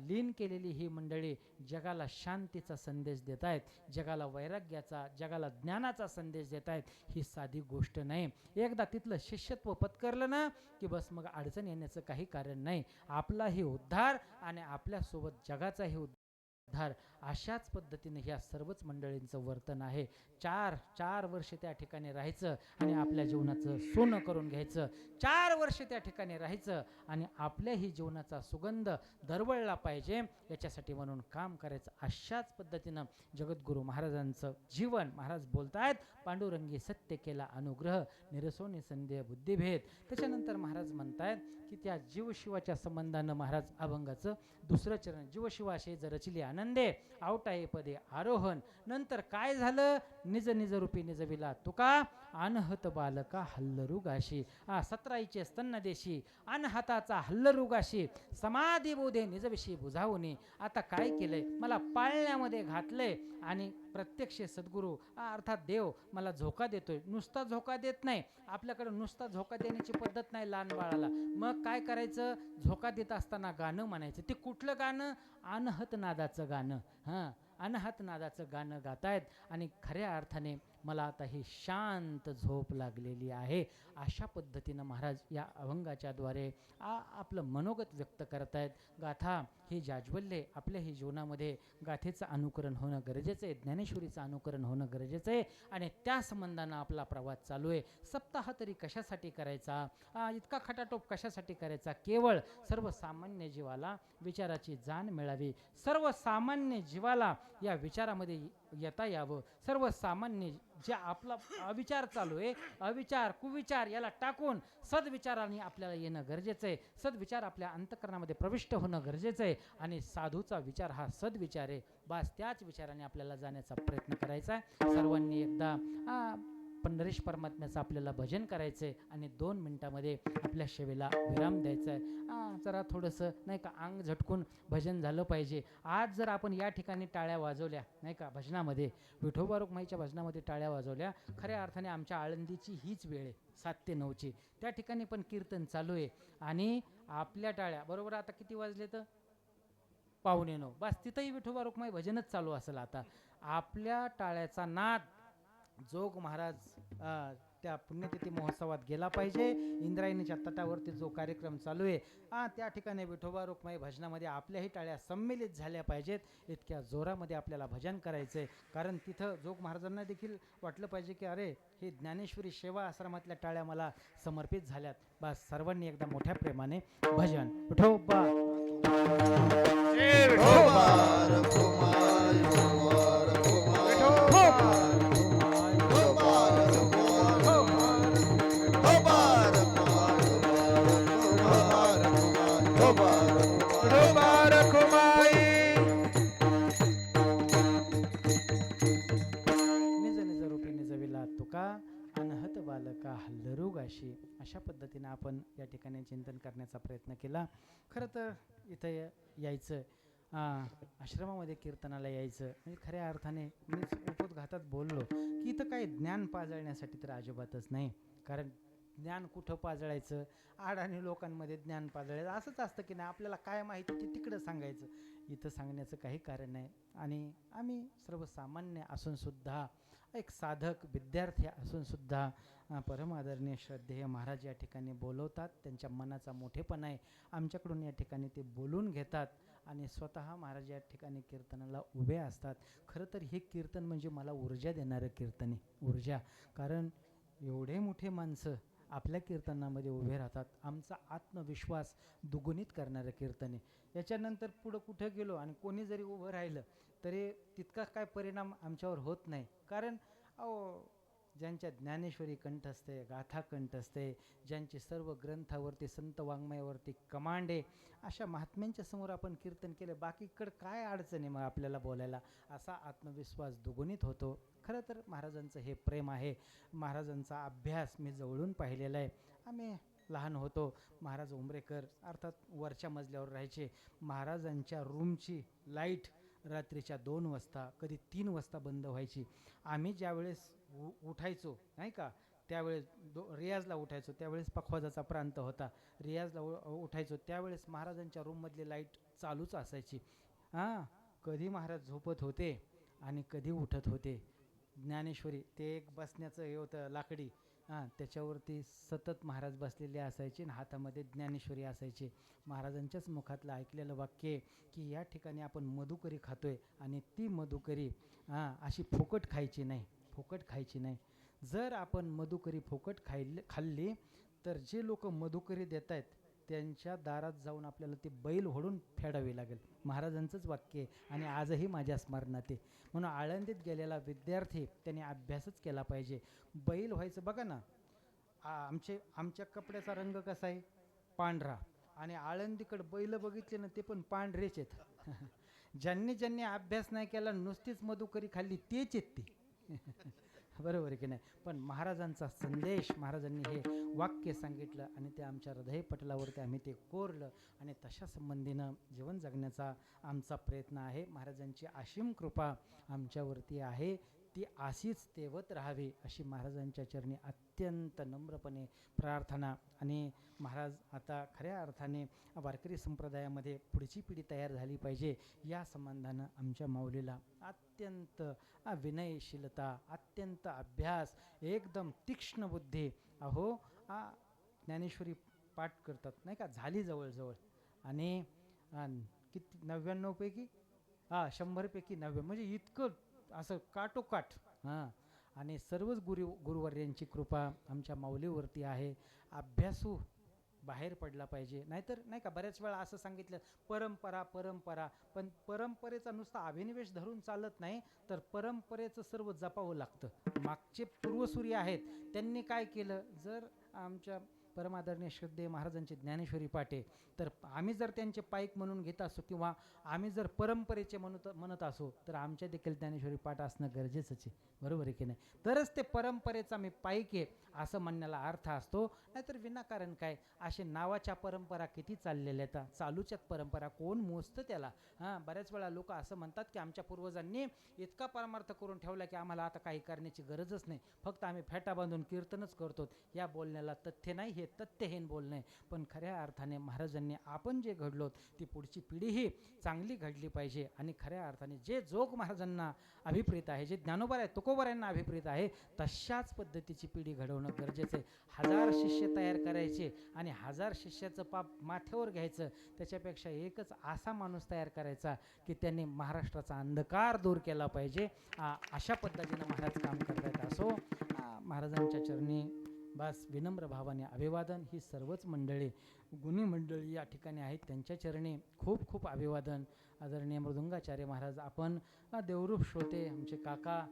लीन केलेली ही मंडळी जगाला शांतीचा संदेश देत आहेत, जगाला वैराग्याचा, जगाला ज्ञानाचा संदेश देत आहेत. ही साधी गोष्ट नाही. एकदा तिथलं शिष्यत्व पत्करलं ना की बस मग अडचण येण्याचं काही कारण नाही. आपलाही उद्धार आणि आपल्यासोबत जगाचाही उद्धार. अशाच पद्धतीने ह्या सर्वच मंडळींचं वर्तन आहे. 4 वर्ष त्या ठिकाणी राहायचं आणि आपल्या जीवनाचं सोनं करून घ्यायचं. 4 वर्ष त्या ठिकाणी राहायचं आणि आपल्याही जीवनाचा सुगंध दरवळला पाहिजे, याच्यासाठी म्हणून काम करायचं. अशाच पद्धतीनं जगद्गुरू महाराजांचं जीवन. महाराज बोलतायत, पांडुरंगी सत्य केला अनुग्रह, निरसोनी संदेह बुद्धिभेद. त्याच्यानंतर महाराज म्हणतायत की त्या जीवशिवाच्या संबंधानं महाराज अभंगाचं 2रं चरण, जीवशिवाशे जर रचिले आनंदे, आवटाये पदे आरोहण. नंतर काय झालं? निज निज रूपी निजविला तुका, अनहत बालका हल्लरुगाशी. 17 स्तन्नदेशी अनहताचा हल्लरुगाशी, समाधी बोधे निजविषयी बुझावणे. आता काय केलंय? मला पाळण्यामध्ये घातलंय आणि प्रत्यक्ष सद्गुरू अर्थात देव मला झोका देतोय. नुसता झोका देत नाही, आपल्याकडे नुसता झोका देण्याची पद्धत नाही लहान बाळाला. मग काय करायचं? झोका देत असताना गाणं म्हणायचं. ते कुठलं गाणं? अनहत नादाचं गाणं. अनहत नादाचं गाणं गातायत आणि खऱ्या अर्थाने मला आता ही शांत झोप लागलेली आहे. अशा पद्धतीनं महाराज या अभंगाच्या द्वारे आपलं मनोगत व्यक्त करतायत. गाथा ही जाज्वल्य आपल्याही जीवनामध्ये गाथेचं अनुकरण होणं गरजेचं आहे, ज्ञानेश्वरीचं अनुकरण होणं गरजेचं आहे. आणि त्या संबंधानं आपला प्रवास चालू आहे. सप्ताह तरी कशासाठी करायचा? इतका खटाटोप कशासाठी करायचा? केवळ सर्वसामान्य जीवाला विचाराची जाण मिळावी, सर्वसामान्य जीवाला या विचारामध्ये येता यावं. सर्वसामान्य जे आपला अविचार चालू आहे, अविचार कुविचार याला टाकून सद्विचाराने आपल्याला येणं गरजेचं आहे. सद्विचार आपल्या अंतःकरणामध्ये प्रविष्ट होणं गरजेचं आहे. आणि साधूचा विचार हा सद्विचार आहे. बस त्याच विचाराने आपल्याला जाण्याचा प्रयत्न करायचा आहे. सर्वांनी एकदा पंढरीश परमात्म्याचं आपल्याला भजन करायचं आहे आणि 2 मिनिटामध्ये आपल्या सेवेला विराम द्यायचा आहे. जरा थोडंसं नाही का अंग झटकून भजन झालं पाहिजे. आज जर आपण या ठिकाणी टाळ्या वाजवल्या नाही का, भजनामध्ये विठोबा रुक्माईच्या भजनामध्ये टाळ्या वाजवल्या, खऱ्या अर्थाने आमच्या आळंदीची हीच वेळ आहे 7 ते 9ची. त्या ठिकाणी पण कीर्तन चालू आहे आणि आपल्या टाळ्या बरोबर आता किती वाजले? तर 8:45. बस तिथंही विठोबा रुक्माई भजनच चालू असेल. आता आपल्या टाळ्याचा नाद जोग महाराज त्या पुण्यतिथी महोत्सवात गेला पाहिजे. इंद्रायणीच्या तटावरती जो कार्यक्रम चालू आहे त्या ठिकाणी विठोबा रुक्माई भजनामध्ये आपल्याही टाळ्या संमिलित झाल्या पाहिजेत. इतक्या जोरामध्ये आपल्याला भजन करायचं आहे, कारण तिथं जोग महाराजांना देखील वाटलं पाहिजे की अरे ही ज्ञानेश्वरी सेवा आश्रमातल्या टाळ्या मला समर्पित झाल्यात. बस सर्वांनी एकदा मोठ्या प्रेमाने भजन विठोबा विठोबा रखुमाई, विठोबा रखुमाई, विठोबा निज निज रूपी निजविला तुका अनहत बालका हल्लरू गाशी. अशा पद्धतीने आपण या ठिकाणी चिंतन करण्याचा प्रयत्न केला. खरं तर इथं यायचं आश्रमामध्ये कीर्तनाला यायचं म्हणजे खऱ्या अर्थाने मीच उपोद्घातात बोललो की इथं काही ज्ञान पाजळण्यासाठी तर अजिबातच नाही. कारण ज्ञान कुठं पाजळायचं, अडाणी लोकांमध्ये ज्ञान पाजळायचं असंच असतं की नाही. आपल्याला काय माहिती ते तिकडं सांगायचं, इथं सांगण्याचं काही कारण नाही. आणि आम्ही सर्वसामान्य असूनसुद्धा एक साधक विद्यार्थी असूनसुद्धा परम आदरणीय श्रद्धेय महाराज या ठिकाणी बोलवतात. त्यांच्या मनाचा मोठेपणा आहे, आमच्याकडून या ठिकाणी ते बोलून घेतात आणि स्वतः महाराज या ठिकाणी कीर्तनाला उभे असतात. खरं तर हे कीर्तन म्हणजे मला ऊर्जा देणारं कीर्तन आहे, ऊर्जा. कारण एवढे मोठे माणसं आपल्या कीर्तनामध्ये उभे राहतात. आमचा आत्मविश्वास दुगुणित करणारं कीर्तन आहे. याच्यानंतर पुढं कुठं गेलो आणि कोणी जरी उभं राहिलं तरी तितका काय परिणाम आमच्यावर होत नाही. कारण ज्यांच्या ज्ञानेश्वरी कंठस्थते, गाथा कंठस्थते, ज्यांचे सर्व ग्रंथावरती संत वाङ्मयावरती कमांड आहे, अशा महात्म्यांच्या समोर आपण कीर्तन केलं, बाकीकडं काय अडचण आहे मग आपल्याला बोलायला, असा आत्मविश्वास दुगुणित होतो. खरं तर महाराजांचं हे प्रेम आहे. महाराजांचा अभ्यास मी जवळून पाहिलेला आहे. आम्ही लहान होतो, महाराज उंबरेकर अर्थात वरच्या मजल्यावर राहायचे. महाराजांच्या रूमची लाईट रात्रीच्या 2 वाजता कधी 3 वाजता बंद व्हायची. आम्ही ज्यावेळेस उठायचो नाही का, त्यावेळेस रियाजला उठायचो, त्यावेळेस पखवाजाचा प्रांत होता, रियाजला उठायचो त्यावेळेस महाराजांच्या रूममधली लाईट चालूच असायची. कधी महाराज झोपत होते आणि कधी उठत होते. ज्ञानेश्वरी ते एक बसण्याचं हे होतं लाकडी, त्याच्यावरती सतत महाराज बसलेले असायचे आणि हातामध्ये ज्ञानेश्वरी असायची. महाराजांच्याच मुखातलं ऐकलेलं वाक्य की या ठिकाणी आपण मधुकरी खातोय आणि ती मधुकरी अशी फुकट खायची नाही, फुकट खायची नाही. जर आपण मधुकरी फुकट खाल्ली तर जे लोक मधुकरी देत आहेत त्यांच्या दारात जाऊन आपल्याला ते बैल ओढून फेडावे लागेल. महाराजांचंच वाक्य आहे आणि आजही माझ्या स्मरणात आहे. म्हणून आळंदीत गेलेला विद्यार्थी त्याने अभ्यासच केला पाहिजे. बैल व्हायचं बघा ना, आमच्या कपड्याचा रंग कसा आहे, पांढरा, आणि आळंदीकडे बैल बघितले ना ते पण पांढरेच आहेत. ज्यांनी अभ्यास नाही केला, नुसतीच मधुकरी खाल्ली, तेच आहेत ती. बरोबर आहे की नाही. पण महाराजांचा संदेश, महाराजांनी हे वाक्य सांगितलं आणि ते आमच्या हृदयपटलावरती आम्ही ते कोरलं आणि तशा संबंधीनं जीवन जगण्याचा आमचा प्रयत्न आहे. महाराजांची असीम कृपा आमच्यावरती आहे, ती अशीच तेवत राहावी अशी महाराजांच्या चरणी अत्यंत नम्रपणे प्रार्थना. आणि महाराज आता खऱ्या अर्थाने वारकरी संप्रदायामध्ये पुढची पिढी तयार झाली पाहिजे या संबंधानं आमच्या माऊलीला अत्यंत विनयशीलता, अत्यंत अभ्यास, एकदम तीक्ष्ण बुद्धी. ज्ञानेश्वरी पाठ करतात नाही का, झाली जवळजवळ, आणि किती 99 पैकी 100 पैकी 90, म्हणजे इतकं असं काटोकाठ. आणि सर्वच गुरुवर्यांची कृपा आमच्या माऊलीवरती आहे. अभ्यासू बाहेर पडला पाहिजे. नाहीतर नाही का बऱ्याच वेळा असं सांगितलं परंपरा परंपरा, पण परंपरेचा नुसता अभिनिवेश धरून चालत नाही, तर परंपरेचं सर्व जपावं लागतं. मागचे पूर्वसूरी आहेत, त्यांनी काय केलं, जर आमच्या परमादरणीय श्रद्धेय महाराजांची ज्ञानेश्वरी पाठे तर आम्ही जर त्यांचे पाईक म्हणून घेत असो किंवा आम्ही जर परंपरेचे म्हणत असो तर आमच्या देखील ज्ञानेश्वरी पाठ असणं गरजेचंच आहे. बरोबर आहे की नाही. तरच ते परंपरेचा मी पाईक आहे असं म्हणण्याला अर्थ असतो. नाहीतर विनाकारण काय असे नावाच्या परंपरा किती चाललेल्या आहेत, चालूच्यात परंपरा, कोण मोजतं त्याला. बऱ्याच वेळा लोक असं म्हणतात की आमच्या पूर्वजांनी इतका परमार्थ करून ठेवला की आम्हाला आता काही करण्याची गरजच नाही, फक्त आम्ही फेटा बांधून कीर्तनच करतो. या बोलण्याला तथ्य नाही, हे तथ्यहीन बोलणे. पण खऱ्या अर्थाने महाराजांनी आपण जे घडलोत ती पुढची पिढीही चांगली घडली पाहिजे. आणि खऱ्या अर्थाने जे जोग महाराजांना अभिप्रेत आहे, जे ज्ञानोबा आहे तुकोबारायांना अभिप्रेत आहे, तशाच पद्धतीची पिढी घडवणं गरजेचं आहे. 1000 शिष्य तयार करायचे आणि 1000 शिष्याचं पाप माथ्यावर घ्यायचं, त्याच्यापेक्षा एकच असा माणूस तयार करायचा की त्यांनी महाराष्ट्राचा अंधकार दूर केला पाहिजे. अशा पद्धतीनं महाराज काम करतायत. असो महाराजांच्या चरणी बस विनम्र भावाने अभिवादन. ही सर्वच मंडळी गुणी मंडळी या ठिकाणी आहेत, त्यांच्या चरणी खूप खूप अभिवादन. आदरणीय मृदुंगाचार्य महाराज, आपण देवरूप श्रोते, आमचे काका,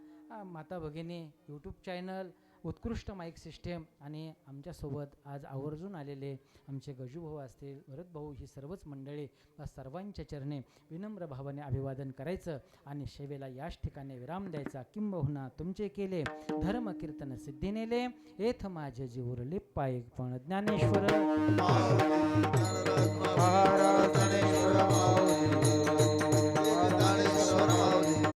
माता भगिनी, यूट्यूब चॅनल, उत्कृष्ट माईक सिस्टेम आणि आमच्यासोबत आज आवर्जून आलेले आमचे गजूभाऊ असतील, भरतभाऊ, ही सर्वच मंडळी सर्वांच्या चरणी विनम्र भावाने अभिवादन करायचं आणि सेवेला याच ठिकाणी विराम द्यायचा. किंबहुना तुमचे केले धर्म कीर्तन सिद्धी नेले, एथ माझे जीव उरले पाय पण ज्ञानेश्वर महाराज ज्ञानेश्वर माऊली, ज्ञानेश्वर माऊली.